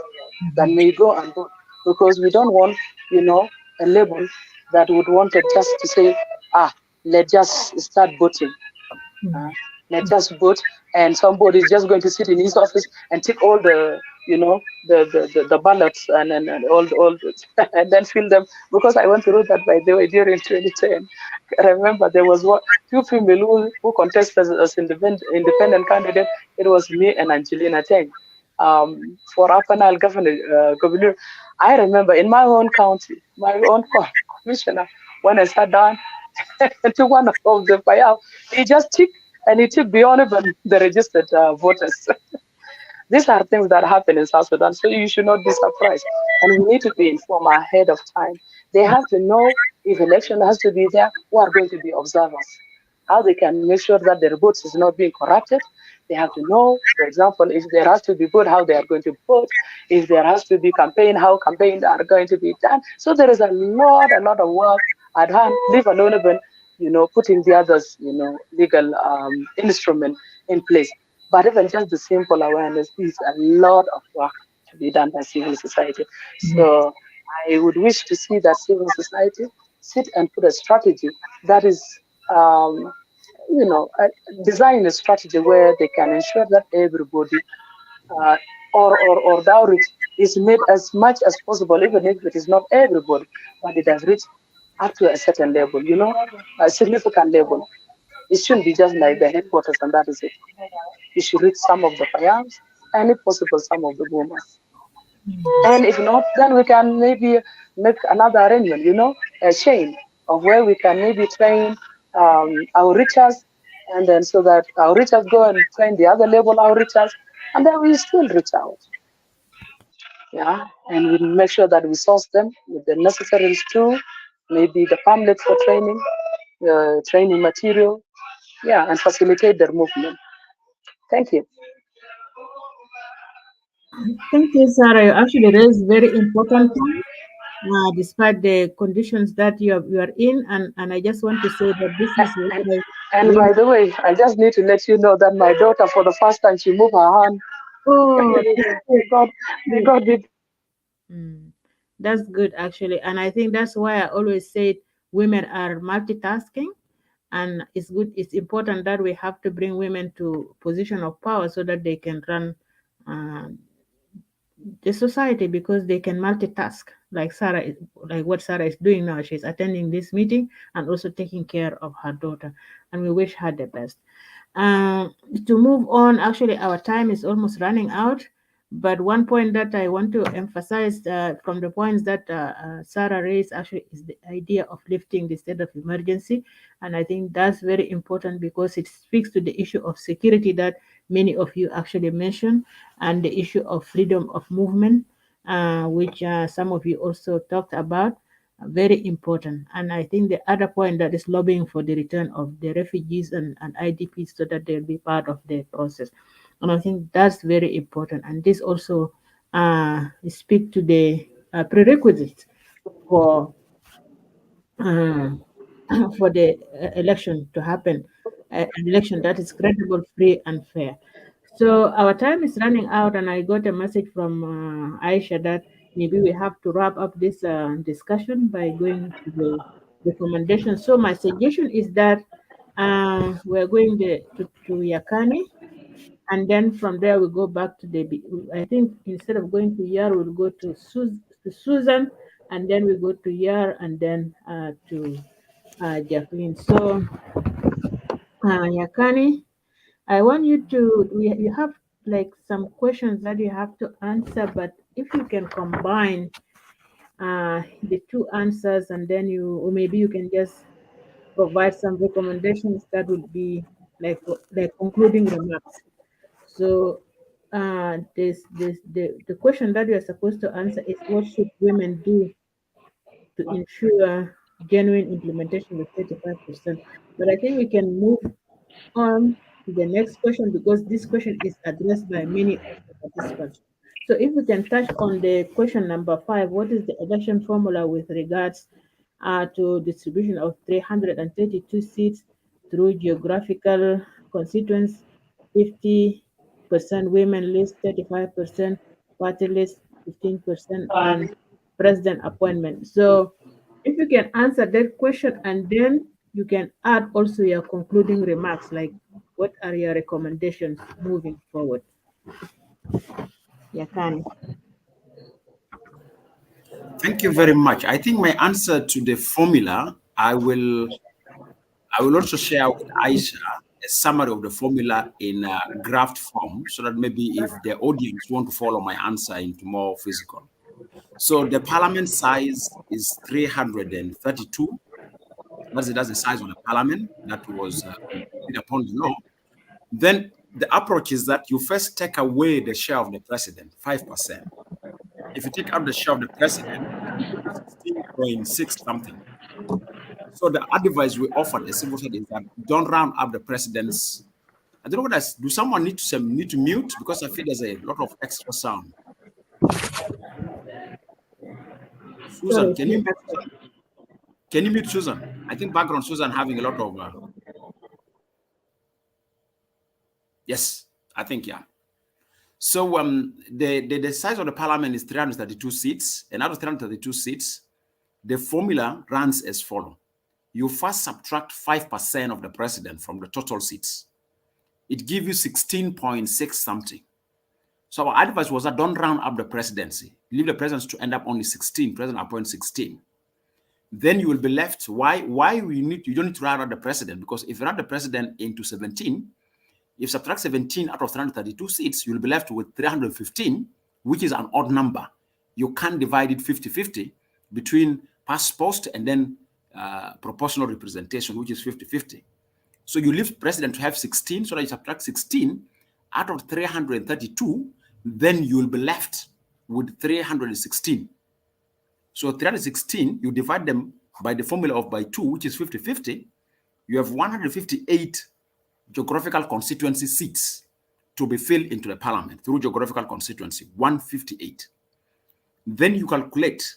that may go and vote. Because we don't want, a label that would want it just to say, let's just start voting. Uh, let's just vote, and somebody is just going to sit in his office and take all the ballots and all and then fill them. Because I went through that, by the way, during 2010. I remember there was two female who contested as independent candidate. It was me and Angelina Teng, for Upper Nile governor. I remember in my own county, my own commissioner, when I sat down to one of the fire, he just took, and he took beyond even the registered voters. These are things that happen in South Sudan, so you should not be surprised. And we need to be informed ahead of time. They have to know if election has to be there, who are going to be observers, how they can make sure that their votes is not being corrupted. They have to know, for example, if there has to be vote, how they are going to vote. If there has to be campaign, how campaigns are going to be done. So there is a lot of work at hand, leave alone even, putting the others, legal instrument in place. But even just the simple awareness is a lot of work to be done by civil society. So I would wish to see that civil society sit and put a strategy that is, um, design a strategy where they can ensure that everybody, uh, or the outreach is made as much as possible, even if it is not everybody, but it has reached up to a certain level, a significant level. It shouldn't be just like the headquarters and that is it. You should reach some of the payams and, if possible, some of the boomers. And if not, then we can maybe make another arrangement, a chain of where we can maybe train our reachers, and then so that our reachers go and train the other level outreachers, and then we still reach out. Yeah, and we make sure that we source them with the necessary tools, maybe the pamphlets for training, training material, yeah, and facilitate their movement. Thank you. Thank you, Sarah. You actually raised very important point, despite the conditions that you are in, and I just want to say that this is And what and women. by the way, I just need to let you know that my daughter, for the first time, she moved her hand. Oh, that's May God, may good. God be. Mm, that's good actually, and I think that's why I always said women are multitasking, and it's good. It's important that we have to bring women to position of power so that they can run uh, the society, because they can multitask like like what Sarah is doing now. She's attending this meeting and also taking care of her daughter, and we wish her the best. To move on, actually our time is almost running out, but one point that I want to emphasize from the points that Sarah raised actually is the idea of lifting the state of emergency, and I think that's very important because it speaks to the issue of security that many of you actually mentioned, and the issue of freedom of movement, which some of you also talked about. Very important. And I think the other point that is lobbying for the return of the refugees and IDPs so that they'll be part of the process. And I think that's very important. And this also speak to the prerequisites for uh, for the election to happen, an election that is credible, free, and fair. So our time is running out, and I got a message from Aisha that maybe we have to wrap up this discussion by going to the recommendation. So my suggestion is that we're going to Yakani, and then from there we go back to the. I think instead of going to Yar, we'll go to Susan, and then we go to Yar, and then to Jacqueline. So Yakani, I want you to, you have like some questions that you have to answer, but if you can combine the two answers, and then or maybe you can just provide some recommendations, that would be like concluding remarks. So the question that you are supposed to answer is, what should women do to ensure genuine implementation of 35%? But I think we can move on to the next question, because this question is addressed by many of the participants. So if we can touch on the question number 5, what is the election formula with regards to distribution of 332 seats through geographical constituents, 50% women list, 35% party list, 15%, and president appointment. So if you can answer that question, and then you can add also your concluding remarks, like what are your recommendations moving forward? Yakani. Thank you very much. I think my answer to the formula, I will also share with Aisha a summary of the formula in graph form, so that maybe if the audience want to follow my answer into more physical. So the parliament size is 332. That's the size of the parliament that was agreed upon the law. Then the approach is that you first take away the share of the president, 5%. If you take out the share of the president, it will be 16.6 something. So the advice we offered as civil society is that don't round up the president's. I don't know what that's. Do someone need to mute, because I feel there's a lot of extra sound. Susan, Sorry, can you mute Susan? I think background Susan having a lot of. Yes, I think yeah. So the size of the parliament is 332 seats, and out of 332 seats, the formula runs as follows. You first subtract 5% of the president from the total seats. It gives you 16.6 something. So our advice was that don't round up the presidency. Leave the presidency to end up only 16. President appoint 16. Then you will be left. Why you don't need to round up the president? Because if you round the president into 17, if you subtract 17 out of 332 seats, you'll be left with 315, which is an odd number. You can't divide it 50-50 between past post and then proportional representation, which is 50-50. So you leave president to have 16, so that you subtract 16 out of 332, then you'll be left with 316. So 316, you divide them by the formula of by 2, which is 50-50. You have 158 geographical constituency seats to be filled into the parliament through geographical constituency, 158. Then you calculate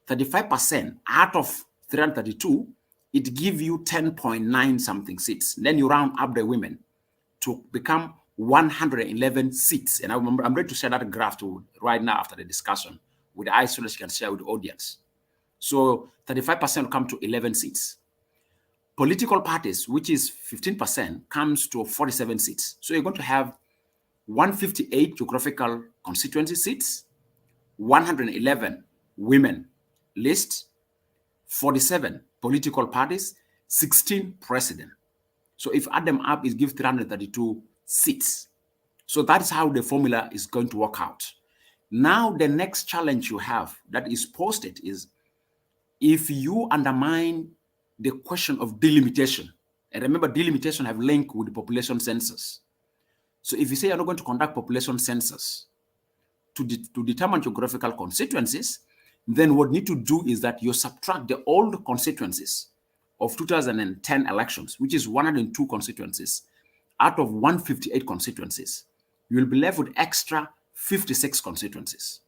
35% out of 332, it gives you 10.9 something seats. Then you round up the women to become 111 seats. And I'm ready to share that graph right now after the discussion with the eyes so that you can share with the audience. So 35% will come to 11 seats. Political parties, which is 15%, comes to 47 seats. So you're going to have 158 geographical constituency seats, 111 women list, 47 political parties, 16 president. So if you add them up, it gives 332 seats. So that's how the formula is going to work out. Now, the next challenge you have that is posted is, if you undermine the question of delimitation, and remember, delimitation have link with the population census. So if you say you're not going to conduct population census to determine geographical constituencies, then what you need to do is that you subtract the old constituencies of 2010 elections, which is 102 constituencies, out of 158 constituencies. You will be left with extra 56 constituencies.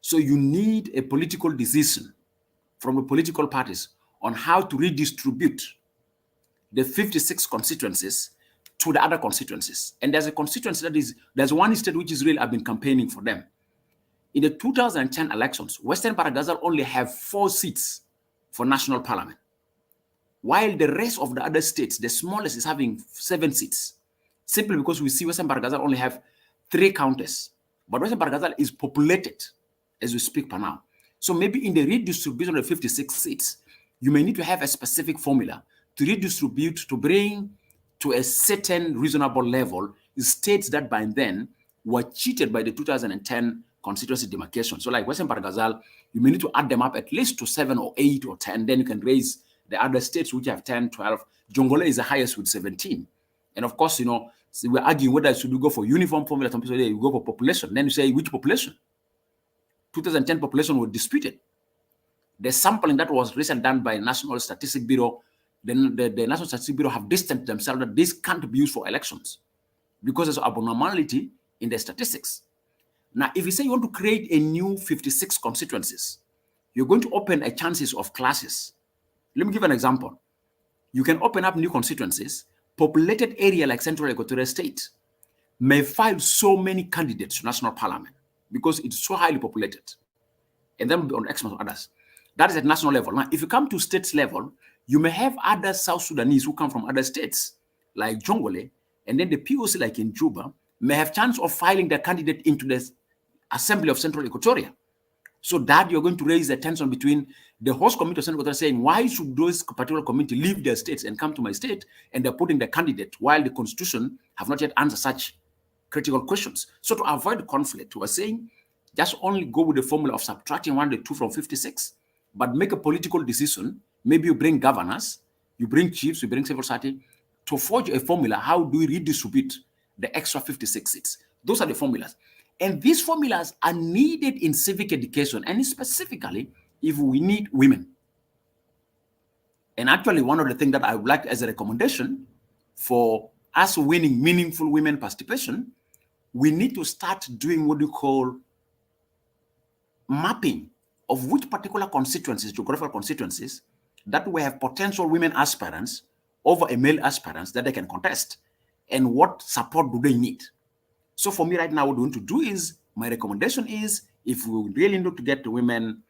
So you need a political decision from the political parties on how to redistribute the 56 constituencies to the other constituencies. And there's a constituency there's one state which is really, I've been campaigning for them. In the 2010 elections, Western Baragazal only have 4 seats for national parliament, while the rest of the other states, the smallest is having 7 seats, simply because we see Western Baragazal only have 3 counties. But Western Baragazal is populated as we speak per now. So maybe in the redistribution of 56 seats, you may need to have a specific formula to redistribute, to bring to a certain reasonable level states that by then were cheated by the 2010 constituency demarcation. So like Western Baragazal, you may need to add them up at least to 7 or 8 or 10, then you can raise the other states which have 10, 12. Jongola is the highest with 17. And of course, so we're arguing whether should we go for uniform formula. Some people say you go for population. Then you say which population? 2010 population was disputed. The sampling that was recently done by National Statistics Bureau, the National Statistics Bureau have distanced themselves that this can't be used for elections because there's abnormality in the statistics. Now, if you say you want to create a new 56 constituencies, you're going to open a chances of classes. Let me give an example. You can open up new constituencies. Populated area like Central Equatorial State may file so many candidates to national parliament because it's so highly populated, and then on expense of others. That is at national level. Now, if you come to state level, you may have other South Sudanese who come from other states, like Jongole, and then the POC, like in Juba, may have chance of filing their candidate into the Assembly of Central Equatoria. So that you're going to raise the tension between the host community of Central Equatoria saying, why should those particular community leave their states and come to my state? And they're putting the candidate while the constitution have not yet answered such critical questions. So to avoid conflict, we're saying just only go with the formula of subtracting 1 to 2 from 56, but make a political decision. Maybe you bring governors, you bring chiefs, you bring civil society to forge a formula. How do we redistribute the extra 56 seats? Those are the formulas. And these formulas are needed in civic education, and specifically if we need women. And actually, one of the things that I would like as a recommendation for us winning meaningful women participation, we need to start doing what we call mapping of which particular constituencies, geographical constituencies, that we have potential women aspirants over a male aspirants that they can contest, and what support do they need. So for me right now, what we want to do is, my recommendation is, if we really need to get the women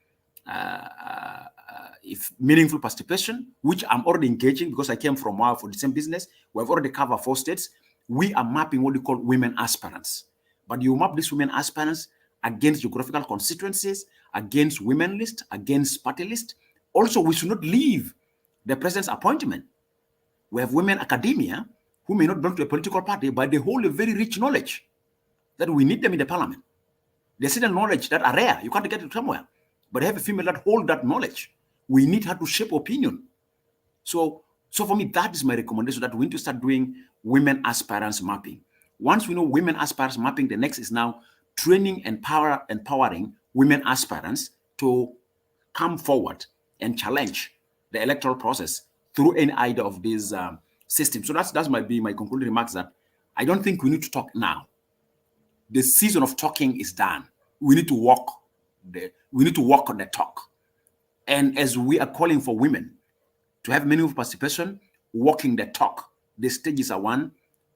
if meaningful participation, which I'm already engaging because I came from WOW for the same business, we have already covered 4 states. We are mapping what we call women aspirants. But you map these women aspirants against geographical constituencies, against women list, against party list. Also, we should not leave the president's appointment. We have women academia who may not belong to a political party, but they hold a very rich knowledge that we need them in the parliament. There's certain knowledge that are rare. You can't get it somewhere. But they have a female that hold that knowledge. We need her to shape opinion. So for me, that is my recommendation, that we need to start doing women aspirants mapping. Once we know women aspirants mapping, the next is now training and empowering women aspirants to come forward and challenge the electoral process through any either of these systems. So that might be my concluding remarks, that I don't think we need to talk now. The season of talking is done. We need to walk on the talk. And as we are calling for women to have meaningful participation, walking the talk, the stages are one: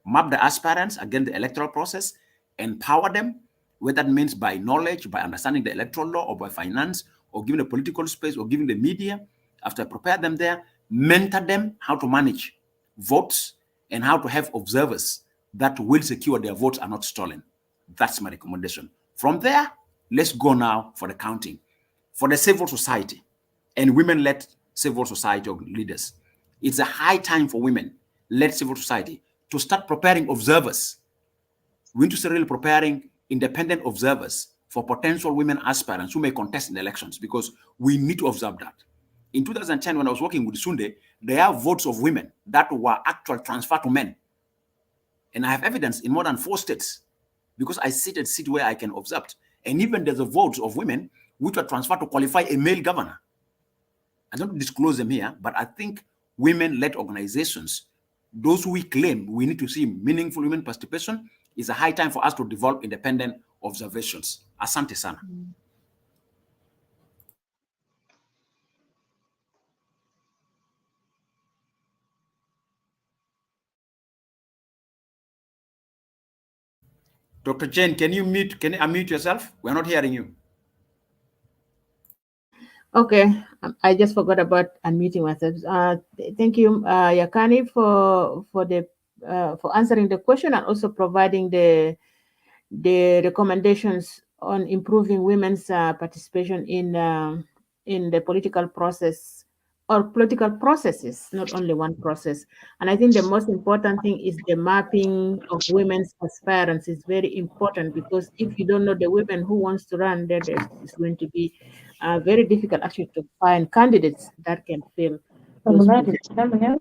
map the aspirants against the electoral process, empower them, whether that means by knowledge, by understanding the electoral law, or by finance, or giving the political space, or giving the media. After I prepare them there, mentor them how to manage votes and how to have observers that will secure their votes are not stolen. That's my recommendation. From there, let's go now for the counting. For the civil society and women-led civil society leaders, it's a high time for women-led civil society to start preparing observers. We need to start really preparing independent observers for potential women aspirants who may contest in elections, because we need to observe that. In 2010, when I was working with Sunday, there are votes of women that were actually transferred to men. And I have evidence in more than 4 states, because I sit at seat where I can observe. And even there's a votes of women which were transferred to qualify a male governor. I don't disclose them here, but I think women-led organizations, those who we claim we need to see meaningful women participation, is a high time for us to develop independent observations. Asante sana. Dr. Jane, can you unmute yourself? We're not hearing you. Okay, I just forgot about unmuting myself. Thank you, Yakani, for answering the question and also providing the recommendations on improving women's participation in the political process or political processes, not only one process. And I think the most important thing is the mapping of women's aspirants is very important, because if you don't know the women who wants to run, then it's going to be very difficult actually to find candidates that can fill those positions.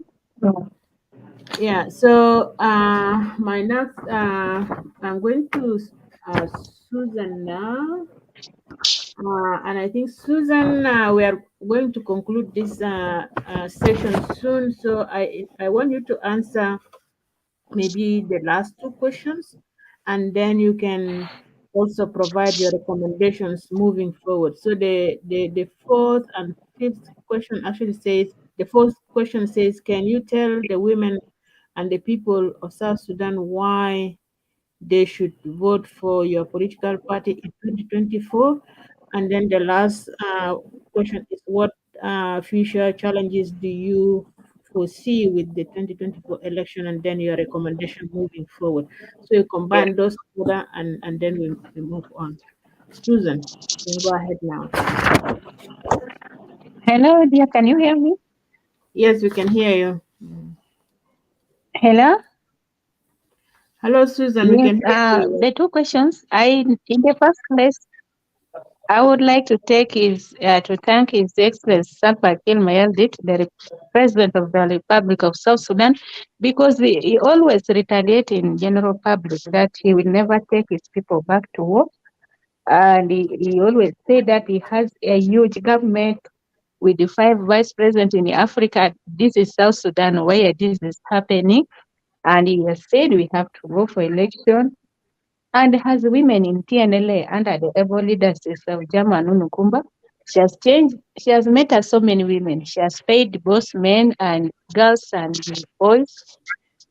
Yeah, so my next, I'm going to Susan now. And I think, Susan, we are going to conclude this session soon. So I want you to answer maybe the last two questions, and then you can also provide your recommendations moving forward. So the fourth and fifth question actually says, the fourth question says, can you tell the women and the people of South Sudan why they should vote for your political party in 2024? And then the last question is, what future challenges do you foresee with the 2024 election, and then your recommendation moving forward? So you combine those together, and then we move on. Susan, you can go ahead now. Hello, dear. Can you hear me? Yes, we can hear you. Hello. Hello, Susan. We Yes. can hear you. The two questions. In the first place, I would like to thank His Excellency Salva Kiir Mayardit, the President of the Republic of South Sudan, because he always retaliates in general public that he will never take his people back to war. And he always say that he has a huge government with the 5 vice presidents in Africa. This is South Sudan where this is happening. And he has said we have to go for election. And as women in TNLA under the able leadership of Jama Nunukumba, she has met us so many women. She has paid both men and girls and boys.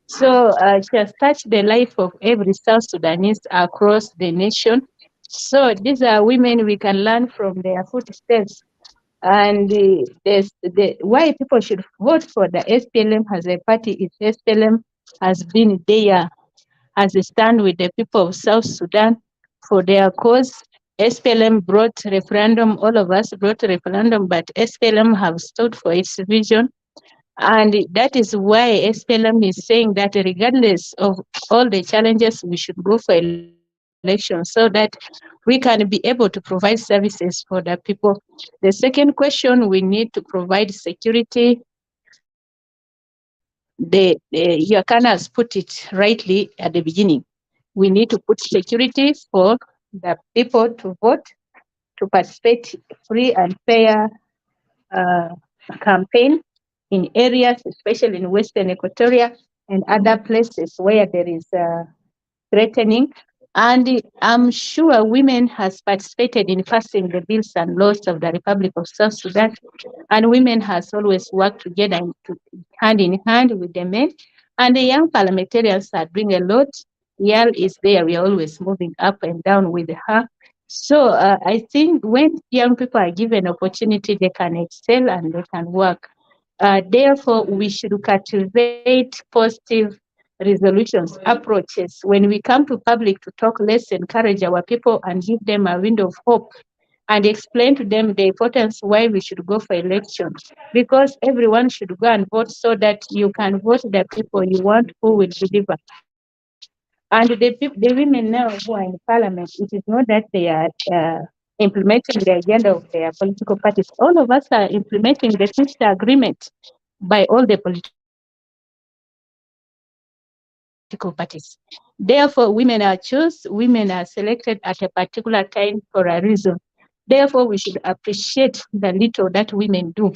So she has touched the life of every South Sudanese across the nation. So these are women we can learn from their footsteps. And why people should vote for the SPLM as a party is SPLM has been there as a stand with the people of South Sudan for their cause. SPLM brought referendum, all of us brought referendum, but SPLM have stood for its vision. And that is why SPLM is saying that regardless of all the challenges, we should go for election so that we can be able to provide services for the people. The second question, we need to provide security. Yakana has put it rightly at the beginning. We need to put security for the people to vote, to participate free and fair uh, campaign in areas, especially in Western Equatoria and other places where there is threatening. And I'm sure women has participated in passing the bills and laws of the Republic of South Sudan, and women has always worked together hand in hand with the men. And the young parliamentarians are doing a lot. Yale is there. We are always moving up and down with her. So I think when young people are given opportunity, they can excel and they can work. Therefore, we should cultivate positive resolutions, approaches. When we come to public to talk, let's encourage our people and give them a window of hope and explain to them the importance why we should go for elections. Because everyone should go and vote so that you can vote the people you want who will deliver. And the women now who are in parliament, it is not that they are implementing the agenda of their political parties. All of us are implementing the fifth agreement by all the political parties. Therefore, women are chosen, women are selected at a particular time for a reason. Therefore, we should appreciate the little that women do.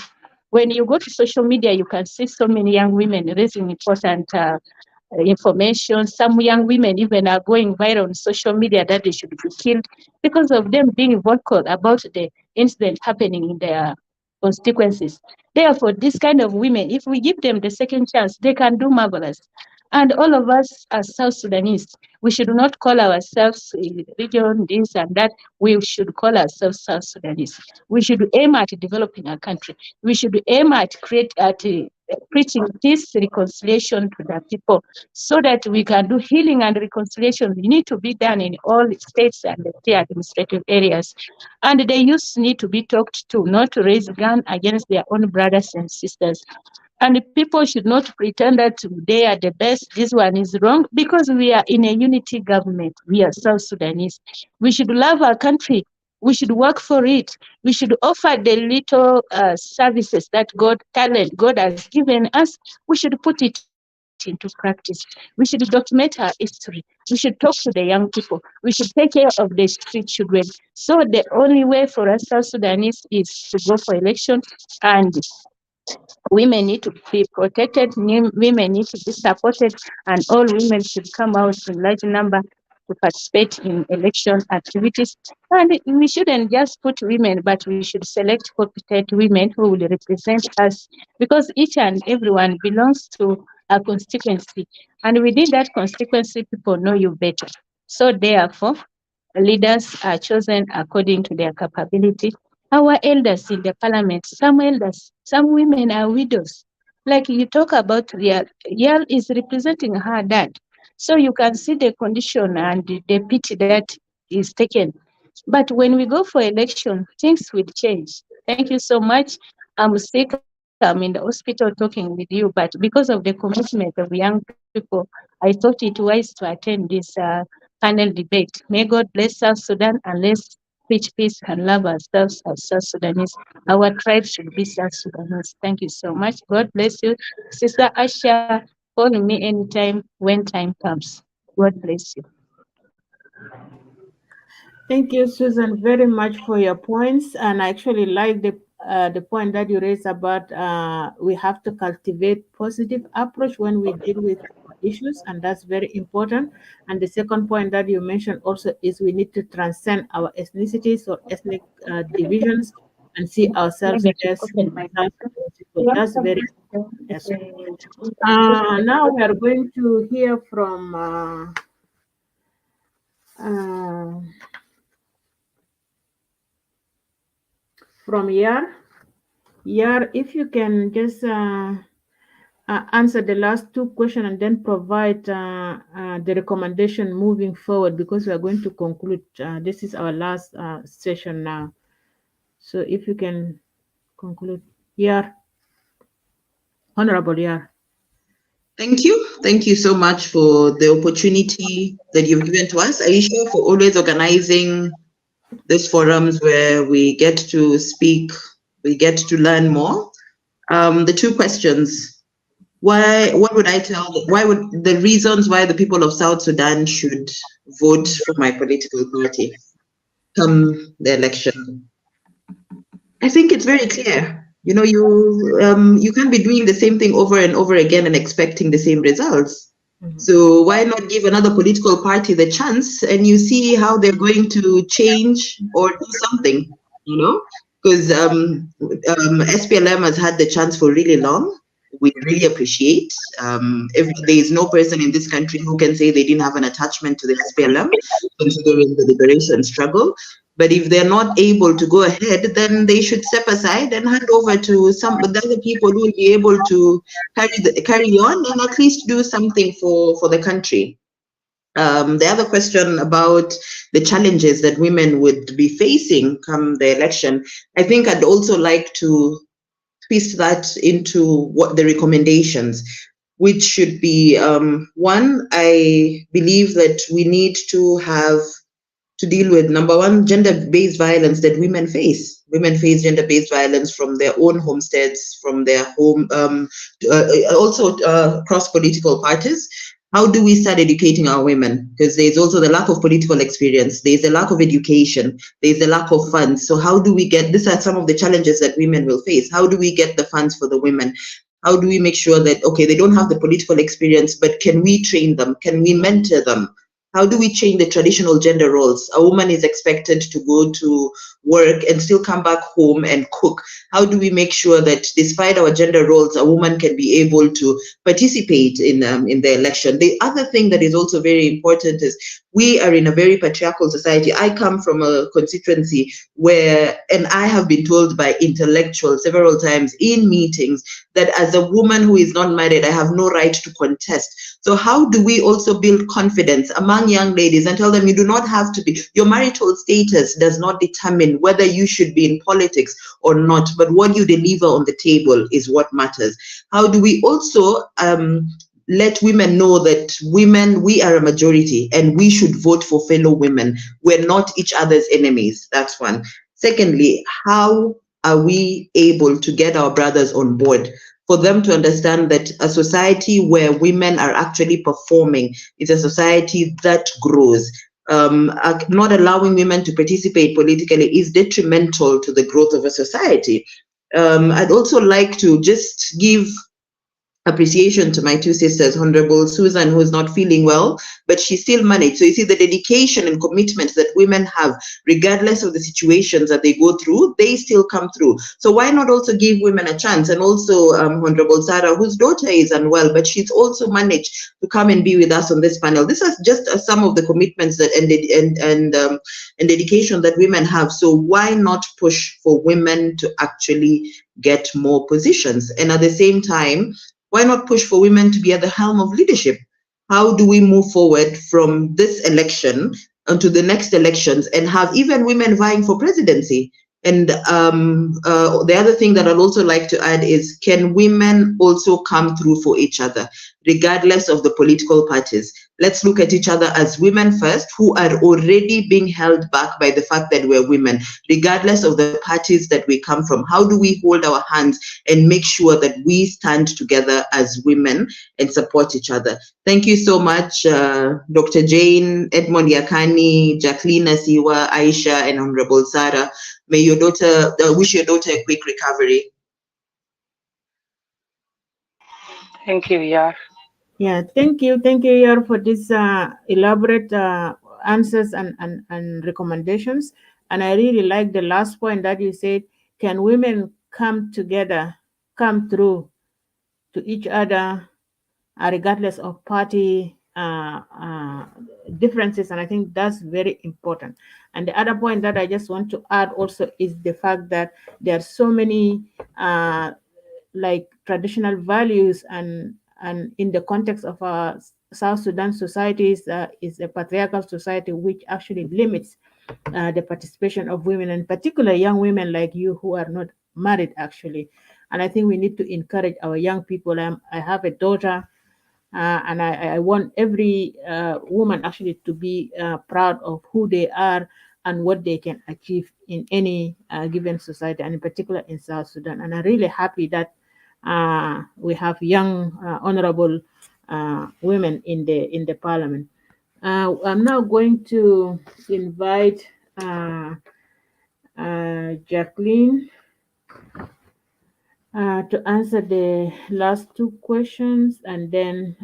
When you go to social media, you can see so many young women raising important information. Some young women even are going viral on social media that they should be killed because of them being vocal about the incident happening in their constituencies. Therefore, this kind of women, if we give them the second chance, they can do marvelous. And all of us as South Sudanese, we should not call ourselves region, this and that. We should call ourselves South Sudanese. We should aim at developing our country. We should aim at preaching peace, reconciliation to the people, so that we can do healing and reconciliation. We need to be done in all states and the administrative areas. And the youth need to be talked to, not to raise a gun against their own brothers and sisters. And people should not pretend that they are the best, this one is wrong, because we are in a unity government. We are South Sudanese. We should love our country. We should work for it. We should offer the little services that talent God has given us. We should put it into practice. We should document our history. We should talk to the young people. We should take care of the street children. So the only way for us South Sudanese is to go for election, and women need to be protected, women need to be supported, and all women should come out in large number to participate in election activities. And we shouldn't just put women, but we should select competent women who will represent us, because each and everyone belongs to a constituency. And within that constituency, people know you better. So therefore, leaders are chosen according to their capability. Our elders in the parliament, some women are widows. Like you talk about Rial, Rial is representing her dad. So you can see the condition and the pity that is taken. But when we go for election, things will change. Thank you so much. I'm sick. I'm in the hospital talking with you, but because of the commitment of young people, I thought it wise to attend this panel debate. May God bless South Sudan, and let's preach peace and love ourselves as South Sudanese. Our tribe should be South Sudanese. Thank you so much. God bless you. Sister Asha, call me anytime when time comes. God bless you. Thank you, Susan, very much for your points. And I actually like the point that you raised about we have to cultivate positive approach when we deal with issues, and that's very important. And the second point that you mentioned also is we need to transcend our ethnicities or ethnic divisions and see ourselves as people. That's very important as well. Now we are going to hear from Yar. Yar, if you can just answer the last two questions and then provide the recommendation moving forward, because we are going to conclude. This is our last session now. So if you can conclude. Yar. Honorable Yar. Thank you. Thank you so much for the opportunity that you've given to us, Aisha, for always organizing these forums where we get to speak, we get to learn more. The two questions: why would the reasons why the people of South Sudan should vote for my political party come the election? I think it's very clear. You know, you can't be doing the same thing over and over again and expecting the same results. Mm-hmm. So why not give another political party the chance, and you see how they're going to change or do something, you know? Because SPLM has had the chance for really long. We really appreciate. There is no person in this country who can say they didn't have an attachment to the SPLM, considering the liberation struggle. But if they're not able to go ahead, then they should step aside and hand over to some other people who will be able to carry on and at least do something for the country. The other question about the challenges that women would be facing come the election, I think I'd also like to twist that into what the recommendations, which should be, one, I believe that we need to deal with, number one, gender-based violence that women face. Women face gender-based violence from their own homesteads, from their home, also across political parties. How do we start educating our women? Because there's also the lack of political experience, there's a lack of education, there's a lack of funds. So how do we these are some of the challenges that women will face. How do we get the funds for the women? How do we make sure that, okay, they don't have the political experience, but can we train them? Can we mentor them? How do we change the traditional gender roles? A woman is expected to go to work and still come back home and cook. How do we make sure that despite our gender roles, a woman can be able to participate in the election? The other thing that is also very important is we are in a very patriarchal society. I come from a constituency where, and I have been told by intellectuals several times in meetings that as a woman who is not married, I have no right to contest. So how do we also build confidence among young ladies and tell them you do not have to be, your marital status does not determine whether you should be in politics or not, but what you deliver on the table is what matters. How do we also let women know that women, we are a majority and we should vote for fellow women. We're not each other's enemies. That's one. Secondly, how are we able to get our brothers on board for them to understand that a society where women are actually performing is a society that grows? Not allowing women to participate politically is detrimental to the growth of a society. I'd also like to just give appreciation to my two sisters, Honorable Susan, who is not feeling well, but she still managed. So you see the dedication and commitment that women have, regardless of the situations that they go through, they still come through. So why not also give women a chance? And also Honorable Sarah, whose daughter is unwell, but she's also managed to come and be with us on this panel. This is just some of the commitments that and dedication that women have. So why not push for women to actually get more positions? And at the same time, why not push for women to be at the helm of leadership? How do we move forward from this election onto the next elections and have even women vying for presidency? And the other thing that I'd also like to add is, can women also come through for each other, regardless of the political parties? Let's look at each other as women first, who are already being held back by the fact that we're women, regardless of the parties that we come from. How do we hold our hands and make sure that we stand together as women and support each other? Thank you so much, Dr. Jane, Edmond Yakani, Jacqueline Asiwa, Aisha, and Honorable Sarah. May your daughter, wish your daughter a quick recovery. Thank you, yeah. Yeah, thank you, Yor, for this elaborate answers and recommendations. And I really like the last point that you said: can women come together, come through to each other, regardless of party differences? And I think that's very important. And the other point that I just want to add also is the fact that there are so many like traditional values, and in the context of our South Sudan societies, is a patriarchal society which actually limits the participation of women, and particularly young women like you who are not married actually. And I think we need to encourage our young people. I have a daughter, and I want every woman actually to be proud of who they are and what they can achieve in any given society, and in particular in South Sudan. And I'm really happy that we have young, honorable women in the parliament. I'm now going to invite Jacqueline to answer the last two questions, and then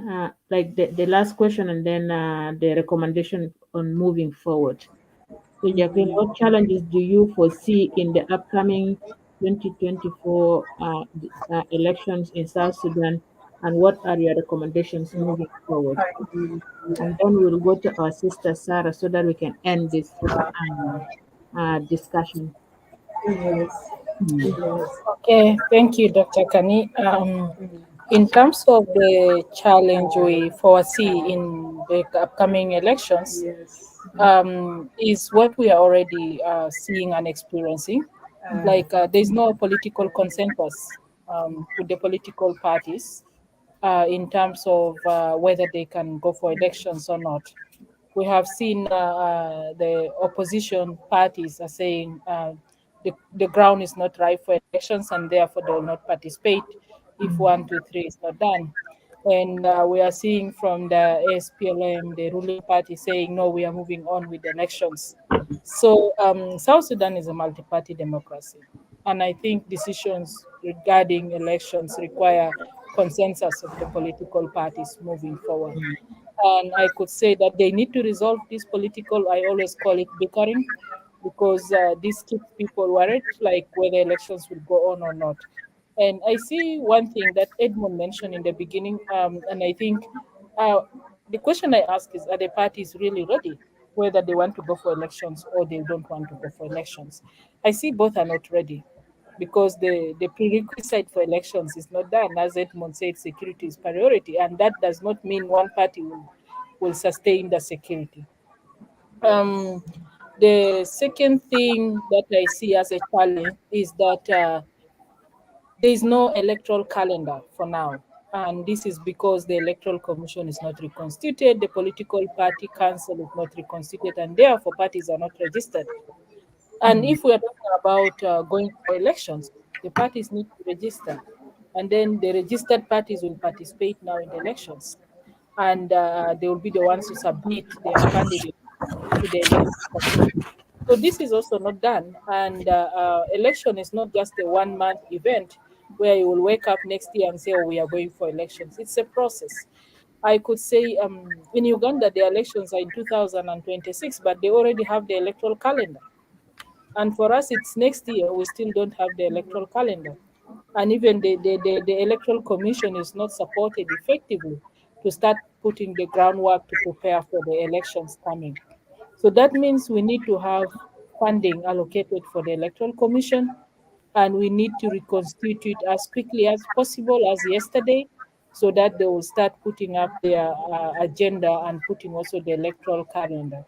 like the last question, and then the recommendation on moving forward. So Jacqueline, what challenges do you foresee in the upcoming 2024 elections in South Sudan, and what are your recommendations moving forward? And then we'll go to our sister Sarah so that we can end this discussion. Okay, thank you, Dr. Kani. In terms of the challenge we foresee in the upcoming elections, is what we are already seeing and experiencing. Like there's no political consensus with the political parties in terms of whether they can go for elections or not. We have seen the opposition parties are saying the ground is not ripe for elections and therefore they will not participate if 1, 2, 3 is not done. And we are seeing from the SPLM, the ruling party, saying, no, we are moving on with the elections. So South Sudan is a multi-party democracy. And I think decisions regarding elections require consensus of the political parties moving forward. And I could say that they need to resolve this political, I always call it bickering, because this keeps people worried, like whether elections will go on or not. And I see one thing that Edmund mentioned in the beginning, and I think the question I ask is, are the parties really ready, whether they want to go for elections or they don't want to go for elections? I see both are not ready, because the prerequisite for elections is not done. As Edmond said, security is priority, and that does not mean one party will sustain the security. Um, the second thing that I see as a challenge is that there is no electoral calendar for now. And this is because the Electoral Commission is not reconstituted, the political party council is not reconstituted, and therefore parties are not registered. And if we are talking about going for elections, the parties need to register. And then the registered parties will participate now in the elections. And they will be the ones to submit their candidates to the election commission. So this is also not done. And election is not just a 1 month event where you will wake up next year and say, oh, we are going for elections. It's a process. I could say in Uganda, the elections are in 2026, but they already have the electoral calendar. And for us, it's next year. We still don't have the electoral calendar. And even the Electoral Commission is not supported effectively to start putting the groundwork to prepare for the elections coming. So that means we need to have funding allocated for the Electoral Commission, and we need to reconstitute as quickly as possible, as yesterday, so that they will start putting up their agenda and putting also the electoral calendar.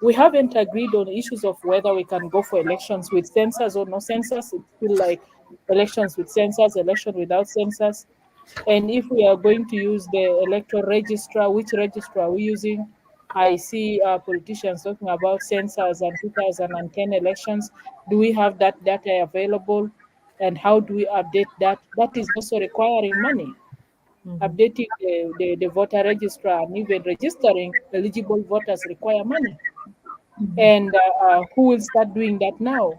We haven't agreed on issues of whether we can go for elections with censors or no censors. It's still like elections with censors, election without censors. And if we are going to use the electoral registrar, which registrar are we using? I see politicians talking about censors and 2010 elections. Do we have that data available? And how do we update that? That is also requiring money. Updating the voter registrar and even registering eligible voters require money. And who will start doing that now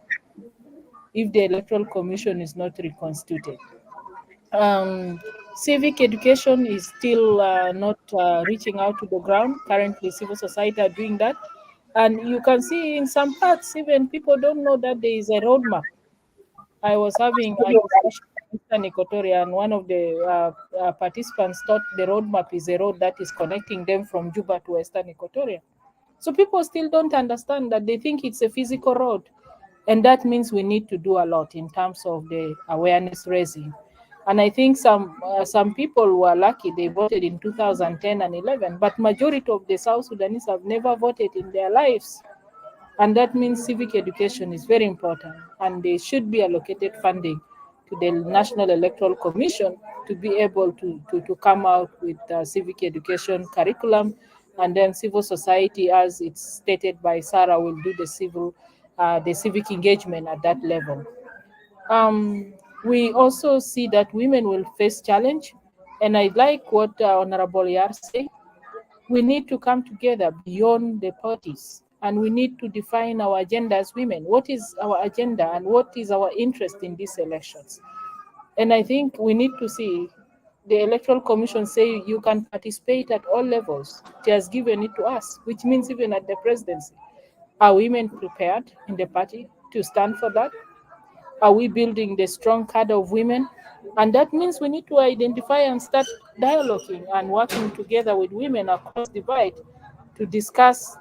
if the Electoral Commission is not reconstituted? Um, Civic education is still not reaching out to the ground. Currently, civil society are doing that. And you can see in some parts, even people don't know that there is a roadmap. I was having a discussion in Eastern Equatoria, and one of the participants thought the roadmap is a road that is connecting them from Juba to Western Equatoria. So people still don't understand that. They think it's a physical road. And that means we need to do a lot in terms of the awareness raising. And I think some people were lucky they voted in 2010 and 11, but majority of the South Sudanese have never voted in their lives. And that means civic education is very important, and they should be allocated funding to the National Electoral Commission to be able to come out with civic education curriculum. And then civil society, as it's stated by Sarah, will do the civic engagement at that level. We also see that women will face challenge, and I like what Honorable Yar say. We need to come together beyond the parties, and we need to define our agenda as women. What is our agenda and what is our interest in these elections? And I think we need to see the Electoral Commission say you can participate at all levels. It has given it to us, which means even at the presidency. Are women prepared in the party to stand for that? Are we building the strong cadre of women? And that means we need to identify and start dialoguing and working together with women across divide to discuss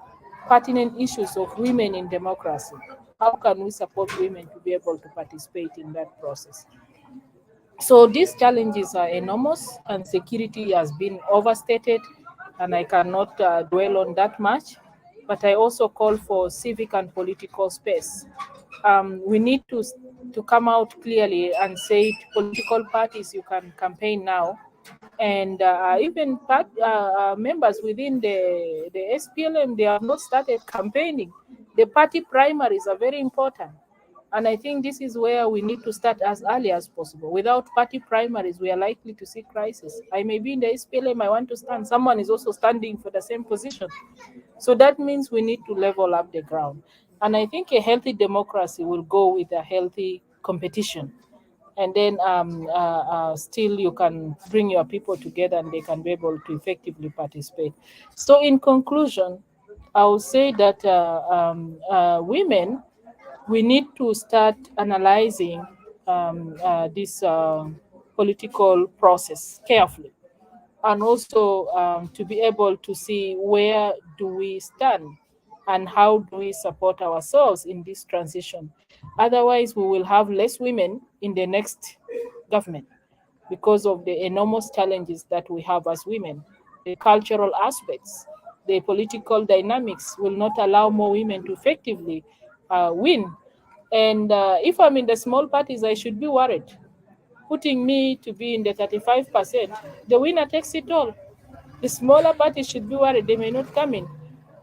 pertinent issues of women in democracy. How can we support women to be able to participate in that process? So these challenges are enormous, and security has been overstated, and I cannot dwell on that much. But I also call for civic and political space. We need to come out clearly and say to political parties, you can campaign now, and even members within the SPLM, they have not started campaigning. The party primaries are very important. And I think this is where we need to start as early as possible. Without party primaries, we are likely to see crisis. I may be in the SPLM, I want to stand. Someone is also standing for the same position. So that means we need to level up the ground. And I think a healthy democracy will go with a healthy competition. and then still you can bring your people together and they can be able to effectively participate. So in conclusion, I will say that women, we need to start analyzing this political process carefully, and also to be able to see where do we stand and how do we support ourselves in this transition. Otherwise, we will have less women in the next government because of the enormous challenges that we have as women. The cultural aspects, the political dynamics will not allow more women to effectively win. And if I'm in the small parties, I should be worried. Putting me to be in the 35%, the winner takes it all. The smaller parties should be worried they may not come in.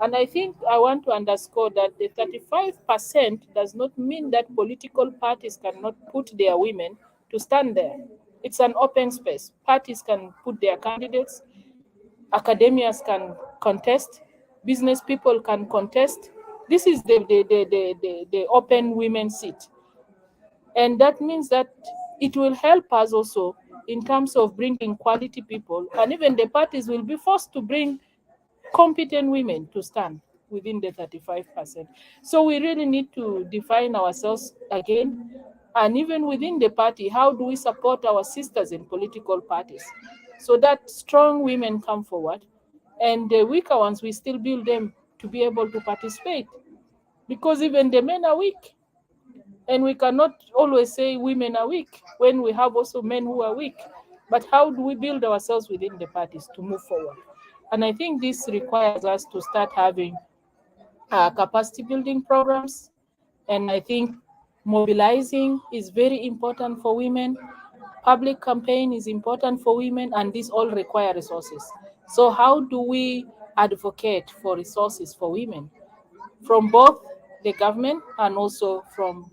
And I think I want to underscore that the 35% does not mean that political parties cannot put their women to stand there. It's an open space. Parties can put their candidates, academians can contest, business people can contest. This is the open women seat. And that means that it will help us also in terms of bringing quality people, and even the parties will be forced to bring competent women to stand within the 35%. So we really need to define ourselves again. And even within the party, how do we support our sisters in political parties so that strong women come forward and the weaker ones, we still build them to be able to participate? Because even the men are weak. And we cannot always say women are weak when we have also men who are weak. But how do we build ourselves within the parties to move forward? And I think this requires us to start having capacity building programs. And I think mobilizing is very important for women. Public campaign is important for women, and these all require resources. So, how do we advocate for resources for women from both the government and also from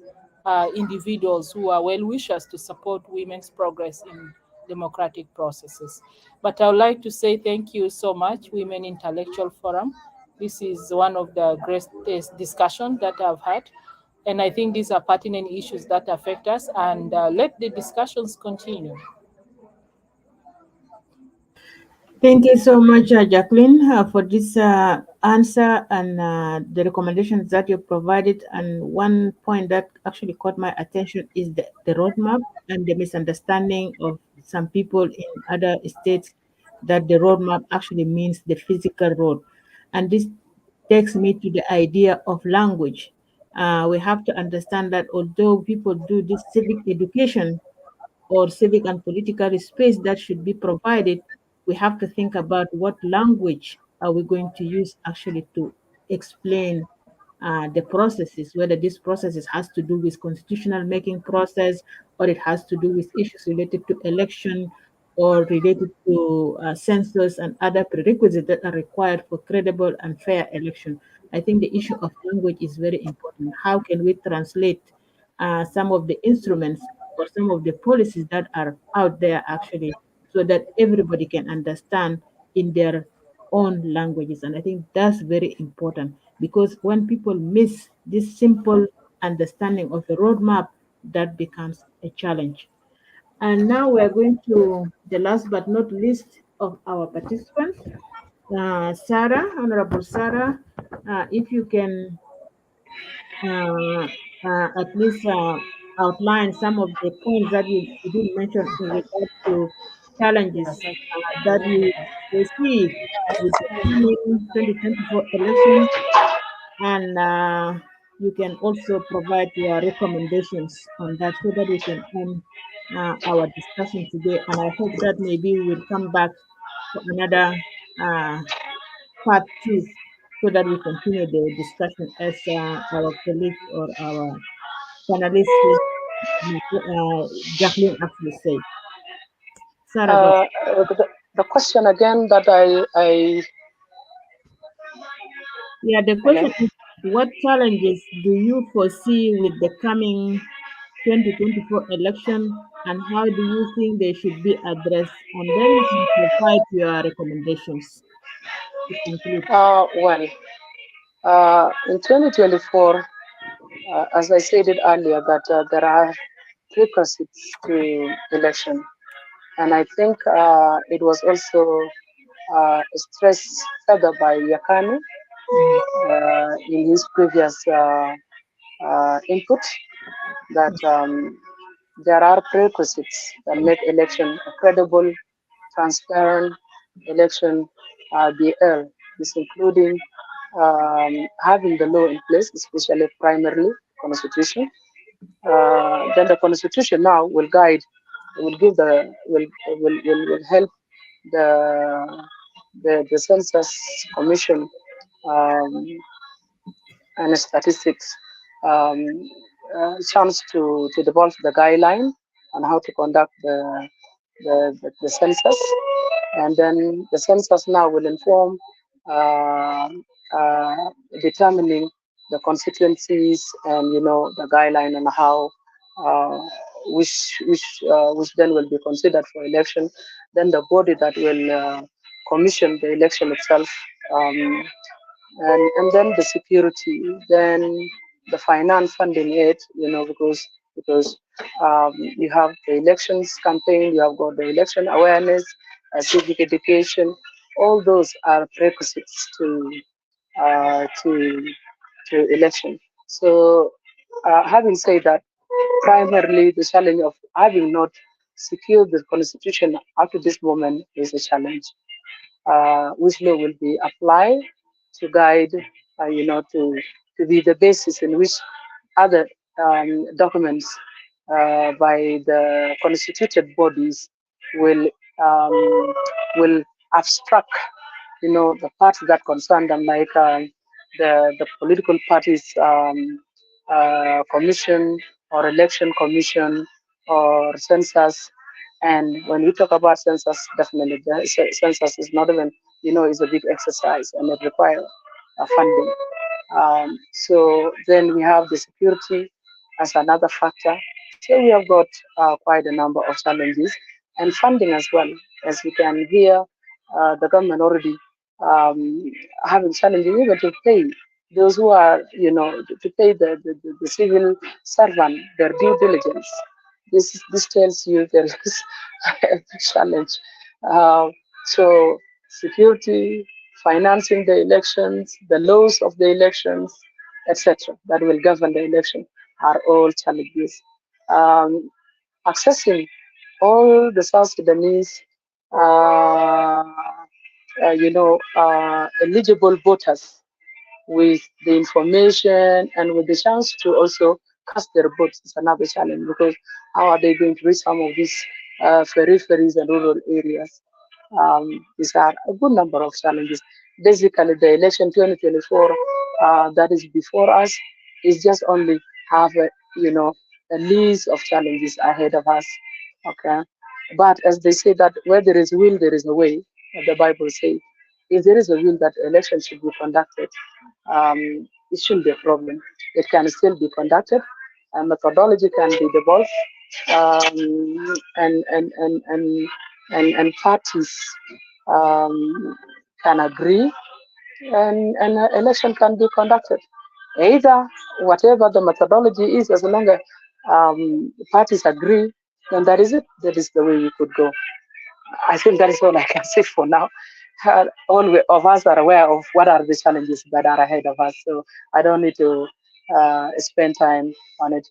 individuals who are well wishers to support women's progress in democratic processes? But I would like to say thank you so much, Women Intellectual Forum. This is one of the greatest discussions that I've had. And I think these are pertinent issues that affect us, and let the discussions continue. Thank you so much, Jacqueline, for this answer and the recommendations that you provided. And one point that actually caught my attention is the roadmap and the misunderstanding of some people in other states that the roadmap actually means the physical road. And this takes me to the idea of language. We have to understand that although people do this civic education, or civic and political space that should be provided, we have to think about what language are we going to use actually to explain the processes, whether this processes has to do with constitutional making process, or it has to do with issues related to election, or related to census and other prerequisites that are required for credible and fair election. I think the issue of language is very important. How can we translate some of the instruments or some of the policies that are out there actually, so that everybody can understand in their own languages? And I think that's very important, because when people miss this simple understanding of a roadmap, that becomes a challenge. And now we're going to the last but not least of our participants, Sarah, Honorable Sarah. If you can at least outline some of the points that you did mention in regard to challenges that you foresee with the coming 2024 election, and you can also provide your recommendations on that so that we can end our discussion today. And I hope that maybe we will come back for another uh, part two, so that we continue the discussion as our colleague or our panelists here, Jacqueline actually said. Sarah, go. The question again that I Yeah, the hello. question is, what challenges do you foresee with the coming 2024 election, and how do you think they should be addressed? And then you can provide your recommendations to conclude. Well, in 2024, as I said it earlier, that there are prerequisites to election. And I think it was also stressed further by Yakani in his previous input that there are prerequisites that make election a credible, transparent election be held. This including having the law in place, especially primarily constitution. Then the constitution now will guide, will give the, will help the the census commission um, and statistics chance to develop the guideline on how to conduct the census, and then the census now will inform uh, uh, determining the constituencies and the guideline on how uh, which then will be considered for election. Then the body that will commission the election itself. And then the security, then the finance funding it, because you have the elections campaign, you have got the election awareness, civic education. All those are prerequisites to election. So, having said that, primarily the challenge of having not secured the constitution up to this moment is a challenge, which law will be applied to guide, to be the basis in which other documents by the constituted bodies will um, will abstract, the parts that concern them, like the political parties commission or election commission or census. And when we talk about census, definitely the census is not even, is a big exercise and it requires funding. So then we have the security as another factor. So we have got quite a number of challenges and funding as well. As you can hear, the government already um, having challenges even to pay those who are, to pay the civil servant their due diligence. This tells you there is a challenge. Uh, so security, financing the elections, the laws of the elections, etc., that will govern the election are all challenges. Um, Accessing all the South Sudanese, eligible voters with the information and with the chance to also cast their votes is another challenge, because how are they going to reach some of these peripheries and rural areas? These are a good number of challenges. Basically, the election 2024 that is before us is just only have a list of challenges ahead of us. Okay, but as they say that where there is will, there is a way. The Bible says, if there is a will that election should be conducted, it shouldn't be a problem. It can still be conducted, and methodology can be developed, and parties um, can agree, and an election can be conducted. Either whatever the methodology is, as long as parties agree, then that is it. That is the way we could go. I think that is all I can say for now. All of us are aware of what are the challenges that are ahead of us, so I don't need to spend time on it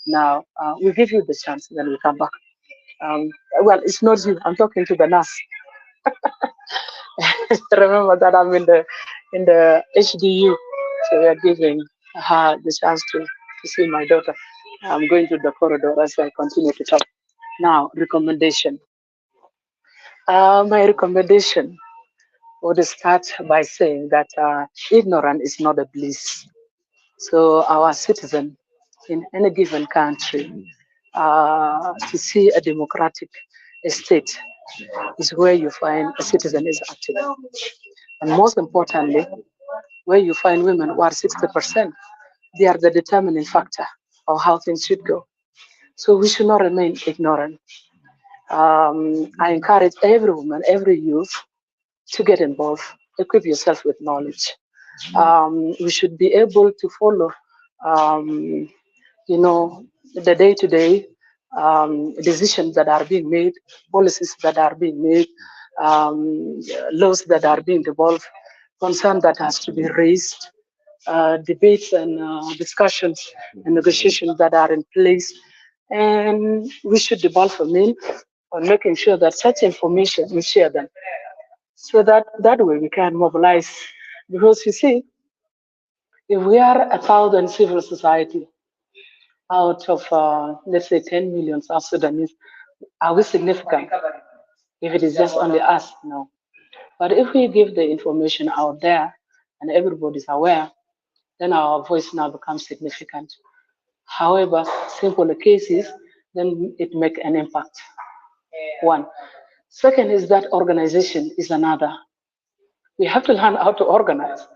now. We'll give you the chance, then we come back. Um, well, it's not you. I'm talking to the nurse. Remember that I'm in the HDU, so we are giving her the chance to see my daughter. I'm going to the corridor as I continue to talk. Now, recommendation. My recommendation would start by saying that ignorance is not a bliss. So our citizen in any given country, to see a democratic state is where you find a citizen is active. And most importantly, where you find women who are 60%, they are the determining factor of how things should go. So we should not remain ignorant. I encourage every woman, every youth to get involved, equip yourself with knowledge. We should be able to follow, um, the day to day, decisions that are being made, policies that are being made, laws that are being developed, concern that has to be raised, debates and discussions and negotiations that are in place. And we should develop a mean on making sure that such information we share them, so that that way we can mobilize. Because you see, if we are 1,000 civil society out of let's say 10 million South Sudanese, are we significant? If it is just only us, no. But if we give the information out there and everybody's aware, then our voice now becomes significant. However, simple cases, then it make an impact. One. Second is that organization is another. We have to learn how to organize,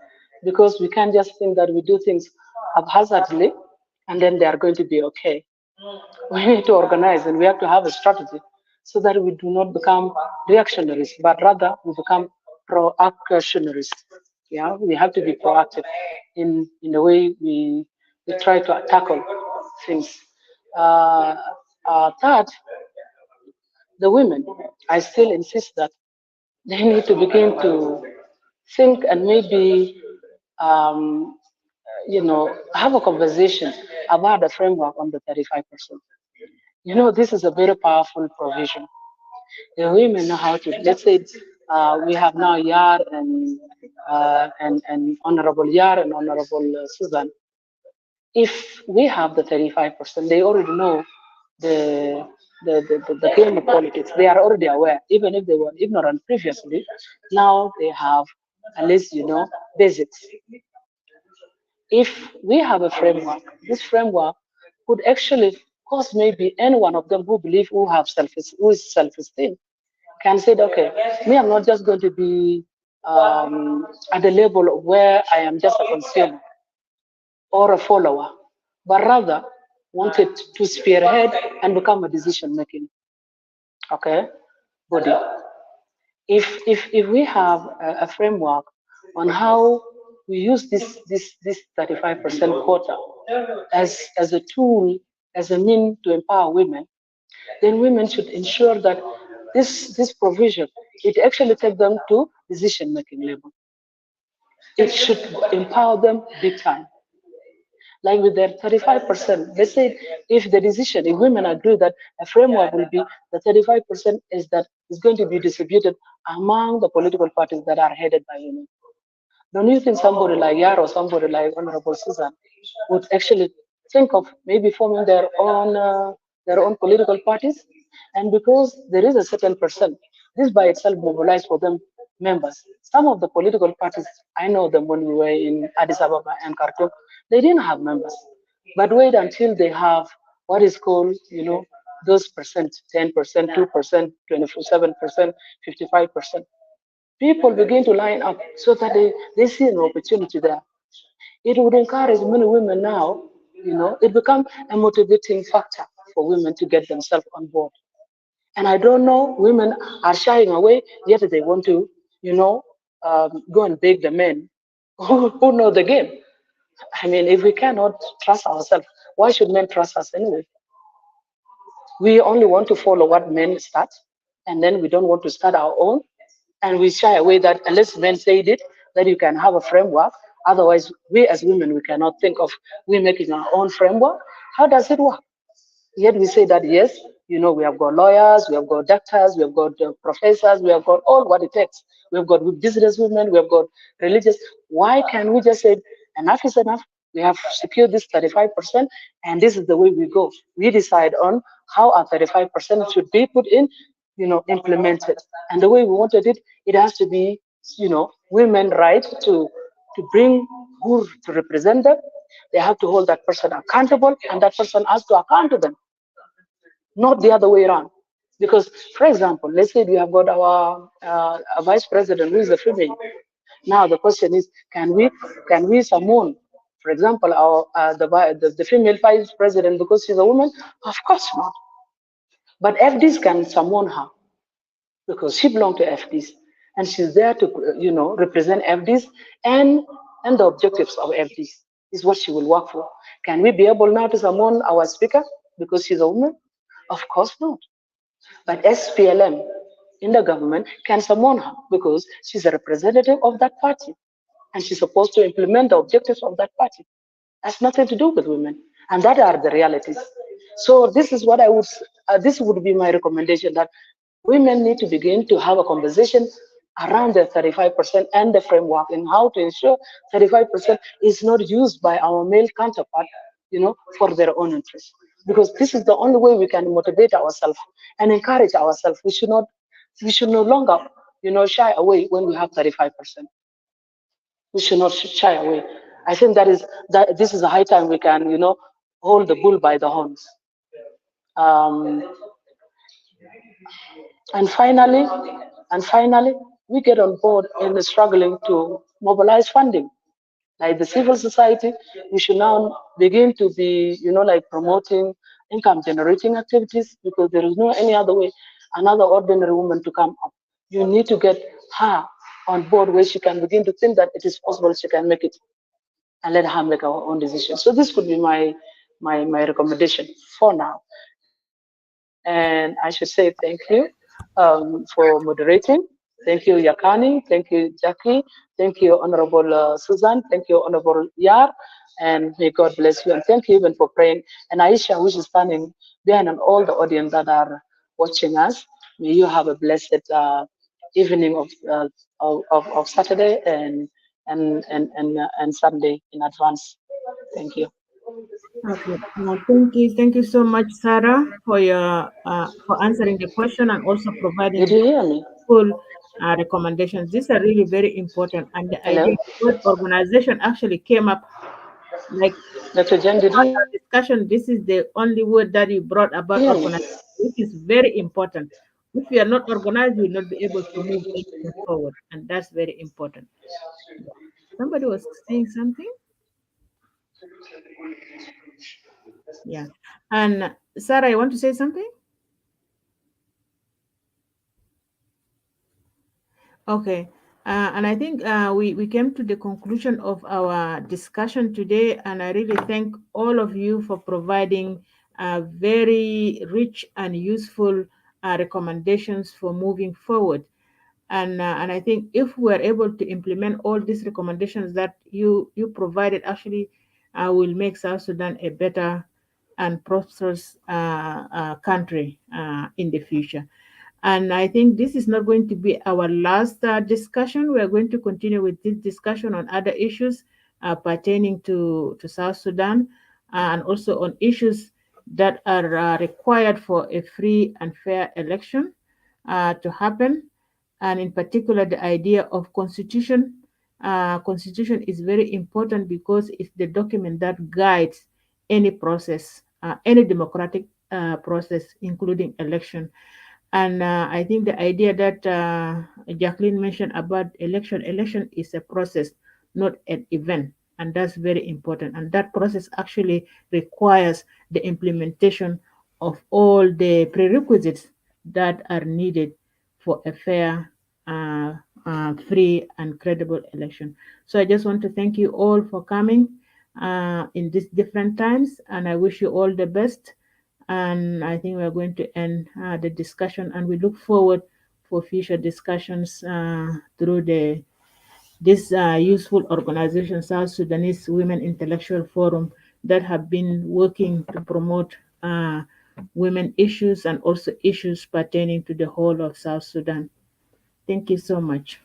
because we can't just think that we do things haphazardly and then they are going to be okay. We need to organize, and we have to have a strategy so that we do not become reactionaries, but rather we become proactionaries. Yeah, we have to be proactive in the way we try to tackle things. Uh, Third, the women, I still insist that they need to begin to think and maybe um, have a conversation about the framework on the 35%. This is a very powerful provision. The women know how to. Let's say we have now Yar and Honorable Yar and Honorable Susan. If we have the 35%, they already know the the game of politics. They are already aware, even if they were ignorant previously. Now they have at least basics. If we have a framework, this framework could actually cause maybe any one of them who believe who is self-esteem can say, okay, me, I'm not just going to be at the level of where I am just a consumer or a follower, but rather wanted to spearhead and become a decision-making, okay, body. If we have a framework on how we use this 35% quota as a tool, as a mean to empower women, then women should ensure that this provision, it actually take them to decision making level. It should empower them big time. Like with their 35%, let's say if women agree that a framework will be the 35% is going to be distributed among the political parties that are headed by women. Don't you think somebody like Yar or somebody like Honorable Susan would actually think of maybe forming their own political parties? And because there is a certain percent, this by itself mobilized for them members. Some of the political parties, I know them when we were in Addis Ababa and Khartoum, they didn't have members. But wait until they have what is called, those percent, 10%, 2%, 27%, 55%. People begin to line up so that they see an opportunity there. It would encourage many women now, it becomes a motivating factor for women to get themselves on board. And I don't know, women are shying away, yet they want to, go and beg the men who know the game. I mean, if we cannot trust ourselves, why should men trust us anyway? We only want to follow what men start, and then we don't want to start our own. And we shy away that unless men said it, that you can have a framework. Otherwise, we as women, we cannot think of we making our own framework. How does it work? Yet we say that yes, we have got lawyers, we have got doctors, we have got professors, we have got all what it takes. We have got business women, we have got religious. Why can we just say enough is enough? We have secured this 35%, and this is the way we go. We decide on how our 35% should be put in, implemented. And the way we wanted it, it has to be, women right to bring who to represent them. They have to hold that person accountable, and that person has to account to them, not the other way around. Because, for example, let's say we have got our a vice president who is a female. Now the question is, can we summon, for example, our the female vice president because she's a woman? Of course not. But FDs can summon her because she belongs to FDs, and she's there to represent FDs and the objectives of FDs is what she will work for. Can we be able now to summon our speaker because she's a woman? Of course not. But SPLM in the government can summon her because she's a representative of that party and she's supposed to implement the objectives of that party. Has nothing to do with women, and that are the realities. So this is what I would. This would be my recommendation that women need to begin to have a conversation around the 35% and the framework and how to ensure 35% is not used by our male counterpart, for their own interest. Because this is the only way we can motivate ourselves and encourage ourselves. We should no longer, shy away when we have 35%. We should not shy away. I think that this is a high time we can, hold the bull by the horns. Um, and finally, we get on board in struggling to mobilize funding. Like the civil society, we should now begin to be, like promoting income generating activities because there is no any other way another ordinary woman to come up. You need to get her on board where she can begin to think that it is possible she can make it and let her make our own decision. So this could be my recommendation for now. And I should say thank you for moderating. Thank you, Yakani. Thank you, Jackie. Thank you, Honorable Susan. Thank you, Honorable Yar. And may God bless you. And thank you even for praying. And Aisha, which is standing behind, and all the audience that are watching us, may you have a blessed evening of Saturday and Sunday in advance. Thank you. Okay. Thank you so much, Sarah, for answering the question and also providing Did you hear me? full recommendations. These are really very important, and the Hello? idea what organization actually came up like Dr. Jen, did throughout you our discussion. This is the only word that you brought about hear me? organization, which is very important. If you are not organized, you will not be able to move anything forward, and that's very important. Yeah. Somebody was saying something. Yeah. And Sarah, you want to say something? Okay. And I think we came to the conclusion of our discussion today, and I really thank all of you for providing very rich and useful recommendations for moving forward. And I think if we're able to implement all these recommendations that you provided, actually will make South Sudan a better and prosperous country in the future. And I think this is not going to be our last discussion. We are going to continue with this discussion on other issues pertaining to South Sudan and also on issues that are required for a free and fair election to happen. And in particular, the idea of constitution. Constitution is very important because it's the document that guides any process, any democratic process, including election. And I think the idea that Jacqueline mentioned about election is a process, not an event. And that's very important. And that process actually requires the implementation of all the prerequisites that are needed for a fair, free, and credible election. So I just want to thank you all for coming in these different times, and I wish you all the best. And I think we're going to end the discussion, and we look forward for future discussions through this useful organization, South Sudanese Women Intellectual Forum, that have been working to promote women issues and also issues pertaining to the whole of South Sudan. Thank you so much.